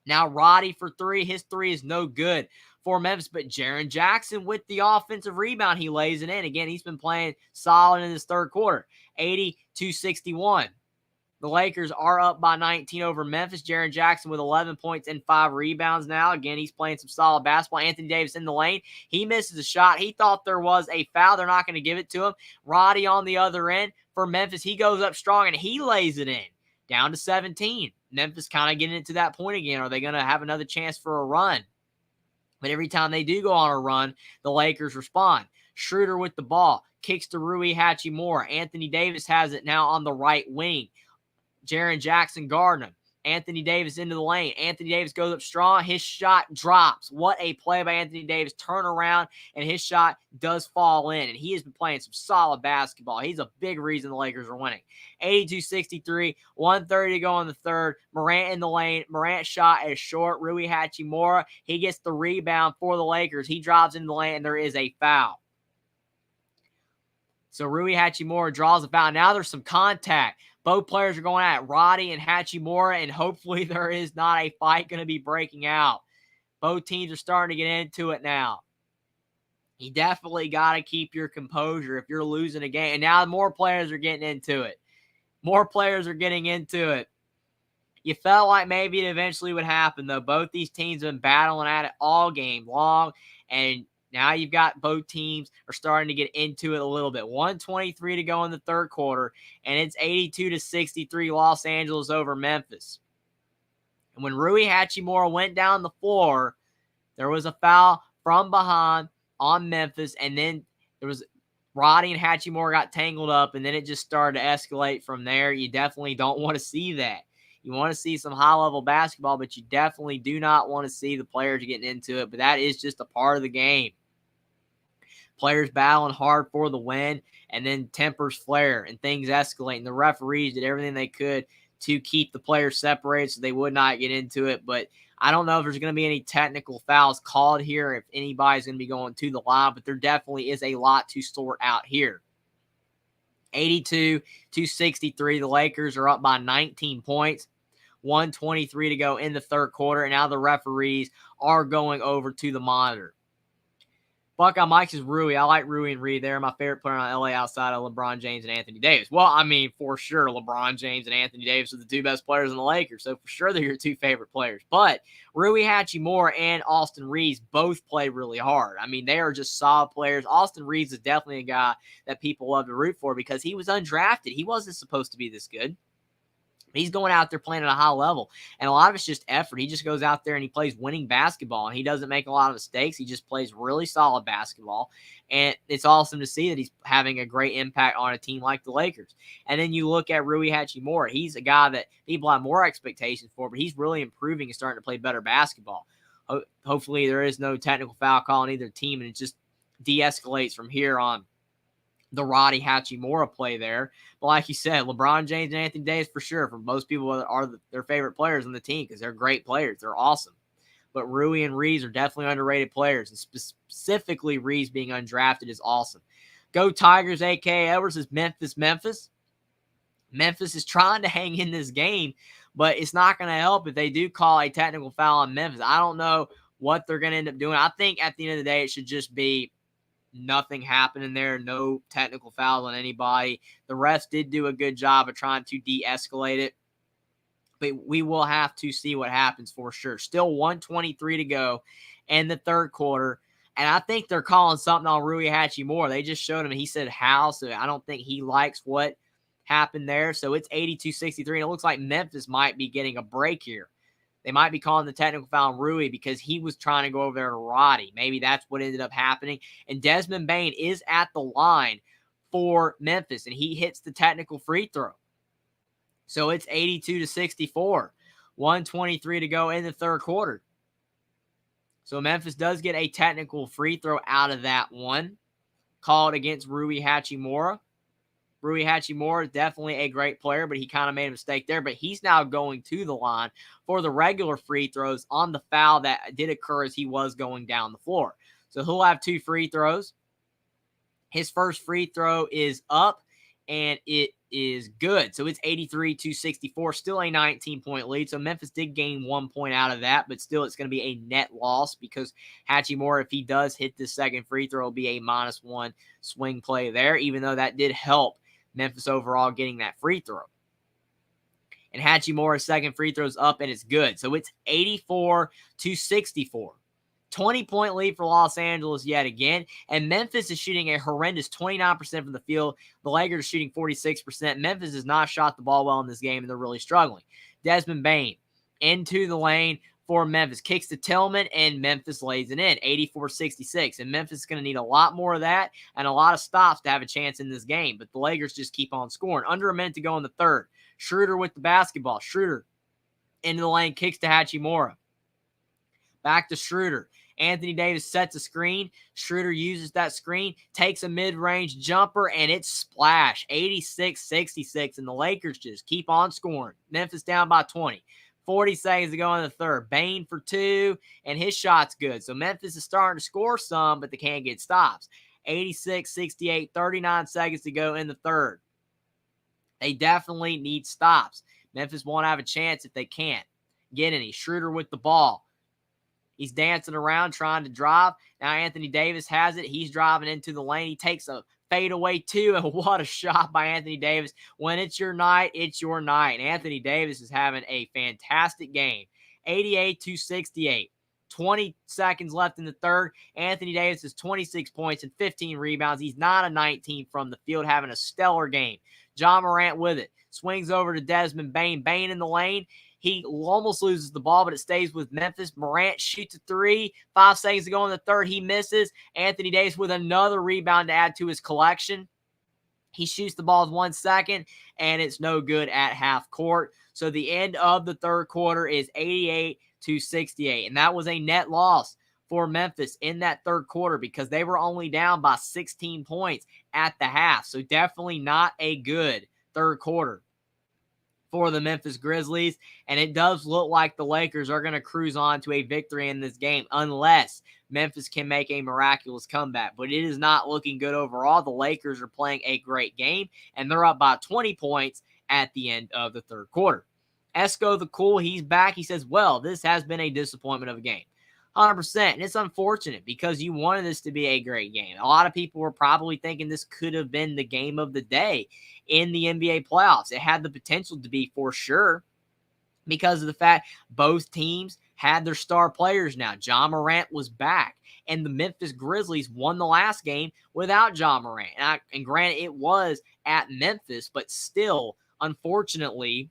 Now Roddy for 3. His 3 is no good for Memphis, but Jaren Jackson with the offensive rebound, he lays it in. Again, he's been playing solid in this third quarter. 80-61. The Lakers are up by 19 over Memphis. Jaren Jackson with 11 points and 5 rebounds now. Again, he's playing some solid basketball. Anthony Davis in the lane. He misses a shot. He thought there was a foul. They're not going to give it to him. Roddy on the other end for Memphis. He goes up strong, and he lays it in. Down to 17. Memphis kind of getting it to that point again. Are they going to have another chance for a run? But every time they do go on a run, the Lakers respond. Schroeder with the ball. Kicks to Rui Hachimura. Anthony Davis has it now on the right wing. Jaren Jackson guarding him. Anthony Davis into the lane. Anthony Davis goes up strong. His shot drops. What a play by Anthony Davis. Turn around, and his shot does fall in. And he has been playing some solid basketball. He's a big reason the Lakers are winning. 82-63, 1:30 to go in the third. Morant in the lane. Morant's shot is short. Rui Hachimura, he gets the rebound for the Lakers. He drives into the lane, and there is a foul. So Rui Hachimura draws a foul. Now there's some contact. Both players are going at it, Roddy and Hachimura, and hopefully there is not a fight going to be breaking out. Both teams are starting to get into it now. You definitely got to keep your composure if you're losing a game. And now more players are getting into it. More players are getting into it. You felt like maybe it eventually would happen, though. Both these teams have been battling at it all game long, and now you've got both teams are starting to get into it a little bit. 1:23 to go in the third quarter, and it's 82-63 Los Angeles over Memphis. And when Rui Hachimura went down the floor, there was a foul from behind on Memphis, and then there was Roddy and Hachimura got tangled up, and then it just started to escalate from there. You definitely don't want to see that. You want to see some high-level basketball, but you definitely do not want to see the players getting into it. But that is just a part of the game. Players battling hard for the win, and then tempers flare and things escalate. And the referees did everything they could to keep the players separated so they would not get into it. But I don't know if there's going to be any technical fouls called here, if anybody's going to be going to the line, but there definitely is a lot to sort out here. 82-63. The Lakers are up by 19 points. 1:23 to go in the third quarter, and now the referees are going over to the monitor. Buckeye Mike says Rui. I like Rui and Reed. They're my favorite player on LA outside of LeBron James and Anthony Davis. Well, I mean, for sure, LeBron James and Anthony Davis are the two best players in the Lakers. So for sure, they're your two favorite players. But Rui Hachimura and Austin Reeves both play really hard. I mean, they are just solid players. Austin Reeves is definitely a guy that people love to root for because he was undrafted. He wasn't supposed to be this good. He's going out there playing at a high level, and a lot of it's just effort. He just goes out there and he plays winning basketball, and he doesn't make a lot of mistakes. He just plays really solid basketball, and it's awesome to see that he's having a great impact on a team like the Lakers. And then you look at Rui Hachimura. He's a guy that people have more expectations for, but he's really improving and starting to play better basketball. Hopefully there is no technical foul call on either team, and it just de-escalates from here on the Roddy Hachimura play there. But like you said, LeBron James and Anthony Davis for sure, for most people, are their favorite players on the team because they're great players. They're awesome. But Rui and Reeves are definitely underrated players, and specifically Reeves being undrafted is awesome. Go Tigers, a.k.a. Edwards, is Memphis. Memphis is trying to hang in this game, but it's not going to help if they do call a technical foul on Memphis. I don't know what they're going to end up doing. I think at the end of the day, it should just be nothing happening there, no technical foul on anybody. The refs did do a good job of trying to de-escalate it, but we will have to see what happens for sure. Still 1:23 to go in the third quarter, and I think they're calling something on Rui Hachimura. They just showed him, and he said how, so I don't think he likes what happened there. So it's 82-63, and it looks like Memphis might be getting a break here. They might be calling the technical foul on Rui because he was trying to go over there to Roddy. Maybe that's what ended up happening. And Desmond Bane is at the line for Memphis, and he hits the technical free throw. So it's 82-64. 1:23 to go in the third quarter. So Memphis does get a technical free throw out of that one, called against Rui Hachimura. Rui Hachimura is definitely a great player, but he kind of made a mistake there. But he's now going to the line for the regular free throws on the foul that did occur as he was going down the floor. So he'll have two free throws. His first free throw is up, and it is good. So it's 83-64, still a 19-point lead. So Memphis did gain 1 point out of that, but still it's going to be a net loss because Hachimura, if he does hit this second free throw, will be a -1 swing play there, even though that did help Memphis overall getting that free throw. And Hachimura's second free throw is up, and it's good. So it's 84-64. 20-point lead for Los Angeles yet again. And Memphis is shooting a horrendous 29% from the field. The Lakers are shooting 46%. Memphis has not shot the ball well in this game, and they're really struggling. Desmond Bane into the lane for Memphis. Kicks to Tillman, and Memphis lays it in. 84-66. And Memphis is going to need a lot more of that and a lot of stops to have a chance in this game. But the Lakers just keep on scoring. Under a minute to go in the third. Schroeder with the basketball. Schroeder into the lane. Kicks to Hachimura. Back to Schroeder. Anthony Davis sets a screen. Schroeder uses that screen, takes a mid-range jumper, and it's splash. 86-66, and the Lakers just keep on scoring. Memphis down by 20. 40 seconds to go in the third. Bane for two, and his shot's good. So Memphis is starting to score some, but they can't get stops. 86-68, 39 seconds to go in the third. They definitely need stops. Memphis won't have a chance if they can't get any. Schroeder with the ball. He's dancing around trying to drive. Now Anthony Davis has it. He's driving into the lane. He takes a fadeaway too, and what a shot by Anthony Davis. When it's your night, it's your night. And Anthony Davis is having a fantastic game. 88-68. 20 seconds left in the third. Anthony Davis has 26 points and 15 rebounds. He's 9 of 19 from the field, having a stellar game. John Morant with it. Swings over to Desmond Bane. Bane in the lane. He almost loses the ball, but it stays with Memphis. Morant shoots a three. 5 seconds to go in the third. He misses. Anthony Davis with another rebound to add to his collection. He shoots the ball 1 second, and it's no good at half court. So the end of the third quarter is 88-68, and that was a net loss for Memphis in that third quarter because they were only down by 16 points at the half. So definitely not a good third quarter for the Memphis Grizzlies, and it does look like the Lakers are going to cruise on to a victory in this game unless Memphis can make a miraculous comeback. But it is not looking good overall. The Lakers are playing a great game, and they're up by 20 points at the end of the third quarter. Esco the Cool, he's back. He says, well, this has been a disappointment of a game. 100%. And it's unfortunate because you wanted this to be a great game. A lot of people were probably thinking this could have been the game of the day in the NBA playoffs. It had the potential to be for sure because of the fact both teams had their star players now. Ja Morant was back, and the Memphis Grizzlies won the last game without Ja Morant. And granted, it was at Memphis, but still, unfortunately,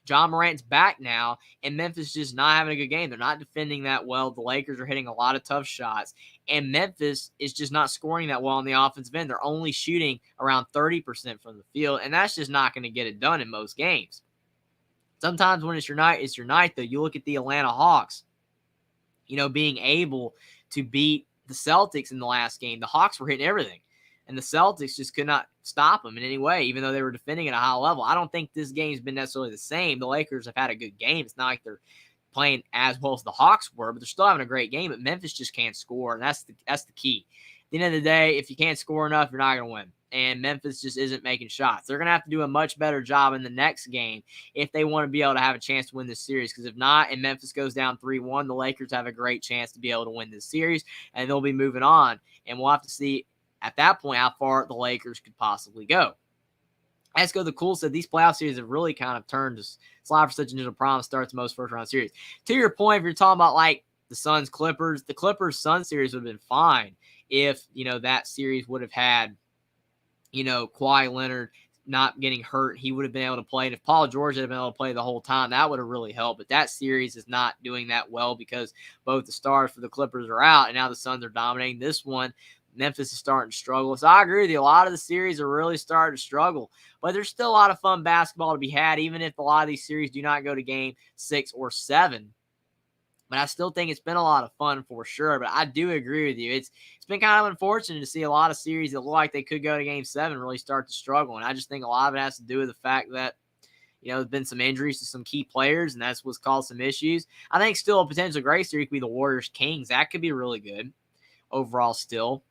Ja Morant's back now, and Memphis just not having a good game. They're not defending that well. The Lakers are hitting a lot of tough shots, and Memphis is just not scoring that well on the offensive end. They're only shooting around 30% from the field, and that's just not going to get it done in most games. Sometimes when it's your night, though. You look at the Atlanta Hawks, being able to beat the Celtics in the last game. The Hawks were hitting everything, and the Celtics just could not stop them in any way, even though they were defending at a high level. I don't think this game's been necessarily the same. The Lakers have had a good game. It's not like they're playing as well as the Hawks were, but they're still having a great game. But Memphis just can't score, and that's the key. At the end of the day, if you can't score enough, you're not going to win. And Memphis just isn't making shots. They're going to have to do a much better job in the next game if they want to be able to have a chance to win this series. Because if not, and Memphis goes down 3-1, the Lakers have a great chance to be able to win this series, and they'll be moving on. And we'll have to see at that point how far the Lakers could possibly go. Esco the Cool said these playoff series have really kind of turned to slide for such a promise starts most first-round series. To your point, if you're talking about like the Suns-Clippers, the Clippers-Suns series would have been fine if, that series would have had, Kawhi Leonard not getting hurt. He would have been able to play. And if Paul George had been able to play the whole time, that would have really helped. But that series is not doing that well because both the stars for the Clippers are out, and now the Suns are dominating. This one, Memphis is starting to struggle. So I agree with you. A lot of the series are really starting to struggle. But there's still a lot of fun basketball to be had, even if a lot of these series do not go to game 6 or 7. But I still think it's been a lot of fun for sure. But I do agree with you. It's been kind of unfortunate to see a lot of series that look like they could go to game 7 really start to struggle. And I just think a lot of it has to do with the fact that, there's been some injuries to some key players, and that's what's caused some issues. I think still a potential great series could be the Warriors-Kings. That could be really good overall still.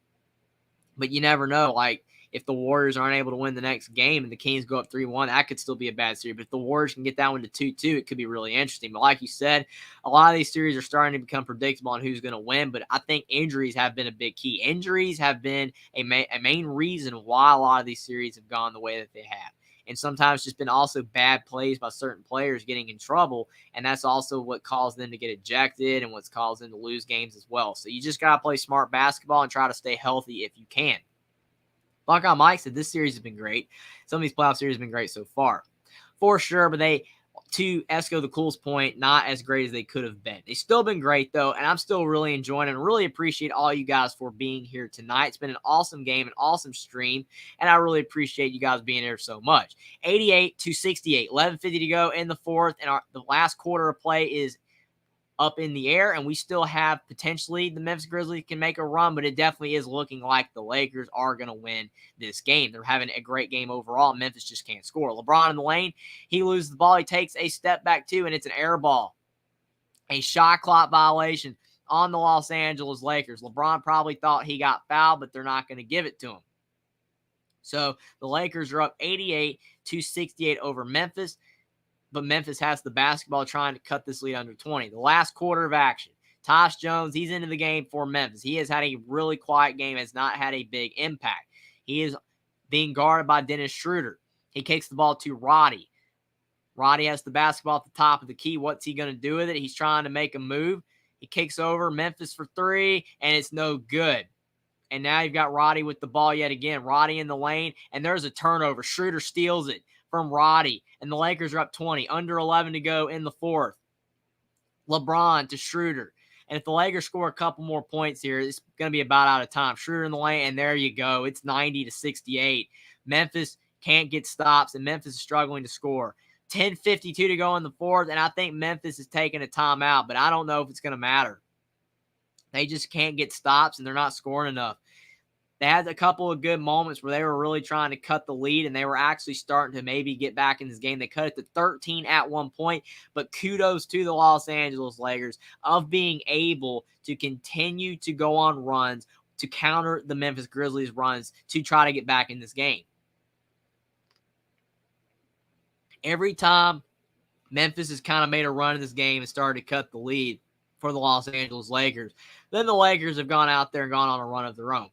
But you never know. Like, if the Warriors aren't able to win the next game and the Kings go up 3-1, that could still be a bad series. But if the Warriors can get that one to 2-2, it could be really interesting. But like you said, a lot of these series are starting to become predictable on who's going to win. But I think injuries have been a big key. Injuries have been a main reason why a lot of these series have gone the way that they have. And sometimes just been also bad plays by certain players getting in trouble. And that's also what caused them to get ejected and what's caused them to lose games as well. So you just got to play smart basketball and try to stay healthy if you can. Buckeye Mike said this series has been great. Some of these playoff series have been great so far. For sure, but to Esco the Cool's point, not as great as they could have been. They've still been great, though, and I'm still really enjoying it and really appreciate all you guys for being here tonight. It's been an awesome game, an awesome stream, and I really appreciate you guys being here so much. 88-68, 11:50 to go in the fourth, and the last quarter of play is up in the air, and we still have potentially the Memphis Grizzlies can make a run, but it definitely is looking like the Lakers are going to win this game. They're having a great game overall. Memphis just can't score. LeBron in the lane, he loses the ball. He takes a step back, too, and it's an air ball. A shot clock violation on the Los Angeles Lakers. LeBron probably thought he got fouled, but they're not going to give it to him. So the Lakers are up 88-68 over Memphis. But Memphis has the basketball trying to cut this lead under 20. The last quarter of action. Tyus Jones, he's into the game for Memphis. He has had a really quiet game, has not had a big impact. He is being guarded by Dennis Schroeder. He kicks the ball to Roddy. Roddy has the basketball at the top of the key. What's he going to do with it? He's trying to make a move. He kicks over Memphis for 3, and it's no good. And now you've got Roddy with the ball yet again. Roddy in the lane, and there's a turnover. Schroeder steals it from Roddy, and the Lakers are up 20. Under 11 to go in the fourth. LeBron to Schroeder. And if the Lakers score a couple more points here, it's going to be about out of time. Schroeder in the lane, and there you go. It's 90-68. Memphis can't get stops, and Memphis is struggling to score. 10:52 to go in the fourth, and I think Memphis is taking a timeout, but I don't know if it's going to matter. They just can't get stops, and they're not scoring enough. They had a couple of good moments where they were really trying to cut the lead, and they were actually starting to maybe get back in this game. They cut it to 13 at one point, but kudos to the Los Angeles Lakers of being able to continue to go on runs to counter the Memphis Grizzlies' runs to try to get back in this game. Every time Memphis has kind of made a run in this game and started to cut the lead for the Los Angeles Lakers, then the Lakers have gone out there and gone on a run of their own.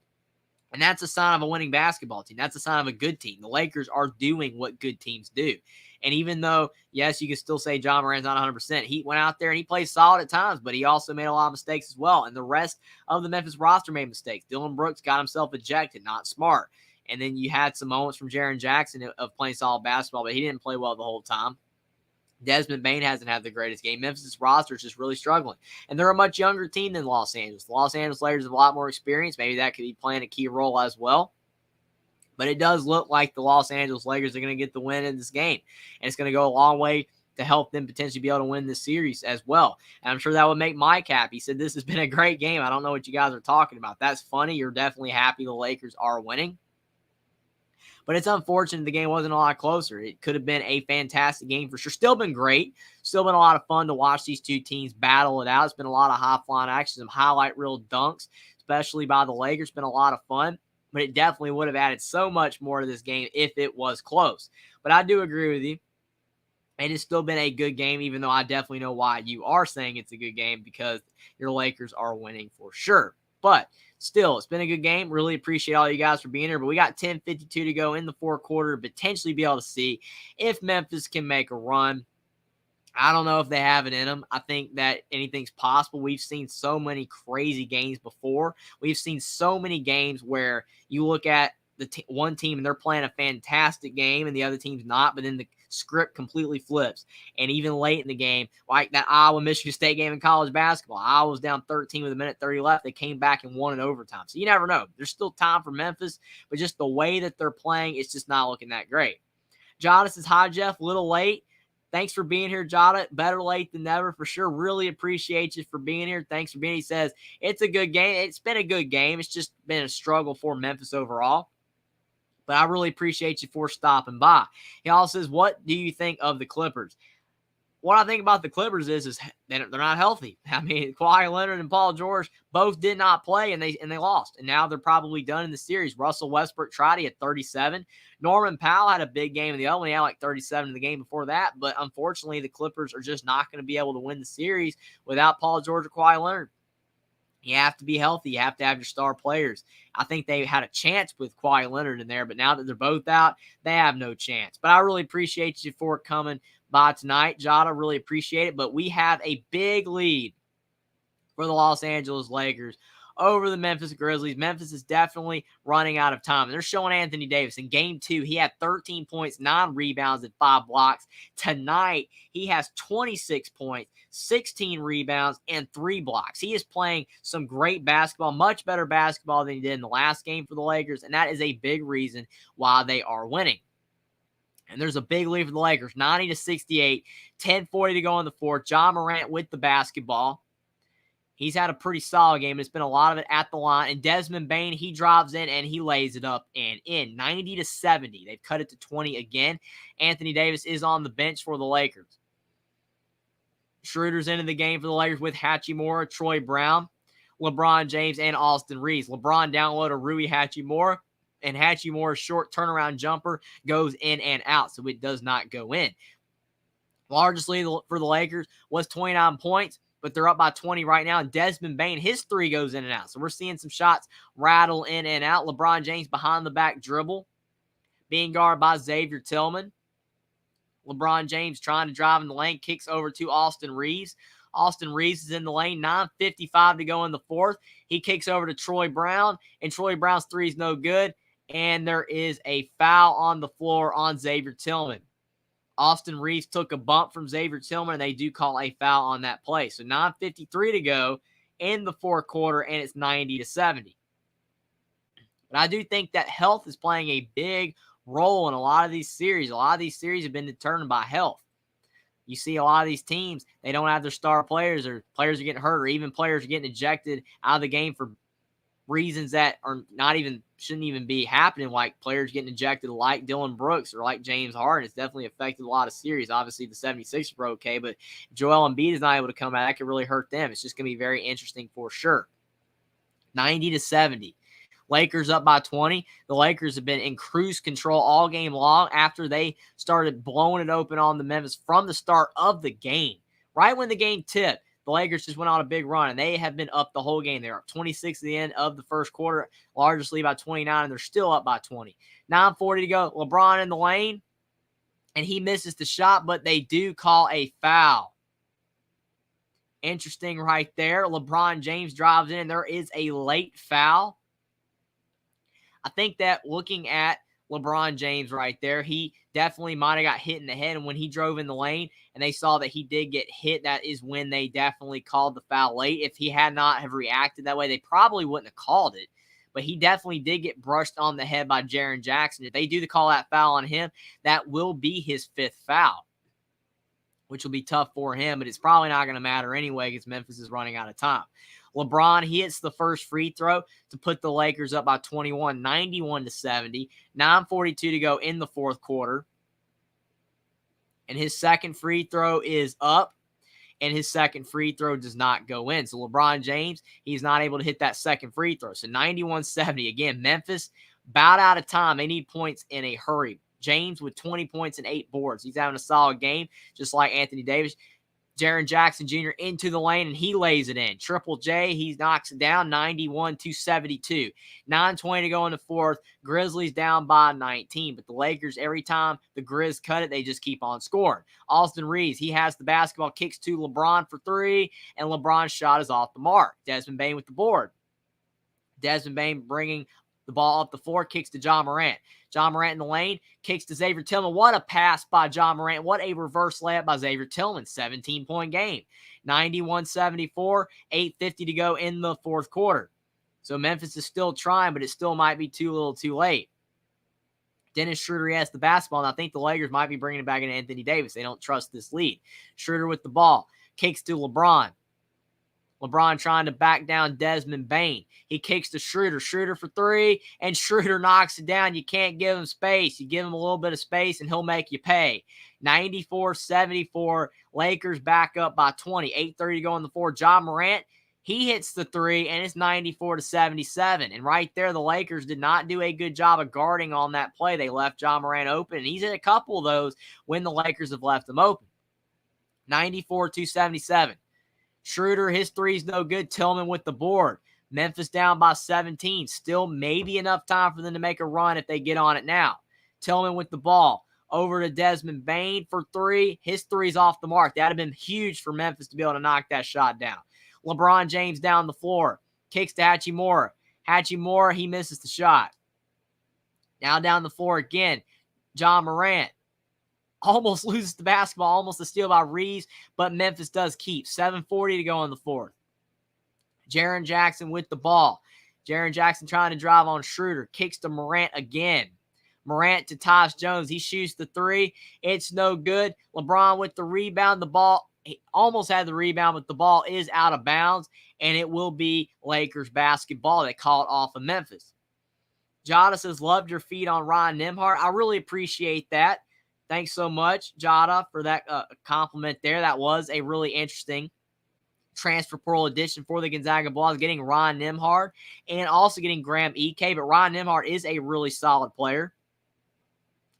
And that's a sign of a winning basketball team. That's a sign of a good team. The Lakers are doing what good teams do. And even though, yes, you can still say John Morant's not 100%, he went out there and he played solid at times, but he also made a lot of mistakes as well. And the rest of the Memphis roster made mistakes. Dillon Brooks got himself ejected, not smart. And then you had some moments from Jaren Jackson of playing solid basketball, but he didn't play well the whole time. Desmond Bane hasn't had the greatest game. Memphis' roster is just really struggling. And they're a much younger team than Los Angeles. The Los Angeles Lakers have a lot more experience. Maybe that could be playing a key role as well. But it does look like the Los Angeles Lakers are going to get the win in this game. And it's going to go a long way to help them potentially be able to win this series as well. And I'm sure that would make Mike happy. He said, this has been a great game. I don't know what you guys are talking about. That's funny. You're definitely happy the Lakers are winning. But it's unfortunate the game wasn't a lot closer. It could have been a fantastic game for sure. Still been great. Still been a lot of fun to watch these two teams battle it out. It's been a lot of high-flying action, some highlight reel dunks, especially by the Lakers. It's been a lot of fun. But it definitely would have added so much more to this game if it was close. But I do agree with you. It has still been a good game, even though I definitely know why you are saying it's a good game, because your Lakers are winning for sure. But still, it's been a good game. Really appreciate all you guys for being here. But we got 10:52 to go in the fourth quarter to potentially be able to see if Memphis can make a run. I don't know if they have it in them. I think that anything's possible. We've seen so many crazy games before. We've seen so many games where you look at the one team and they're playing a fantastic game and the other team's not, but then the script completely flips. And even late in the game, like that Iowa-Michigan State game in college basketball, Iowa was down 13 with a minute 30 left. They came back and won in overtime. So you never know. There's still time for Memphis, but just the way that they're playing, it's just not looking that great. Jada says, hi, Jeff, a little late. Thanks for being here, Jada. Better late than never for sure. Really appreciate you for being here. Thanks for being here. He says, it's a good game. It's been a good game. It's just been a struggle for Memphis overall. But I really appreciate you for stopping by. He also says, what do you think of the Clippers? What I think about the Clippers is they're not healthy. I mean, Kawhi Leonard and Paul George both did not play, and they lost. And now they're probably done in the series. Russell Westbrook tried. He had 37. Norman Powell had a big game in the other one. He had like 37 in the game before that. But unfortunately, the Clippers are just not going to be able to win the series without Paul George or Kawhi Leonard. You have to be healthy. You have to have your star players. I think they had a chance with Kawhi Leonard in there, but now that they're both out, they have no chance. But I really appreciate you for coming by tonight, Jada. Really appreciate it. But we have a big lead for the Los Angeles Lakers over the Memphis Grizzlies. Memphis is definitely running out of time. And they're showing Anthony Davis. In game 2, he had 13 points, 9 rebounds, and 5 blocks. Tonight, he has 26 points, 16 rebounds, and 3 blocks. He is playing some great basketball, much better basketball than he did in the last game for the Lakers, and that is a big reason why they are winning. And there's a big lead for the Lakers, 90-68, 10:40 to go in the fourth. John Morant with the basketball. He's had a pretty solid game. It's been a lot of it at the line. And Desmond Bane, he drives in and he lays it up and in. 90-70. They've cut it to 20 again. Anthony Davis is on the bench for the Lakers. Schroeder's into the game for the Lakers with Hachimura, Troy Brown, LeBron James, and Austin Reeves. LeBron downloaded Rui Hachimura, and Hachimura's short turnaround jumper goes in and out, so it does not go in. Largest lead for the Lakers was 29 points. But they're up by 20 right now. And Desmond Bane, his 3 goes in and out. So we're seeing some shots rattle in and out. LeBron James behind the back dribble, being guarded by Xavier Tillman. LeBron James trying to drive in the lane, kicks over to Austin Reeves. Austin Reeves is in the lane, 9:55 to go in the fourth. He kicks over to Troy Brown, and Troy Brown's 3 is no good. And there is a foul on the floor on Xavier Tillman. Austin Reeves took a bump from Xavier Tillman, and they do call a foul on that play. So 9:53 to go in the fourth quarter, and it's 90-70. But I do think that health is playing a big role in a lot of these series. A lot of these series have been determined by health. You see a lot of these teams, they don't have their star players, or players are getting hurt, or even players are getting ejected out of the game for reasons that are shouldn't even be happening, like players getting ejected like Dylan Brooks or like James Harden. It's definitely affected a lot of series. Obviously, the 76ers were okay, but if Joel Embiid is not able to come out, that could really hurt them. It's just going to be very interesting for sure. 90-70. Lakers up by 20. The Lakers have been in cruise control all game long after they started blowing it open on the Memphis from the start of the game. Right when the game tipped, the Lakers just went on a big run, and they have been up the whole game. They're up 26 at the end of the first quarter, largest lead by 29, and they're still up by 20. 9:40 to go. LeBron in the lane, and he misses the shot, but they do call a foul. Interesting right there. LeBron James drives in, and there is a late foul. I think that looking at LeBron James right there, he definitely might have got hit in the head. And when he drove in the lane and they saw that he did get hit, that is when they definitely called the foul late. If he had not have reacted that way, they probably wouldn't have called it. But he definitely did get brushed on the head by Jaren Jackson. If they do call that foul on him, that will be his 5th foul, which will be tough for him. But it's probably not going to matter anyway because Memphis is running out of time. LeBron, he hits the first free throw to put the Lakers up by 21, 91-70. 9:42 to go in the fourth quarter. And his second free throw is up, and his second free throw does not go in. So LeBron James, he's not able to hit that second free throw. So 91-70. Again, Memphis about out of time. They need points in a hurry. James with 20 points and 8 boards. He's having a solid game, just like Anthony Davis. Jaren Jackson Jr. into the lane, and he lays it in. Triple J, he knocks it down, 91-72. 9:20 to go in the fourth. Grizzlies down by 19, but the Lakers, every time the Grizz cut it, they just keep on scoring. Austin Reeves, he has the basketball, kicks to LeBron for 3, and LeBron's shot is off the mark. Desmond Bane with the board. Desmond Bane bringing the ball up the floor, kicks to John Morant. John Morant in the lane, kicks to Xavier Tillman. What a pass by John Morant. What a reverse layup by Xavier Tillman. 17-point game. 91-74, 8:50 to go in the fourth quarter. So Memphis is still trying, but it still might be too little too late. Dennis Schroeder has the basketball, and I think the Lakers might be bringing it back into Anthony Davis. They don't trust this lead. Schroeder with the ball, kicks to LeBron. LeBron trying to back down Desmond Bane. He kicks to Schroeder. Schroeder for 3, and Schroeder knocks it down. You can't give him space. You give him a little bit of space, and he'll make you pay. 94-74. Lakers back up by 20. 8:30 to go in the fourth. John Morant, he hits the 3, and it's 94-77. And right there, the Lakers did not do a good job of guarding on that play. They left John Morant open, and he's hit a couple of those when the Lakers have left him open. 94-77. Schroeder, his 3's no good. Tillman with the board. Memphis down by 17. Still maybe enough time for them to make a run if they get on it now. Tillman with the ball. Over to Desmond Bane for 3. His 3's off the mark. That would have been huge for Memphis to be able to knock that shot down. LeBron James down the floor. Kicks to Hachimura. Hachimura, he misses the shot. Now down the floor again. John Morant. Almost loses the basketball, almost a steal by Reeves, but Memphis does keep. 7:40 to go in the fourth. Jaren Jackson with the ball. Jaren Jackson trying to drive on Schroeder. Kicks to Morant again. Morant to Tyus Jones. He shoots the 3. It's no good. LeBron with the rebound. The ball, he almost had the rebound, but the ball is out of bounds, and it will be Lakers basketball. They call it off of Memphis. Jada says, loved your feed on Ryan Nembhard. I really appreciate that. Thanks so much, Jada, for that compliment there. That was a really interesting transfer portal addition for the Gonzaga Bulls, getting Ryan Nembhard and also getting Graham Ike. But Ryan Nembhard is a really solid player.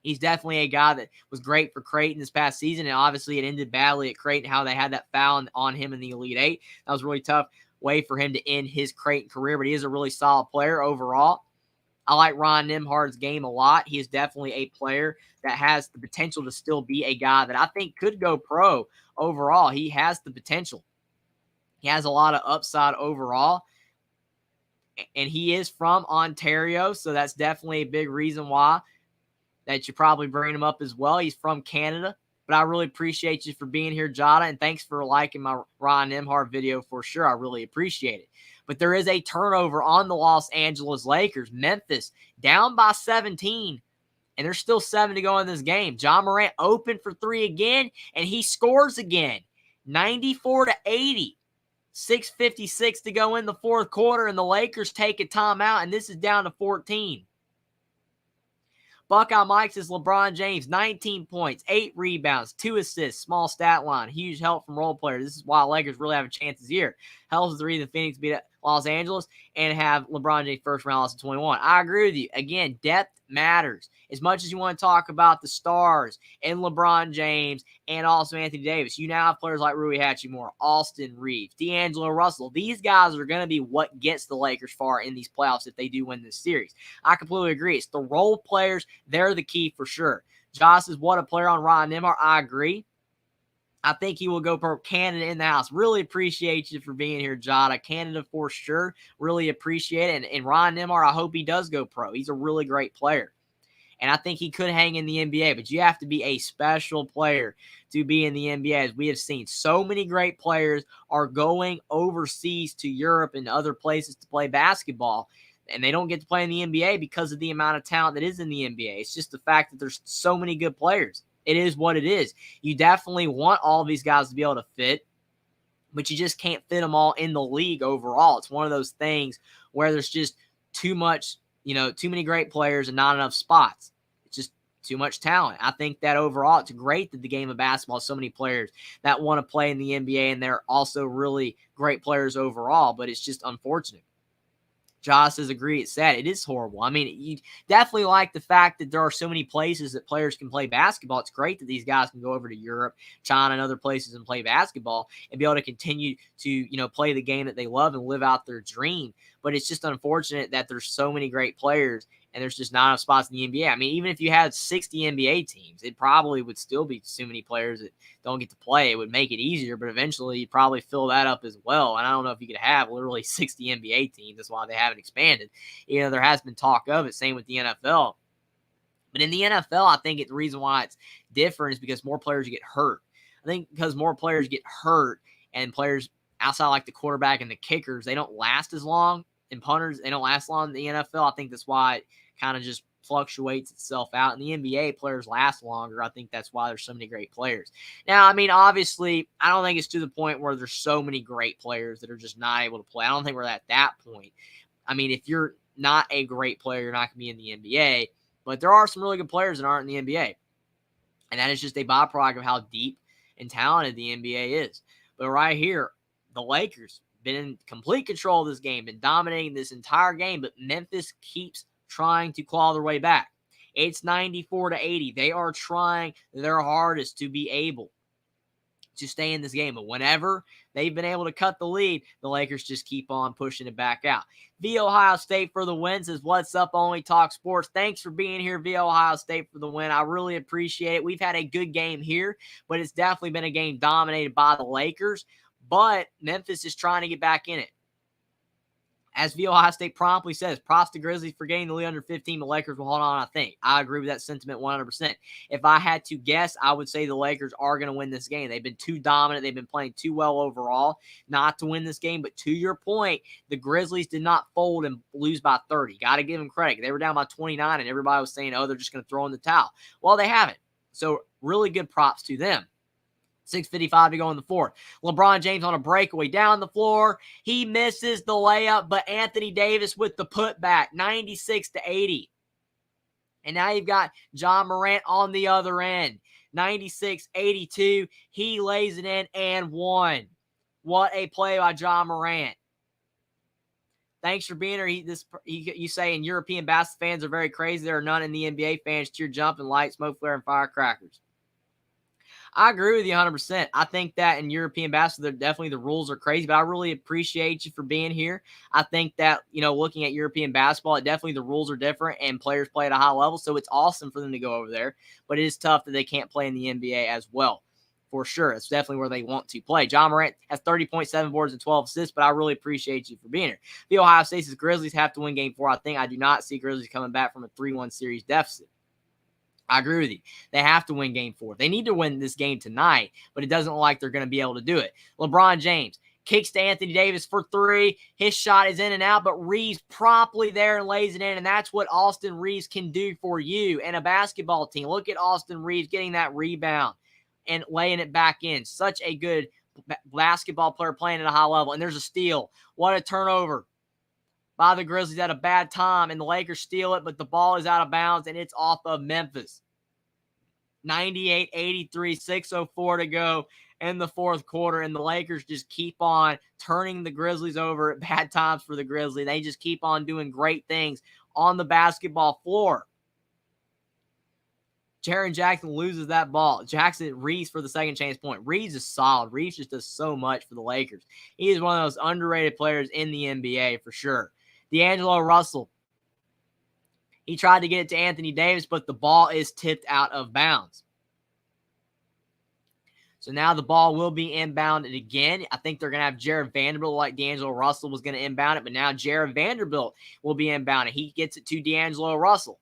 He's definitely a guy that was great for Creighton this past season, and obviously it ended badly at Creighton, how they had that foul on him in the Elite Eight. That was a really tough way for him to end his Creighton career, but he is a really solid player overall. I like Ryan Nembhard's game a lot. He is definitely a player that has the potential to still be a guy that I think could go pro overall. He has the potential. He has a lot of upside overall. And he is from Ontario, so that's definitely a big reason why that you probably bring him up as well. He's from Canada. But I really appreciate you for being here, Jada, and thanks for liking my Ryan Nembhard video for sure. I really appreciate it. But there is a turnover on the Los Angeles Lakers. Memphis down by 17, and there's still 7 to go in this game. John Morant open for 3 again, and he scores again. 94-80. 6:56 to go in the fourth quarter, and the Lakers take a timeout, and this is down to 14. Buckeye Mike says LeBron James, 19 points, 8 rebounds, 2 assists, small stat line. Huge help from role players. This is why Lakers really have a chance this year. Helps the reason Phoenix beat Los Angeles and have LeBron James first round loss of 21. I agree with you. Again, depth matters. As much as you want to talk about the stars and LeBron James and also Anthony Davis, you now have players like Rui Hachimura, Austin Reeves, D'Angelo Russell. These guys are going to be what gets the Lakers far in these playoffs if they do win this series. I completely agree. It's the role players. They're the key for sure. Josh says, what a player on Ryan Nembhard. I agree. I think he will go pro. Canada in the house. Really appreciate you for being here, Jada. Canada for sure. Really appreciate it. And Ryan Nembhard, I hope he does go pro. He's a really great player. And I think he could hang in the NBA, but you have to be a special player to be in the NBA. As we have seen, so many great players are going overseas to Europe and other places to play basketball, and they don't get to play in the NBA because of the amount of talent that is in the NBA. It's just the fact that there's so many good players. It is what it is. You definitely want all of these guys to be able to fit, but you just can't fit them all in the league overall. It's one of those things where there's just too much, too many great players and not enough spots. It's just too much talent. I think that overall it's great that the game of basketball has so many players that want to play in the NBA, and they're also really great players overall, but it's just unfortunate. Josh says, agree, it's sad. It is horrible. I mean, you definitely like the fact that there are so many places that players can play basketball. It's great that these guys can go over to Europe, China, and other places and play basketball and be able to continue to, play the game that they love and live out their dream. But it's just unfortunate that there's so many great players and there's just not enough spots in the NBA. I mean, even if you had 60 NBA teams, it probably would still be too many players that don't get to play. It would make it easier, but eventually you'd probably fill that up as well. And I don't know if you could have literally 60 NBA teams. That's why they haven't expanded. There has been talk of it. Same with the NFL. But in the NFL, I think the reason why it's different is because more players get hurt. I think because more players get hurt and players outside like the quarterback and the kickers, they don't last as long. And punters, they don't last long in the NFL. I think that's why it kind of just fluctuates itself out. In the NBA, players last longer. I think that's why there's so many great players. Now, I mean, obviously, I don't think it's to the point where there's so many great players that are just not able to play. I don't think we're at that point. I mean, if you're not a great player, you're not going to be in the NBA. But there are some really good players that aren't in the NBA. And that is just a byproduct of how deep and talented the NBA is. But right here, the Lakers been in complete control of this game, been dominating this entire game, but Memphis keeps trying to claw their way back. It's 94-80. They are trying their hardest to be able to stay in this game, but whenever they've been able to cut the lead, the Lakers just keep on pushing it back out. V Ohio State for the win says, what's up, Only Talk Sports? Thanks for being here, V Ohio State for the win. I really appreciate it. We've had a good game here, but it's definitely been a game dominated by the Lakers. But Memphis is trying to get back in it. As V Ohio State promptly says, props to Grizzlies for getting the lead under 15. The Lakers will hold on, I think. I agree with that sentiment 100%. If I had to guess, I would say the Lakers are going to win this game. They've been too dominant. They've been playing too well overall not to win this game. But to your point, the Grizzlies did not fold and lose by 30. Got to give them credit. They were down by 29, and everybody was saying, they're just going to throw in the towel. Well, they haven't. So really good props to them. 6:55 to go in the fourth. LeBron James on a breakaway down the floor. He misses the layup, but Anthony Davis with the putback, 96-80. And now you've got John Morant on the other end, 96-82. He lays it in and one. What a play by John Morant. Thanks for being here. You say in European basketball fans are very crazy. There are none in the NBA fans cheer, jumping, light, smoke, flare, and firecrackers. I agree with you 100%. I think that in European basketball, definitely the rules are crazy, but I really appreciate you for being here. I think that, looking at European basketball, definitely the rules are different and players play at a high level, so it's awesome for them to go over there, but it is tough that they can't play in the NBA as well. For sure. It's definitely where they want to play. John Morant has 30.7 boards and 12 assists, but I really appreciate you for being here. The Ohio State says Grizzlies have to win game 4. I do not see Grizzlies coming back from a 3-1 series deficit. I agree with you. They have to win game 4. They need to win this game tonight, but it doesn't look like they're going to be able to do it. LeBron James kicks to Anthony Davis for 3. His shot is in and out, but Reeves promptly there and lays it in, and that's what Austin Reeves can do for you and a basketball team. Look at Austin Reeves getting that rebound and laying it back in. Such a good basketball player playing at a high level. And there's a steal. What a turnover by the Grizzlies at a bad time. And the Lakers steal it, but the ball is out of bounds, and it's off of Memphis. 98-83, 6:04 to go in the fourth quarter, and the Lakers just keep on turning the Grizzlies over at bad times for the Grizzlies. They just keep on doing great things on the basketball floor. Jaren Jackson loses that ball. Jackson Reeves for the second chance point. Reeves is solid. Reeves just does so much for the Lakers. He is one of those underrated players in the NBA for sure. D'Angelo Russell. He tried to get it to Anthony Davis, but the ball is tipped out of bounds. So now the ball will be inbounded again. I think they're going to have Jared Vanderbilt like D'Angelo Russell was going to inbound it, but now Jared Vanderbilt will be inbounded. He gets it to D'Angelo Russell.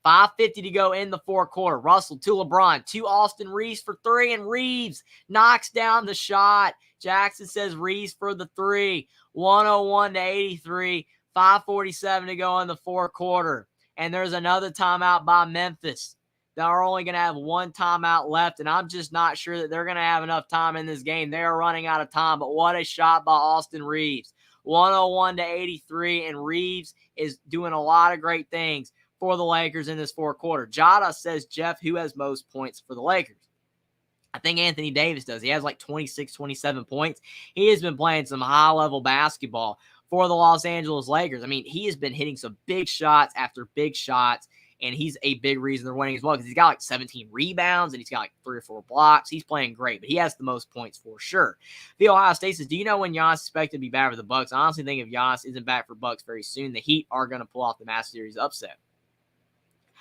5:50 to go in the fourth quarter. Russell to LeBron, to Austin Reeves for three, and Reeves knocks down the shot. Jackson says Reeves for the three. 101-83. 5:47 to go in the fourth quarter. And there's another timeout by Memphis. They're only going to have one timeout left, and I'm just not sure that they're going to have enough time in this game. They are running out of time, but what a shot by Austin Reeves. 101-83, and Reeves is doing a lot of great things for the Lakers in this fourth quarter. Jada says, Jeff, who has most points for the Lakers? I think Anthony Davis does. He has like 26, 27 points. He has been playing some high-level basketball for the Los Angeles Lakers. I mean, he has been hitting some big shots after big shots, and he's a big reason they're winning as well because he's got like 17 rebounds and he's got like 3 or 4 blocks. He's playing great, but he has the most points for sure. The Ohio State says, do you know when Giannis is expected to be back for the Bucks? I honestly think if Giannis isn't back for Bucks very soon, the Heat are going to pull off the Master Series upset.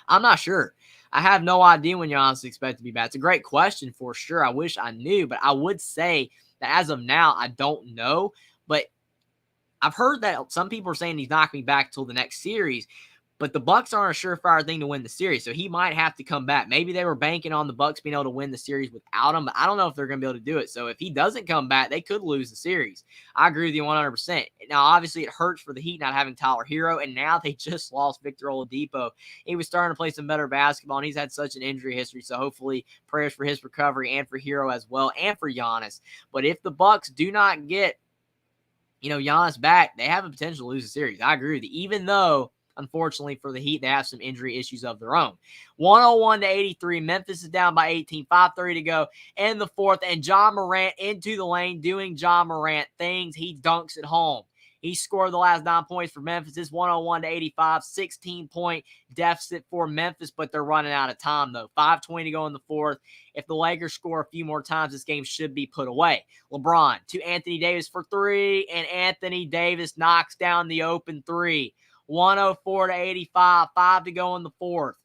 I'm not sure. I have no idea when Giannis is expected to be back. It's a great question for sure. I wish I knew, but I would say that as of now, I don't know. But I've heard that some people are saying he's not going to be back until the next series. But the Bucks aren't a surefire thing to win the series, so he might have to come back. Maybe they were banking on the Bucks being able to win the series without him, but I don't know if they're going to be able to do it. So if he doesn't come back, they could lose the series. I agree with you 100%. Now, obviously, it hurts for the Heat not having Tyler Hero, and now they just lost Victor Oladipo. He was starting to play some better basketball, and he's had such an injury history, so hopefully prayers for his recovery and for Hero as well, and for Giannis. But if the Bucks do not get, Giannis back, they have a potential to lose the series. I agree with you, even though unfortunately for the Heat, they have some injury issues of their own. 101-83. Memphis is down by 18. 5:30 to go in the fourth. And John Morant into the lane doing John Morant things. He dunks it home. He scored the last 9 points for Memphis. It's 101-85. 16-point deficit for Memphis, but they're running out of time, though. 5:20 to go in the fourth. If the Lakers score a few more times, this game should be put away. LeBron to Anthony Davis for three, and Anthony Davis knocks down the open three. 104-85. 5 to go in the fourth.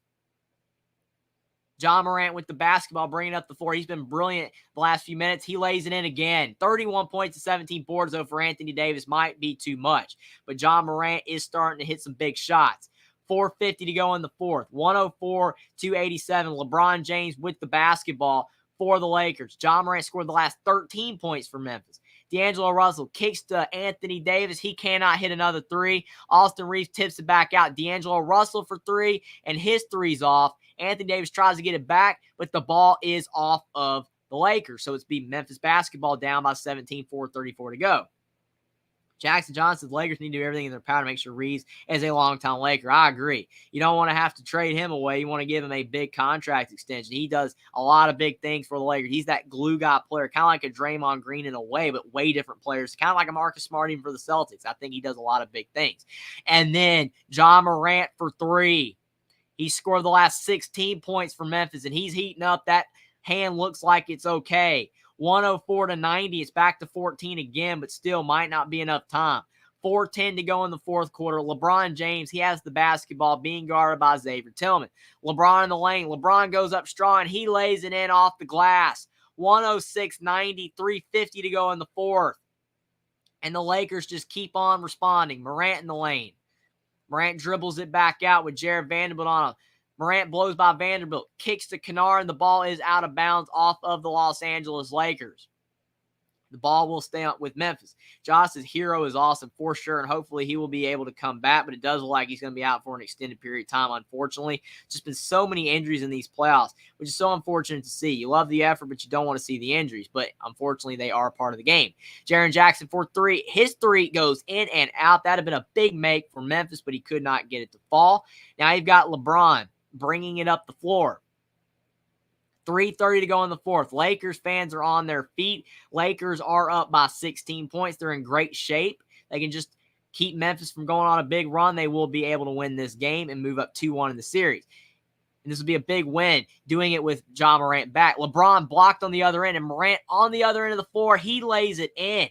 John Morant with the basketball, bringing up the floor. He's been brilliant the last few minutes. He lays it in again. 31 points and 17 boards, though, for Anthony Davis might be too much. But John Morant is starting to hit some big shots. 4:50 to go in the fourth. 104-87. LeBron James with the basketball for the Lakers. John Morant scored the last 13 points for Memphis. D'Angelo Russell kicks to Anthony Davis. He cannot hit another three. Austin Reeves tips it back out. D'Angelo Russell for three, and his three's off. Anthony Davis tries to get it back, but the ball is off of the Lakers. So it's being Memphis basketball down by 17, 4:34 to go. Jackson Johnson, the Lakers need to do everything in their power to make sure Reeves is a longtime Laker. I agree. You don't want to have to trade him away. You want to give him a big contract extension. He does a lot of big things for the Lakers. He's that glue guy player, kind of like a Draymond Green in a way, but way different players. Kind of like a Marcus Smart even for the Celtics. I think he does a lot of big things. And then John Morant for three. He scored the last 16 points for Memphis, and he's heating up. That hand looks like it's okay. 104-90. It's back to 14 again, but still might not be enough time. 4:10 to go in the fourth quarter. LeBron James, he has the basketball being guarded by Xavier Tillman. LeBron in the lane. LeBron goes up strong, and he lays it in off the glass. 106-90. 3:50 to go in the fourth. And the Lakers just keep on responding. Morant in the lane. Morant dribbles it back out with Jared Vanderbilt on him. Morant blows by Vanderbilt, kicks to Kennard, and the ball is out of bounds off of the Los Angeles Lakers. The ball will stay up with Memphis. Josh's hero is awesome for sure, and hopefully he will be able to come back, but it does look like he's going to be out for an extended period of time, unfortunately. Just been so many injuries in these playoffs, which is so unfortunate to see. You love the effort, but you don't want to see the injuries, but unfortunately they are part of the game. Jaren Jackson for three. His three goes in and out. That would have been a big make for Memphis, but he could not get it to fall. Now you've got LeBron bringing it up the floor. 3:30 to go in the fourth. Lakers fans are on their feet. Lakers are up by 16 points. They're in great shape. They can just keep Memphis from going on a big run. They will be able to win this game and move up 2-1 in the series. And this will be a big win, doing it with Ja Morant back. LeBron blocked on the other end, and Morant on the other end of the floor. He lays it in.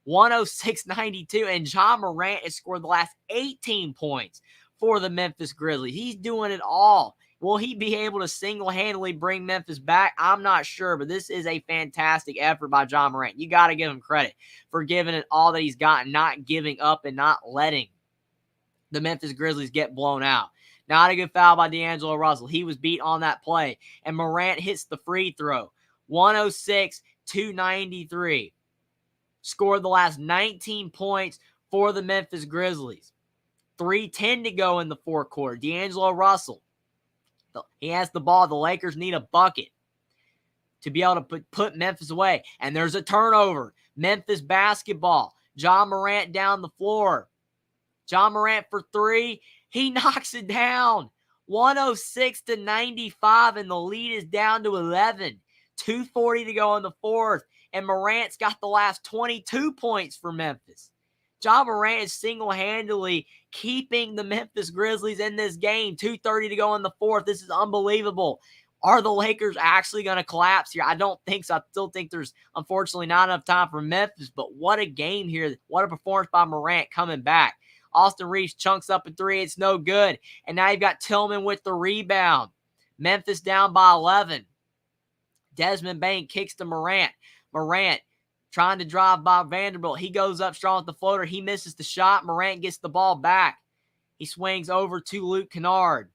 106-92, and Ja Morant has scored the last 18 points for the Memphis Grizzlies. He's doing it all. Will he be able to single-handedly bring Memphis back? I'm not sure, but this is a fantastic effort by Ja Morant. You got to give him credit for giving it all that he's got and not giving up and not letting the Memphis Grizzlies get blown out. Not a good foul by D'Angelo Russell. He was beat on that play, and Morant hits the free throw. 106-93. Scored the last 19 points for the Memphis Grizzlies. 3:10 to go in the fourth quarter. D'Angelo Russell, he has the ball. The Lakers need a bucket to be able to put Memphis away. And there's a turnover. Memphis basketball. Ja Morant down the floor. Ja Morant for three. He knocks it down. 106-95, and the lead is down to 11. 2:40 to go in the fourth. And Morant's got the last 22 points for Memphis. Ja Morant is single-handedly keeping the Memphis Grizzlies in this game. 2:30 to go in the fourth. This is unbelievable. Are the Lakers actually going to collapse here? I don't think so. I still think there's, unfortunately, not enough time for Memphis, but what a game here. What a performance by Morant coming back. Austin Reeves chunks up a three. It's no good. And now you've got Tillman with the rebound. Memphis down by 11. Desmond Bane kicks to Morant. Morant trying to drive by Vanderbilt. He goes up strong with the floater. He misses the shot. Morant gets the ball back. He swings over to Luke Kennard.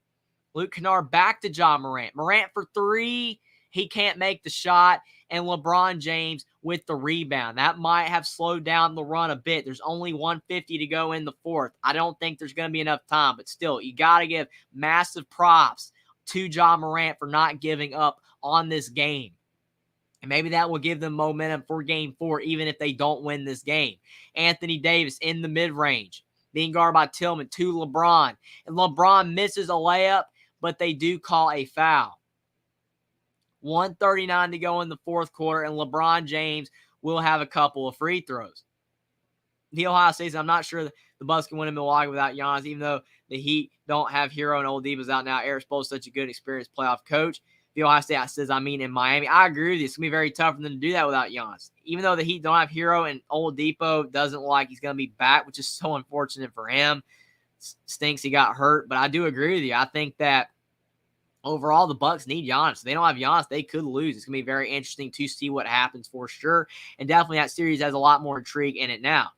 Luke Kennard back to Ja Morant. Morant for three. He can't make the shot. And LeBron James with the rebound. That might have slowed down the run a bit. There's only 150 to go in the fourth. I don't think there's going to be enough time. But still, you got to give massive props to Ja Morant for not giving up on this game. And maybe that will give them momentum for game four, even if they don't win this game. Anthony Davis in the mid-range, being guarded by Tillman to LeBron. And LeBron misses a layup, but they do call a foul. 1:39 to go in the fourth quarter, and LeBron James will have a couple of free throws. The Ohio State, I'm not sure the Bucks can win in Milwaukee without Giannis, even though the Heat don't have Hero and Oladipo's out now. Eric Spoel's such a good, experienced playoff coach. The Ohio State says, in Miami. I agree with you. It's going to be very tough for them to do that without Giannis. Even though the Heat don't have Hero and Oladipo doesn't look like he's going to be back, which is so unfortunate for him. Stinks he got hurt, but I do agree with you. I think that overall the Bucks need Giannis. If they don't have Giannis, they could lose. It's going to be very interesting to see what happens for sure. And definitely that series has a lot more intrigue in it now.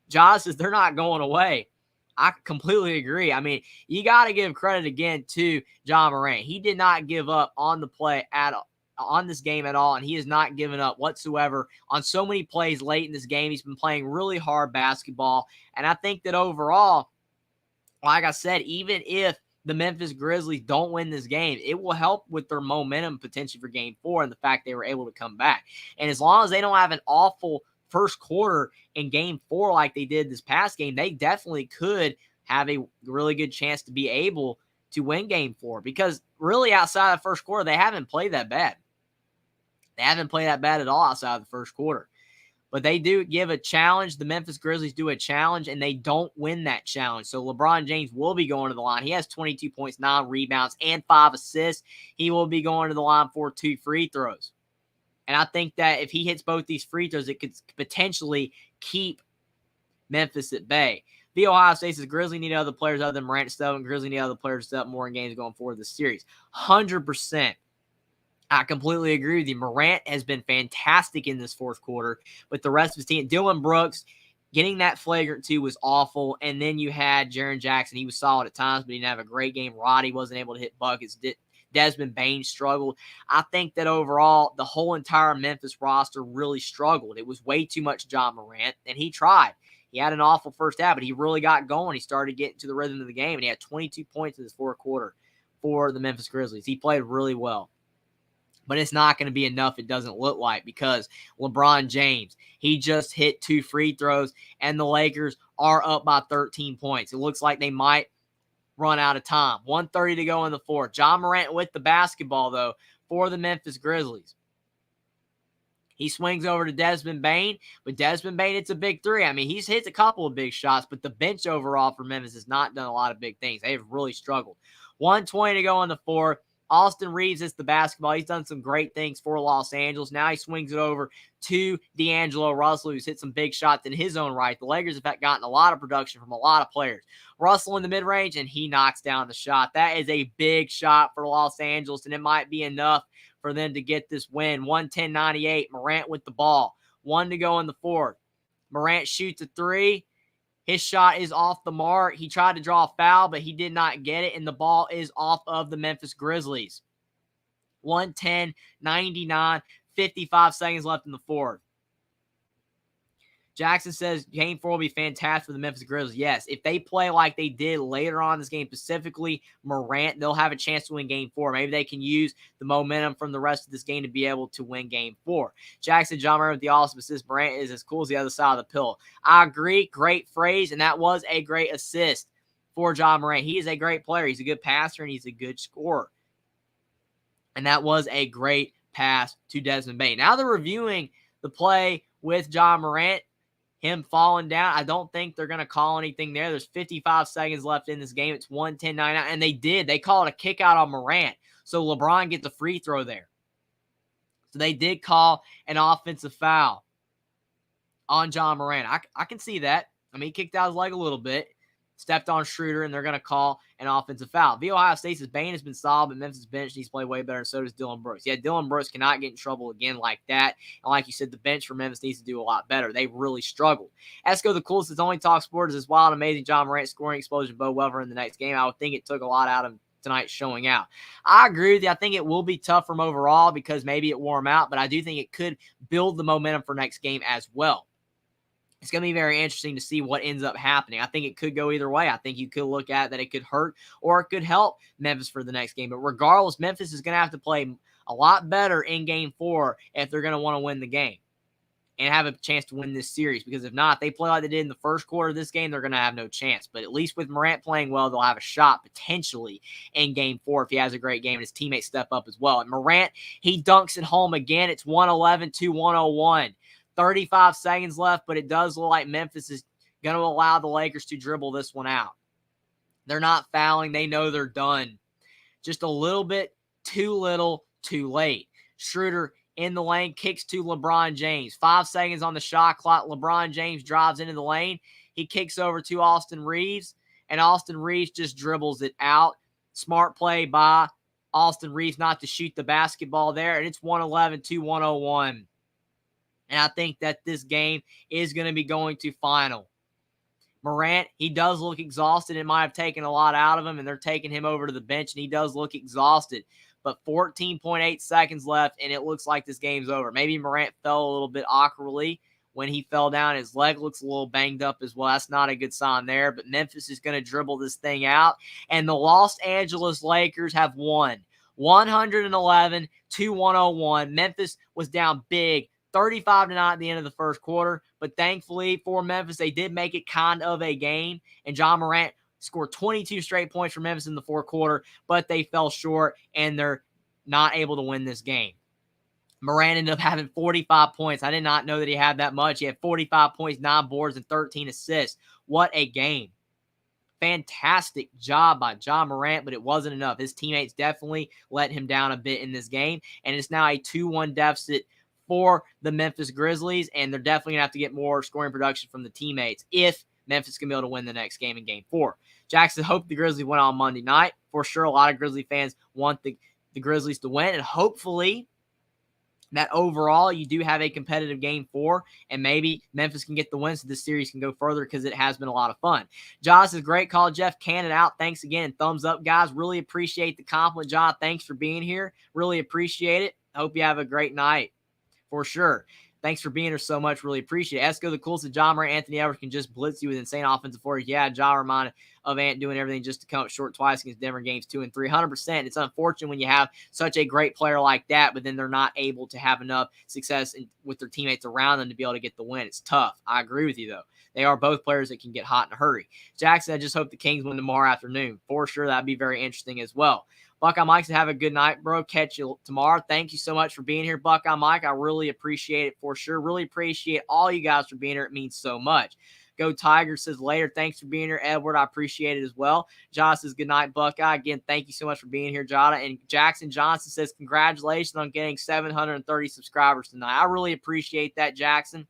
Josh says they're not going away. I completely agree. I mean, you got to give credit again to Ja Morant. He did not give up on the play on this game at all, and he has not given up whatsoever on so many plays late in this game. He's been playing really hard basketball, and I think that overall, like I said, even if the Memphis Grizzlies don't win this game, it will help with their momentum potentially for game four and the fact they were able to come back. And as long as they don't have an awful first quarter in game four like they did this past game, they definitely could have a really good chance to be able to win game four, because really outside of the first quarter, they haven't played that bad. They haven't played that bad at all outside of the first quarter. But they do give a challenge. The Memphis Grizzlies do a challenge, and they don't win that challenge. So LeBron James will be going to the line. He has 22 points, 9 rebounds, and 5 assists. He will be going to the line for 2 free throws. And I think that if he hits both these free throws, it could potentially keep Memphis at bay. The Ohio State says Grizzlies need other players other than Morant to step up, and Grizzlies need other players to step up more in games going forward this series. 100%. I completely agree with you. Morant has been fantastic in this fourth quarter, but the rest of his team, Dylan Brooks, getting that flagrant 2 was awful. And then you had Jaren Jackson. He was solid at times, but he didn't have a great game. Roddy wasn't able to hit buckets. Desmond Bain struggled. I think that overall, the whole entire Memphis roster really struggled. It was way too much John Morant, and he tried. He had an awful first half, but he really got going. He started getting to the rhythm of the game, and he had 22 points in his fourth quarter for the Memphis Grizzlies. He played really well. But it's not going to be enough, it doesn't look like, because LeBron James, he just hit 2 free throws, and the Lakers are up by 13 points. It looks like they might run out of time. 1:30 to go in the fourth. John Morant with the basketball, though, for the Memphis Grizzlies. He swings over to Desmond Bain, but Desmond Bain, it's a big three. I mean, he's hit a couple of big shots, but the bench overall for Memphis has not done a lot of big things. They've really struggled. 1:20 to go in the fourth. Austin Reeves hits the basketball. He's done some great things for Los Angeles. Now he swings it over to D'Angelo Russell, who's hit some big shots in his own right. The Lakers have gotten a lot of production from a lot of players. Russell in the mid-range, and he knocks down the shot. That is a big shot for Los Angeles, and it might be enough for them to get this win. 110-98, Morant with the ball. 1 to go in the fourth. Morant shoots a three. His shot is off the mark. He tried to draw a foul, but he did not get it, and the ball is off of the Memphis Grizzlies. 110-99, 55 seconds left in the fourth. Jackson says Game 4 will be fantastic for the Memphis Grizzlies. Yes, if they play like they did later on in this game, specifically Morant, they'll have a chance to win Game 4. Maybe they can use the momentum from the rest of this game to be able to win Game 4. Jackson, John Morant with the awesome assist. Morant is as cool as the other side of the pill. I agree. Great phrase, and that was a great assist for John Morant. He is a great player. He's a good passer, and he's a good scorer. And that was a great pass to Desmond Bain. Now they're reviewing the play with John Morant. Him falling down, I don't think they're going to call anything there. There's 55 seconds left in this game. It's 110-99, and they did. They called a kick out on Morant, so LeBron gets a free throw there. So they did call an offensive foul on John Morant. I can see that. I mean, he kicked out his leg a little bit, stepped on Schroeder, and they're going to call an offensive foul. The Ohio State says Bain has been solid, but Memphis bench needs to play way better, and so does Dylan Brooks. Yeah, Dylan Brooks cannot get in trouble again like that. And like you said, the bench for Memphis needs to do a lot better. They really struggled. Esco, the coolest that's only talk sports is wild, amazing John Morant scoring explosion, Bo Weber in the next game. I would think it took a lot out of tonight's showing out. I agree with you. I think it will be tough for him overall because maybe it wore him out, but I do think it could build the momentum for next game as well. It's going to be very interesting to see what ends up happening. I think it could go either way. I think you could look at that it could hurt or it could help Memphis for the next game. But regardless, Memphis is going to have to play a lot better in Game 4 if they're going to want to win the game and have a chance to win this series. Because if not, if they play like they did in the first quarter of this game, they're going to have no chance. But at least with Morant playing well, they'll have a shot potentially in Game 4 if he has a great game and his teammates step up as well. And Morant, he dunks it home again. It's 111-101. 35 seconds left, but it does look like Memphis is going to allow the Lakers to dribble this one out. They're not fouling. They know they're done. Just a little bit too little, too late. Schroeder in the lane, kicks to LeBron James. 5 seconds on the shot clock. LeBron James drives into the lane. He kicks over to Austin Reeves, and Austin Reeves just dribbles it out. Smart play by Austin Reeves not to shoot the basketball there, and it's 111-101. And I think that this game is going to be going to final. Morant, he does look exhausted. It might have taken a lot out of him, and they're taking him over to the bench, and he does look exhausted. But 14.8 seconds left, and it looks like this game's over. Maybe Morant fell a little bit awkwardly when he fell down. His leg looks a little banged up as well. That's not a good sign there. But Memphis is going to dribble this thing out, and the Los Angeles Lakers have won 111-101. Memphis was down big, 35-9 at the end of the first quarter, but thankfully for Memphis, they did make it kind of a game, and John Morant scored 22 straight points for Memphis in the fourth quarter, but they fell short, and they're not able to win this game. Morant ended up having 45 points. I did not know that he had that much. He had 45 points, 9 boards, and 13 assists. What a game. Fantastic job by John Morant, but it wasn't enough. His teammates definitely let him down a bit in this game, and it's now a 2-1 deficit for the Memphis Grizzlies, and they're definitely going to have to get more scoring production from the teammates if Memphis can be able to win the next game in Game 4. Jackson hoped the Grizzlies win on Monday night. For sure, a lot of Grizzly fans want the Grizzlies to win, and hopefully that overall you do have a competitive game 4, and maybe Memphis can get the win so this series can go further because it has been a lot of fun. Josh is great call. Jeff Cannon out. Thanks again. Thumbs up, guys. Really appreciate the compliment, John. Thanks for being here. Really appreciate it. Hope you have a great night for sure. Thanks for being here so much. Really appreciate it. Esco the coolest of John Murray, Anthony Edwards can just blitz you with insane offensive forward. Yeah, John reminded of Ant doing everything just to come up short twice against Denver games 2 and 3. 100%. It's unfortunate when you have such a great player like that, but then they're not able to have enough success with their teammates around them to be able to get the win. It's tough. I agree with you, though. They are both players that can get hot in a hurry. Jackson, I just hope the Kings win tomorrow afternoon. For sure, that'd be very interesting as well. Buckeye Mike said, have a good night, bro. Catch you tomorrow. Thank you so much for being here, Buckeye Mike. I really appreciate it for sure. Really appreciate all you guys for being here. It means so much. Go Tigers says later. Thanks for being here, Edward. I appreciate it as well. Jada says good night, Buckeye. Again, thank you so much for being here, Jada. And Jackson Johnson says congratulations on getting 730 subscribers tonight. I really appreciate that, Jackson.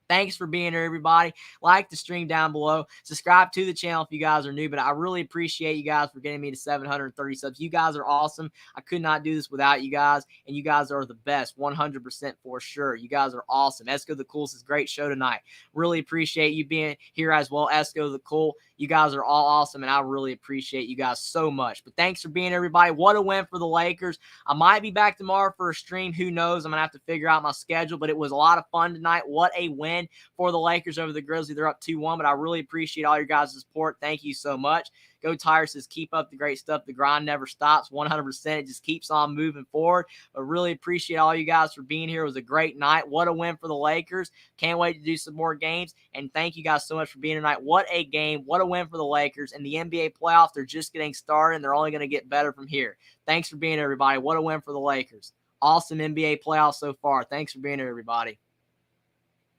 Thanks for being here, everybody. Like the stream down below. Subscribe to the channel if you guys are new, but I really appreciate you guys for getting me to 730 subs. You guys are awesome. I could not do this without you guys, and you guys are the best, 100% for sure. You guys are awesome. Esco the Cool says, great show tonight. Really appreciate you being here as well, Esco the Cool. You guys are all awesome, and I really appreciate you guys so much. But thanks for being here, everybody. What a win for the Lakers. I might be back tomorrow for a stream. Who knows? I'm going to have to figure out my schedule, but it was a lot of fun tonight. What a win for the Lakers over the Grizzlies. They're up 2-1, but I really appreciate all your guys' support. Thank you so much. Go Tigers says, keep up the great stuff. The grind never stops. 100%. It just keeps on moving forward. But really appreciate all you guys for being here. It was a great night. What a win for the Lakers. Can't wait to do some more games. And thank you guys so much for being here tonight. What a game. What a win for the Lakers. And the NBA playoffs, they're just getting started, and they're only going to get better from here. Thanks for being here, everybody. What a win for the Lakers. Awesome NBA playoffs so far. Thanks for being here, everybody.